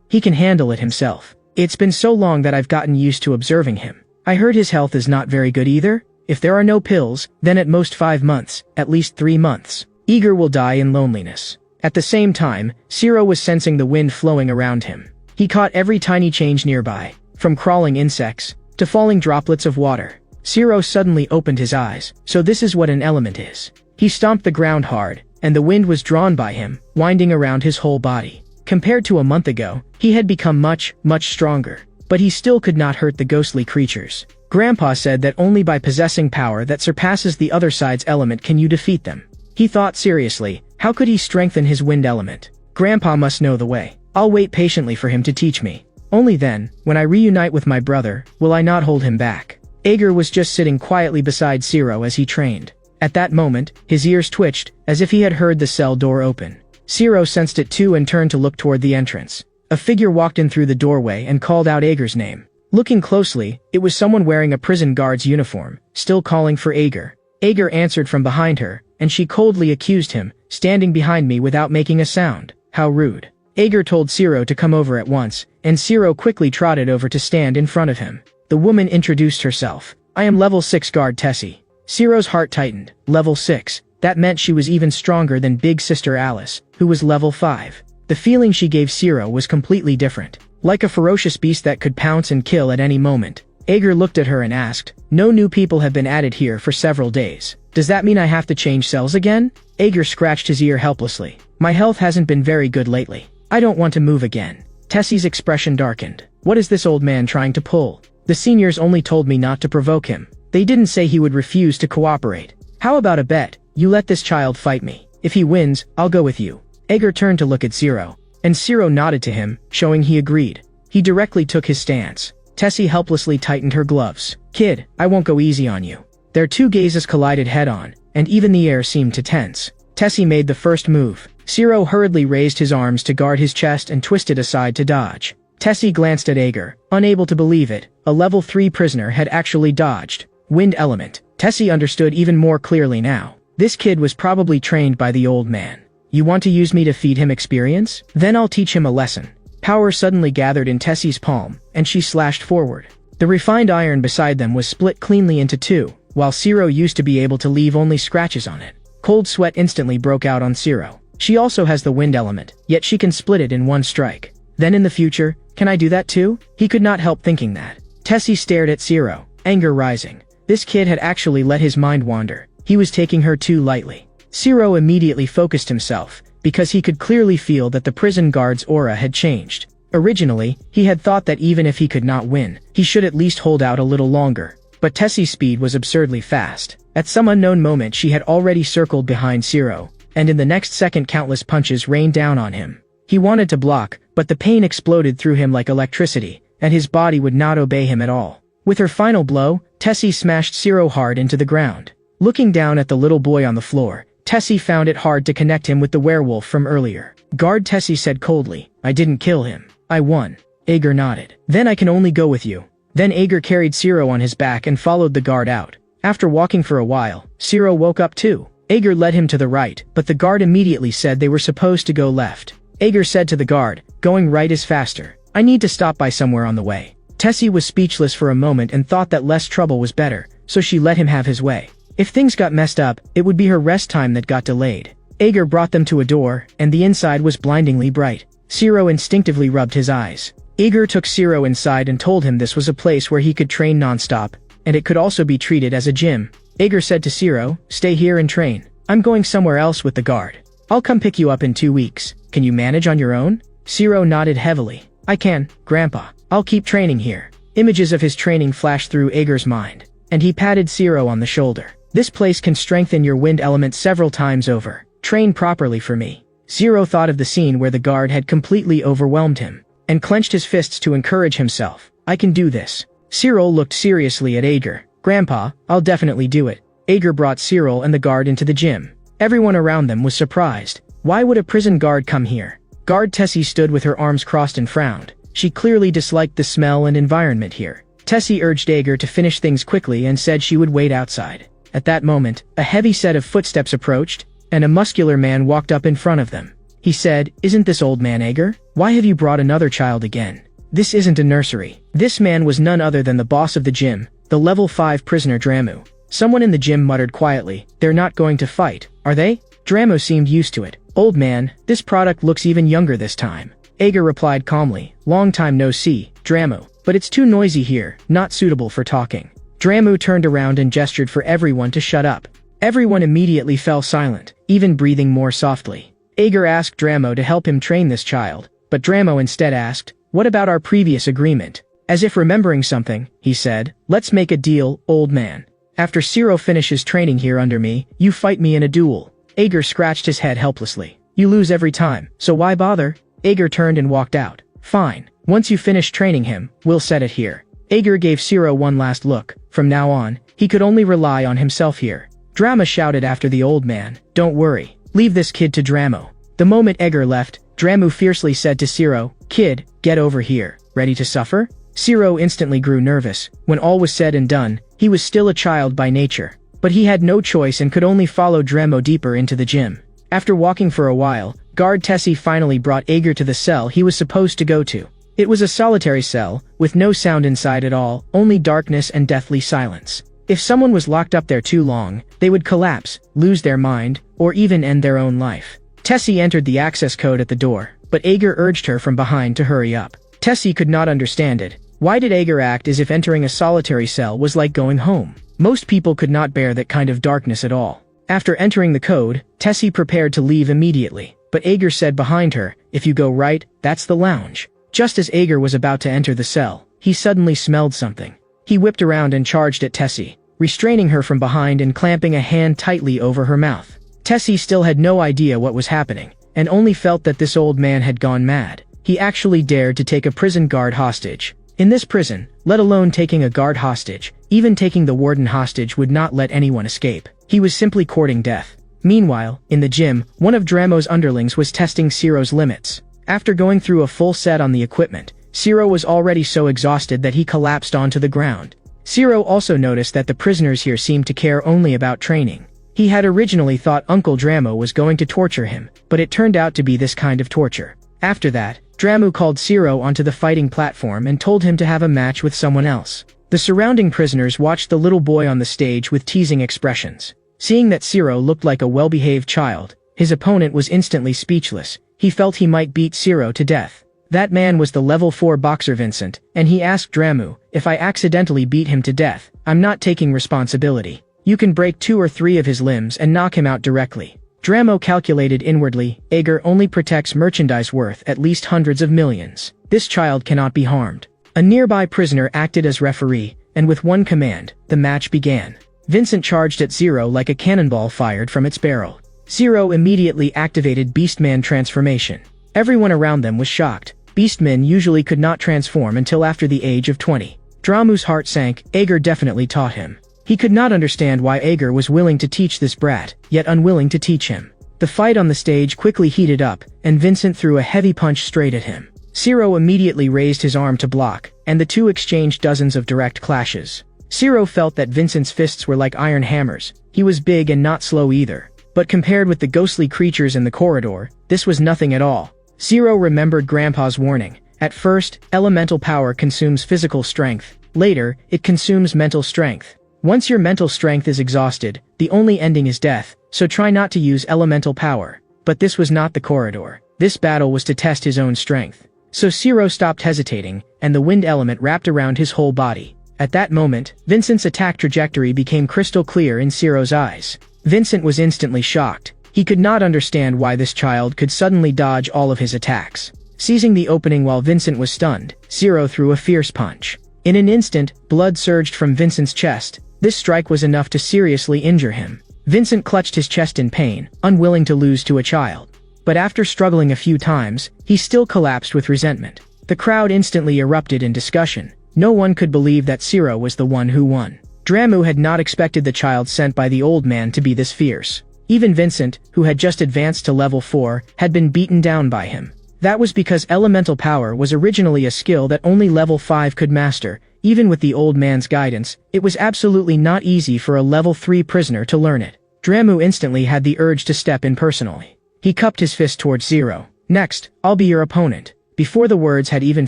He can handle it himself. It's been so long that I've gotten used to observing him. I heard his health is not very good either. If there are no pills, then at most 5 months, at least 3 months, Ager will die in loneliness. At the same time, Zero was sensing the wind flowing around him. He caught every tiny change nearby, from crawling insects to falling droplets of water. Zero suddenly opened his eyes. So this is what an element is. He stomped the ground hard, and the wind was drawn by him, winding around his whole body. Compared to a month ago, he had become much stronger. But he still could not hurt the ghostly creatures. Grandpa said that only by possessing power that surpasses the other side's element can you defeat them. He thought seriously, how could he strengthen his wind element? Grandpa must know the way. I'll wait patiently for him to teach me. Only then, when I reunite with my brother, will I not hold him back. Ager was just sitting quietly beside Zero as he trained. At that moment, his ears twitched, as if he had heard the cell door open. Zero sensed it too and turned to look toward the entrance. A figure walked in through the doorway and called out Ager's name. Looking closely, it was someone wearing a prison guard's uniform, still calling for Ager. Ager answered from behind her, and she coldly accused him, standing behind me without making a sound. How rude. Ager told Zero to come over at once, and Zero quickly trotted over to stand in front of him. The woman introduced herself. I am level 6 guard Tessie. Zero's heart tightened. Level 6. That meant she was even stronger than big sister Alice, who was level 5. The feeling she gave Zero was completely different. Like a ferocious beast that could pounce and kill at any moment. Ager looked at her and asked, no new people have been added here for several days. Does that mean I have to change cells again? Ager scratched his ear helplessly. My health hasn't been very good lately. I don't want to move again. Tessie's expression darkened. What is this old man trying to pull? The seniors only told me not to provoke him. They didn't say he would refuse to cooperate. How about a bet? You let this child fight me. If he wins, I'll go with you. Ager turned to look at Zero, and Zero nodded to him, showing he agreed. He directly took his stance. Tessie helplessly tightened her gloves. Kid, I won't go easy on you. Their two gazes collided head-on, and even the air seemed to tense. Tessie made the first move. Zero hurriedly raised his arms to guard his chest and twisted aside to dodge. Tessie glanced at Ager, unable to believe it. A level 3 prisoner had actually dodged. Wind element. Tessie understood even more clearly now. This kid was probably trained by the old man. You want to use me to feed him experience? Then I'll teach him a lesson. Power suddenly gathered in Tessie's palm, and she slashed forward. The refined iron beside them was split cleanly into two, while Zero used to be able to leave only scratches on it. Cold sweat instantly broke out on Zero. She also has the wind element, yet she can split it in one strike. Then in the future, can I do that too? He could not help thinking that. Tessie stared at Zero, anger rising. This kid had actually let his mind wander. He was taking her too lightly. Zero immediately focused himself, because he could clearly feel that the prison guard's aura had changed. Originally, he had thought that even if he could not win, he should at least hold out a little longer. But Tessie's speed was absurdly fast. At some unknown moment she had already circled behind Zero, and in the next second countless punches rained down on him. He wanted to block, but the pain exploded through him like electricity, and his body would not obey him at all. With her final blow, Tessie smashed Zero hard into the ground. Looking down at the little boy on the floor, Tessie found it hard to connect him with the werewolf from earlier. Guard, Tessie said coldly. I didn't kill him. I won. Ager nodded. Then I can only go with you. Then Ager carried Zero on his back and followed the guard out. After walking for a while, Zero woke up too. Ager led him to the right, but the guard immediately said they were supposed to go left. Ager said to the guard, going right is faster. I need to stop by somewhere on the way. Tessie was speechless for a moment and thought that less trouble was better, so she let him have his way. If things got messed up, it would be her rest time that got delayed. Ager brought them to a door, and the inside was blindingly bright. Zero instinctively rubbed his eyes. Ager took Zero inside and told him this was a place where he could train non-stop, and it could also be treated as a gym. Ager said to Zero, stay here and train. I'm going somewhere else with the guard. I'll come pick you up in 2 weeks. Can you manage on your own? Zero nodded heavily. I can, Grandpa. I'll keep training here. Images of his training flashed through Ager's mind, and he patted Zero on the shoulder. This place can strengthen your wind element several times over. Train properly for me. Zero thought of the scene where the guard had completely overwhelmed him, and clenched his fists to encourage himself. I can do this. Cyril looked seriously at Ager. Grandpa, I'll definitely do it. Ager brought Cyril and the guard into the gym. Everyone around them was surprised. Why would a prison guard come here? Guard Tessie stood with her arms crossed and frowned. She clearly disliked the smell and environment here. Tessie urged Ager to finish things quickly and said she would wait outside. At that moment, a heavy set of footsteps approached, and a muscular man walked up in front of them. He said, Isn't this old man Ager? Why have you brought another child again? This isn't a nursery. This man was none other than the boss of the gym, the level 5 prisoner Dramu. Someone in the gym muttered quietly, They're not going to fight, are they? Dramu seemed used to it. Old man, this product looks even younger this time. Ager replied calmly, Long time no see, Dramu, but it's too noisy here, not suitable for talking. Dramu turned around and gestured for everyone to shut up. Everyone immediately fell silent, even breathing more softly. Ager asked Dramu to help him train this child, but Dramu instead asked, What about our previous agreement? As if remembering something, he said, Let's make a deal, old man. After Ciro finishes training here under me, you fight me in a duel. Ager scratched his head helplessly. You lose every time, so why bother? Ager turned and walked out. Fine. Once you finish training him, we'll set it here. Ager gave Ciro one last look. From now on, he could only rely on himself here. Drama shouted after the old man, Don't worry. Leave this kid to Dramo. The moment Ager left, Dramu fiercely said to Ciro, Kid, get over here. Ready to suffer? Ciro instantly grew nervous. When all was said and done, he was still a child by nature. But he had no choice and could only follow Dramo deeper into the gym. After walking for a while, guard Tessie finally brought Ager to the cell he was supposed to go to. It was a solitary cell, with no sound inside at all, only darkness and deathly silence. If someone was locked up there too long, they would collapse, lose their mind, or even end their own life. Tessie entered the access code at the door, but Ager urged her from behind to hurry up. Tessie could not understand it. Why did Ager act as if entering a solitary cell was like going home? Most people could not bear that kind of darkness at all. After entering the code, Tessie prepared to leave immediately, but Ager said behind her, If you go right, that's the lounge. Just as Ager was about to enter the cell, he suddenly smelled something. He whipped around and charged at Tessie, restraining her from behind and clamping a hand tightly over her mouth. Tessie still had no idea what was happening, and only felt that this old man had gone mad. He actually dared to take a prison guard hostage. In this prison, let alone taking a guard hostage, even taking the warden hostage would not let anyone escape. He was simply courting death. Meanwhile, in the gym, one of Dramo's underlings was testing Ciro's limits. After going through a full set on the equipment, Ciro was already so exhausted that he collapsed onto the ground. Ciro also noticed that the prisoners here seemed to care only about training. He had originally thought Uncle Dramo was going to torture him, but it turned out to be this kind of torture. After that, Dramo called Ciro onto the fighting platform and told him to have a match with someone else. The surrounding prisoners watched the little boy on the stage with teasing expressions. Seeing that Ciro looked like a well-behaved child, his opponent was instantly speechless. He felt he might beat Ciro to death. That man was the level 4 boxer Vincent, and he asked Dramo, "If I accidentally beat him to death, I'm not taking responsibility. You can break 2 or 3 of his limbs and knock him out directly." Dramo calculated inwardly, Ager only protects merchandise worth at least hundreds of millions. This child cannot be harmed. A nearby prisoner acted as referee, and with one command, the match began. Vincent charged at Ciro like a cannonball fired from its barrel. Ciro immediately activated Beastman transformation. Everyone around them was shocked. Beastmen usually could not transform until after the age of 20. Dramu's heart sank. Ager definitely taught him. He could not understand why Ager was willing to teach this brat, yet unwilling to teach him. The fight on the stage quickly heated up, and Vincent threw a heavy punch straight at him. Ciro immediately raised his arm to block, and the two exchanged dozens of direct clashes. Ciro felt that Vincent's fists were like iron hammers. He was big and not slow either. But compared with the ghostly creatures in the corridor, this was nothing at all. Ciro remembered Grandpa's warning. At first, elemental power consumes physical strength. Later, it consumes mental strength. Once your mental strength is exhausted, the only ending is death, so try not to use elemental power. But this was not the corridor. This battle was to test his own strength. So Ciro stopped hesitating, and the wind element wrapped around his whole body. At that moment, Vincent's attack trajectory became crystal clear in Ciro's eyes. Vincent was instantly shocked. He could not understand why this child could suddenly dodge all of his attacks. Seizing the opening while Vincent was stunned, Ciro threw a fierce punch. In an instant, blood surged from Vincent's chest. This strike was enough to seriously injure him. Vincent clutched his chest in pain, unwilling to lose to a child. But after struggling a few times, he still collapsed with resentment. The crowd instantly erupted in discussion. No one could believe that Ciro was the one who won. Dramu had not expected the child sent by the old man to be this fierce. Even Vincent, who had just advanced to level 4, had been beaten down by him. That was because elemental power was originally a skill that only level 5 could master. Even with the old man's guidance, it was absolutely not easy for a level 3 prisoner to learn it. Dramu instantly had the urge to step in personally. He cupped his fist towards Ciro. "Next, I'll be your opponent." Before the words had even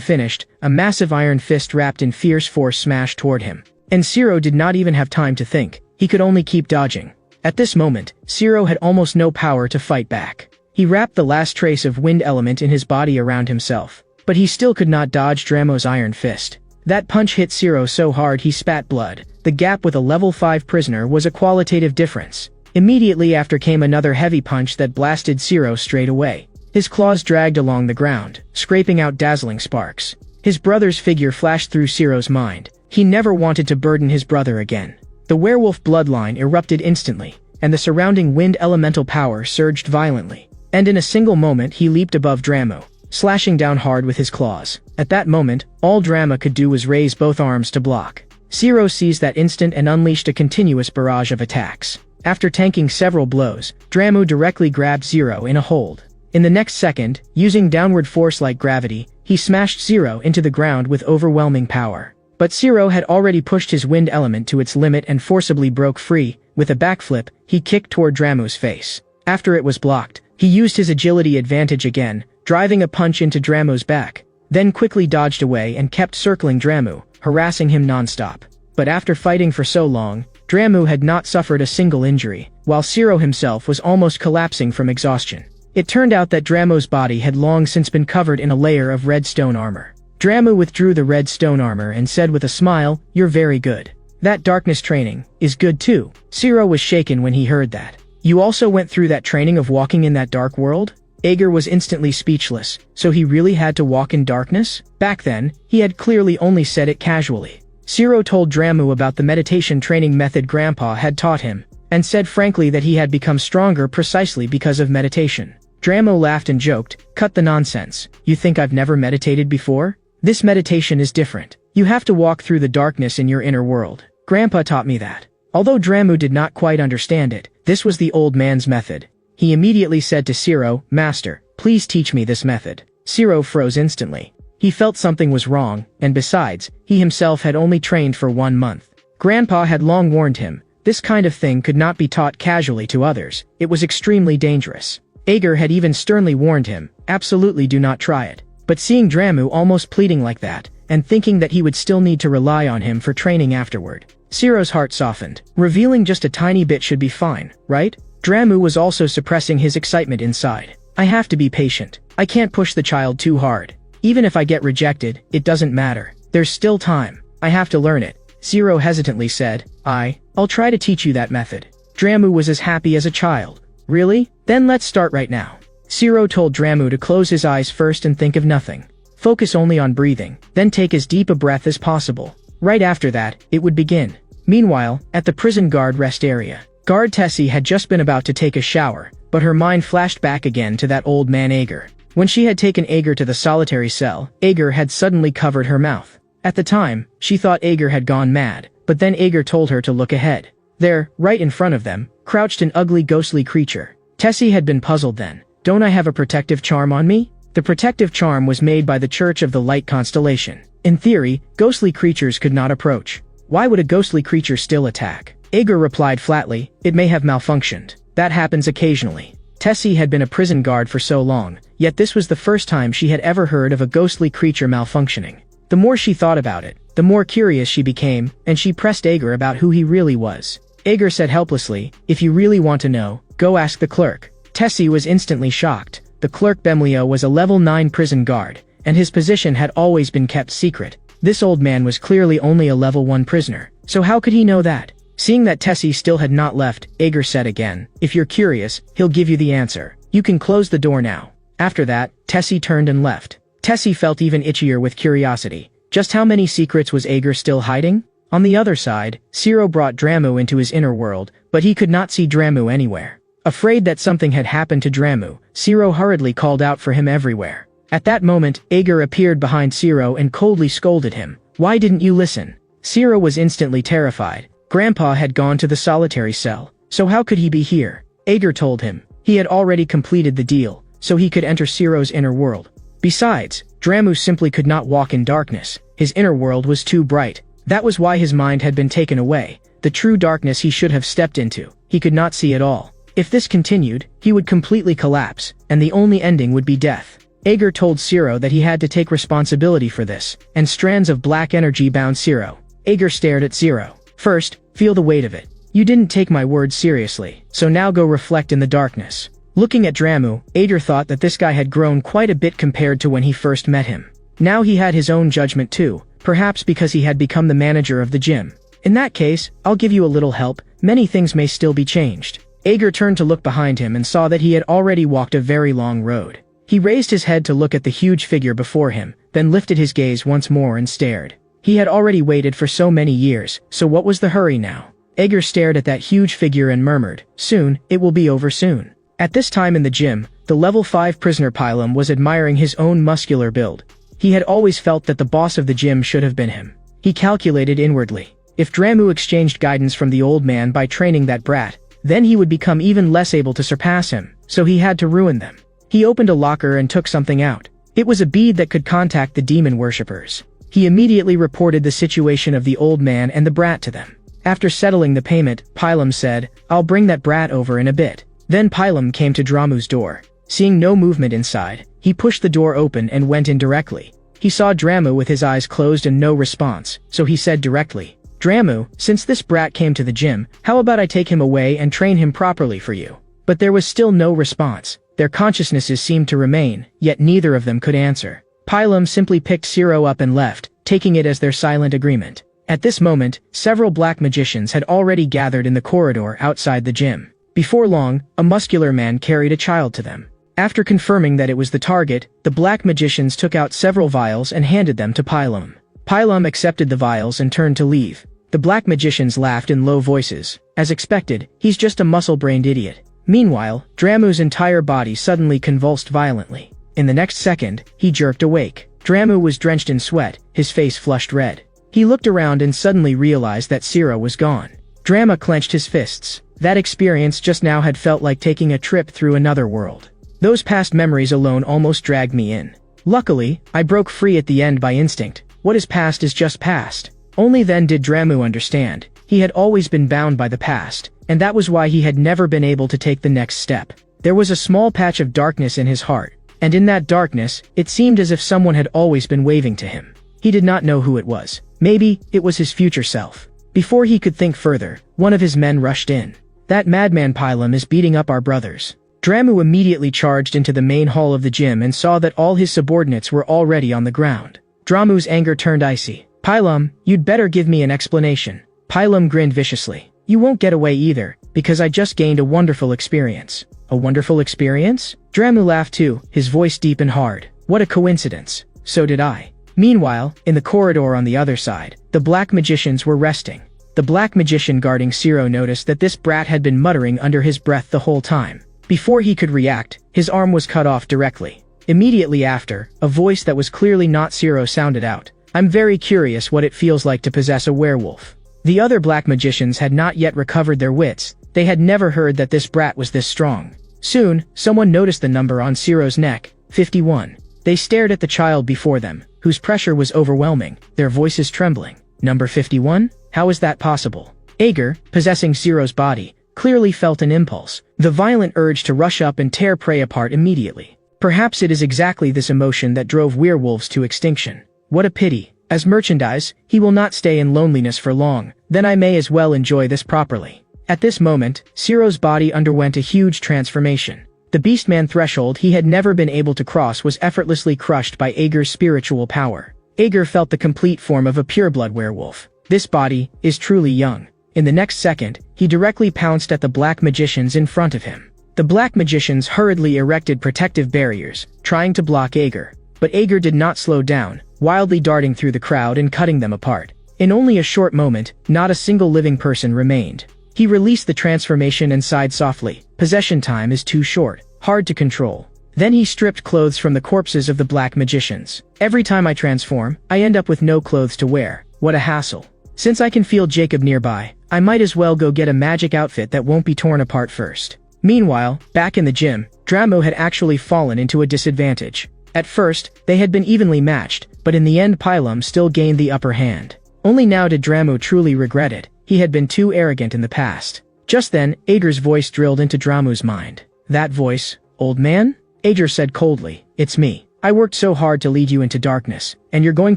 finished, a massive iron fist wrapped in fierce force smashed toward him. And Ciro did not even have time to think. He could only keep dodging. At this moment, Ciro had almost no power to fight back. He wrapped the last trace of wind element in his body around himself. But he still could not dodge Dramo's iron fist. That punch hit Ciro so hard he spat blood. The gap with a level 5 prisoner was a qualitative difference. Immediately after came another heavy punch that blasted Ciro straight away. His claws dragged along the ground, scraping out dazzling sparks. His brother's figure flashed through Ciro's mind. He never wanted to burden his brother again. The werewolf bloodline erupted instantly, and the surrounding wind elemental power surged violently. And in a single moment he leaped above Dramo, slashing down hard with his claws. At that moment, all Drama could do was raise both arms to block. Ciro seized that instant and unleashed a continuous barrage of attacks. After tanking several blows, Dramu directly grabbed Ciro in a hold. In the next second, using downward force like gravity, he smashed Ciro into the ground with overwhelming power. But Ciro had already pushed his wind element to its limit and forcibly broke free. With a backflip, he kicked toward Dramu's face. After it was blocked, he used his agility advantage again, driving a punch into Dramu's back, then quickly dodged away and kept circling Dramu, harassing him non-stop. But after fighting for so long, Dramu had not suffered a single injury, while Ciro himself was almost collapsing from exhaustion. It turned out that Dramu's body had long since been covered in a layer of red stone armor. Dramu withdrew the red stone armor and said with a smile, "You're very good. That darkness training is good too." Ciro was shaken when he heard that. "You also went through that training of walking in that dark world?" Ager was instantly speechless. So he really had to walk in darkness? Back then, he had clearly only said it casually. Zero told Dramu about the meditation training method Grandpa had taught him, and said frankly that he had become stronger precisely because of meditation. Dramu laughed and joked, "Cut the nonsense. You think I've never meditated before? This meditation is different. You have to walk through the darkness in your inner world. Grandpa taught me that." Although Dramu did not quite understand it, this was the old man's method. He immediately said to Zero, "Master, please teach me this method." Zero froze instantly. He felt something was wrong, and besides, he himself had only trained for 1 month. Grandpa had long warned him, this kind of thing could not be taught casually to others. It was extremely dangerous. Ager had even sternly warned him, absolutely do not try it. But seeing Dramu almost pleading like that, and thinking that he would still need to rely on him for training afterward, Zero's heart softened. Revealing just a tiny bit should be fine, right? Dramu was also suppressing his excitement inside. I have to be patient. I can't push the child too hard. Even if I get rejected, it doesn't matter. There's still time. I have to learn it. Zero hesitantly said, I'll try to teach you that method. Dramu was as happy as a child. Really? Then let's start right now. Zero told Dramu to close his eyes first and think of nothing. Focus only on breathing, then take as deep a breath as possible. Right after that, it would begin. Meanwhile, at the prison guard rest area, guard Tessie had just been about to take a shower, but her mind flashed back again to that old man Ager. When she had taken Ager to the solitary cell, Ager had suddenly covered her mouth. At the time, she thought Ager had gone mad, but then Ager told her to look ahead. There, right in front of them, crouched an ugly ghostly creature. Tessie had been puzzled then. Don't I have a protective charm on me? The protective charm was made by the Church of the Light Constellation. In theory, ghostly creatures could not approach. Why would a ghostly creature still attack? Ager replied flatly, it may have malfunctioned. That happens occasionally. Tessie had been a prison guard for so long, yet this was the first time she had ever heard of a ghostly creature malfunctioning. The more she thought about it, the more curious she became, and she pressed Ager about who he really was. Ager said helplessly, if you really want to know, go ask the clerk. Tessie was instantly shocked. The clerk Bemlio was a level 9 prison guard, and his position had always been kept secret. This old man was clearly only a level 1 prisoner, so how could he know that? Seeing that Tessie still had not left, Ager said again, if you're curious, he'll give you the answer. You can close the door now. After that, Tessie turned and left. Tessie felt even itchier with curiosity. Just how many secrets was Ager still hiding? On the other side, Zero brought Dramu into his inner world, but he could not see Dramu anywhere. Afraid that something had happened to Dramu, Zero hurriedly called out for him everywhere. At that moment, Ager appeared behind Zero and coldly scolded him. Why didn't you listen? Zero was instantly terrified. Grandpa had gone to the solitary cell, so how could he be here? Ager told him. He had already completed the deal, so he could enter Zero's inner world. Besides, Dramu simply could not walk in darkness. His inner world was too bright. That was why his mind had been taken away. The true darkness he should have stepped into, he could not see at all. If this continued, he would completely collapse, and the only ending would be death. Ager told Zero that he had to take responsibility for this, and strands of black energy bound Zero. Ager stared at Zero. First, feel the weight of it. You didn't take my words seriously, so now go reflect in the darkness. Looking at Dramu, Ager thought that this guy had grown quite a bit compared to when he first met him. Now he had his own judgment too, perhaps because he had become the manager of the gym. In that case, I'll give you a little help. Many things may still be changed. Ager turned to look behind him and saw that he had already walked a very long road. He raised his head to look at the huge figure before him, then lifted his gaze once more and stared. He had already waited for so many years, so what was the hurry now? Ager stared at that huge figure and murmured, soon, it will be over soon. At this time in the gym, the level 5 prisoner Pilum was admiring his own muscular build. He had always felt that the boss of the gym should have been him. He calculated inwardly. If Dramu exchanged guidance from the old man by training that brat, then he would become even less able to surpass him, so he had to ruin them. He opened a locker and took something out. It was a bead that could contact the demon worshippers. He immediately reported the situation of the old man and the brat to them. After settling the payment, Pilum said, I'll bring that brat over in a bit. Then Pilum came to Dramu's door. Seeing no movement inside, he pushed the door open and went in directly. He saw Dramu with his eyes closed and no response, so he said directly, Dramu, since this brat came to the gym, how about I take him away and train him properly for you? But there was still no response. Their consciousnesses seemed to remain, yet neither of them could answer. Pilum simply picked Zero up and left, taking it as their silent agreement. At this moment, several black magicians had already gathered in the corridor outside the gym. Before long, a muscular man carried a child to them. After confirming that it was the target, the black magicians took out several vials and handed them to Pylum. Pylum accepted the vials and turned to leave. The black magicians laughed in low voices. As expected, he's just a muscle-brained idiot. Meanwhile, Dramu's entire body suddenly convulsed violently. In the next second, he jerked awake. Dramu was drenched in sweat, his face flushed red. He looked around and suddenly realized that Siro was gone. Drama clenched his fists. That experience just now had felt like taking a trip through another world. Those past memories alone almost dragged me in. Luckily, I broke free at the end by instinct. What is past is just past. Only then did Dramu understand. He had always been bound by the past, and that was why he had never been able to take the next step. There was a small patch of darkness in his heart, and in that darkness, it seemed as if someone had always been waving to him. He did not know who it was. Maybe, it was his future self. Before he could think further, one of his men rushed in. That madman Pylum is beating up our brothers. Dramu immediately charged into the main hall of the gym and saw that all his subordinates were already on the ground. Dramu's anger turned icy. Pylum, you'd better give me an explanation. Pylum grinned viciously. You won't get away either, because I just gained a wonderful experience. A wonderful experience? Dramu laughed too, his voice deep and hard. What a coincidence. So did I. Meanwhile, in the corridor on the other side, the black magicians were resting. The black magician guarding Siro noticed that this brat had been muttering under his breath the whole time. Before he could react, his arm was cut off directly. Immediately after, a voice that was clearly not Siro sounded out. I'm very curious what it feels like to possess a werewolf. The other black magicians had not yet recovered their wits. They had never heard that this brat was this strong. Soon, someone noticed the number on Siro's neck, 51. They stared at the child before them, whose pressure was overwhelming, their voices trembling. Number 51? How is that possible? Ager, possessing Siro's body, clearly felt an impulse, the violent urge to rush up and tear prey apart immediately. Perhaps it is exactly this emotion that drove werewolves to extinction. What a pity. As merchandise, he will not stay in loneliness for long, then I may as well enjoy this properly. At this moment, Siro's body underwent a huge transformation. The beastman threshold he had never been able to cross was effortlessly crushed by Ager's spiritual power. Ager felt the complete form of a pureblood werewolf. This body is truly young. In the next second, he directly pounced at the black magicians in front of him. The black magicians hurriedly erected protective barriers, trying to block Ager. But Ager did not slow down, wildly darting through the crowd and cutting them apart. In only a short moment, not a single living person remained. He released the transformation and sighed softly. Possession time is too short, hard to control. Then he stripped clothes from the corpses of the black magicians. Every time I transform, I end up with no clothes to wear. What a hassle. Since I can feel Jacob nearby, I might as well go get a magic outfit that won't be torn apart first. Meanwhile, back in the gym, Dramo had actually fallen into a disadvantage. At first, they had been evenly matched, but in the end Pylum still gained the upper hand. Only now did Dramo truly regret it. He had been too arrogant in the past. Just then, Ager's voice drilled into Dramu's mind. That voice, old man? Ager said coldly, it's me. I worked so hard to lead you into darkness, and you're going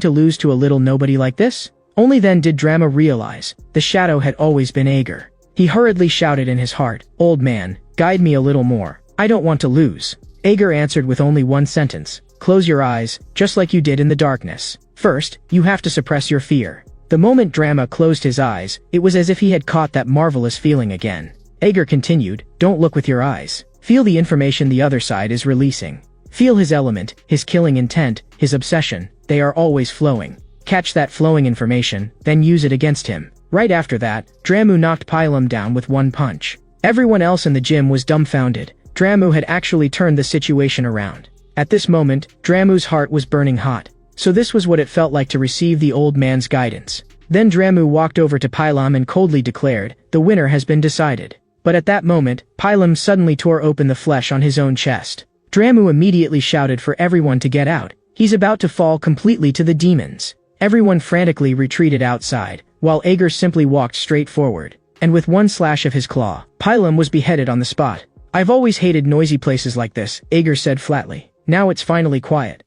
to lose to a little nobody like this? Only then did Drama realize, the shadow had always been Ager. He hurriedly shouted in his heart, old man, guide me a little more. I don't want to lose. Ager answered with only one sentence, close your eyes, just like you did in the darkness. First, you have to suppress your fear. The moment Drama closed his eyes, it was as if he had caught that marvelous feeling again. Ager continued, don't look with your eyes. Feel the information the other side is releasing. Feel his element, his killing intent, his obsession, they are always flowing. Catch that flowing information, then use it against him. Right after that, Dramu knocked Pylum down with one punch. Everyone else in the gym was dumbfounded. Dramu had actually turned the situation around. At this moment, Dramu's heart was burning hot. So this was what it felt like to receive the old man's guidance. Then Dramu walked over to Pylum and coldly declared, the winner has been decided. But at that moment, Pylum suddenly tore open the flesh on his own chest. Dramu immediately shouted for everyone to get out. He's about to fall completely to the demons. Everyone frantically retreated outside, while Ager simply walked straight forward. And with one slash of his claw, Pylum was beheaded on the spot. I've always hated noisy places like this, Ager said flatly. Now it's finally quiet.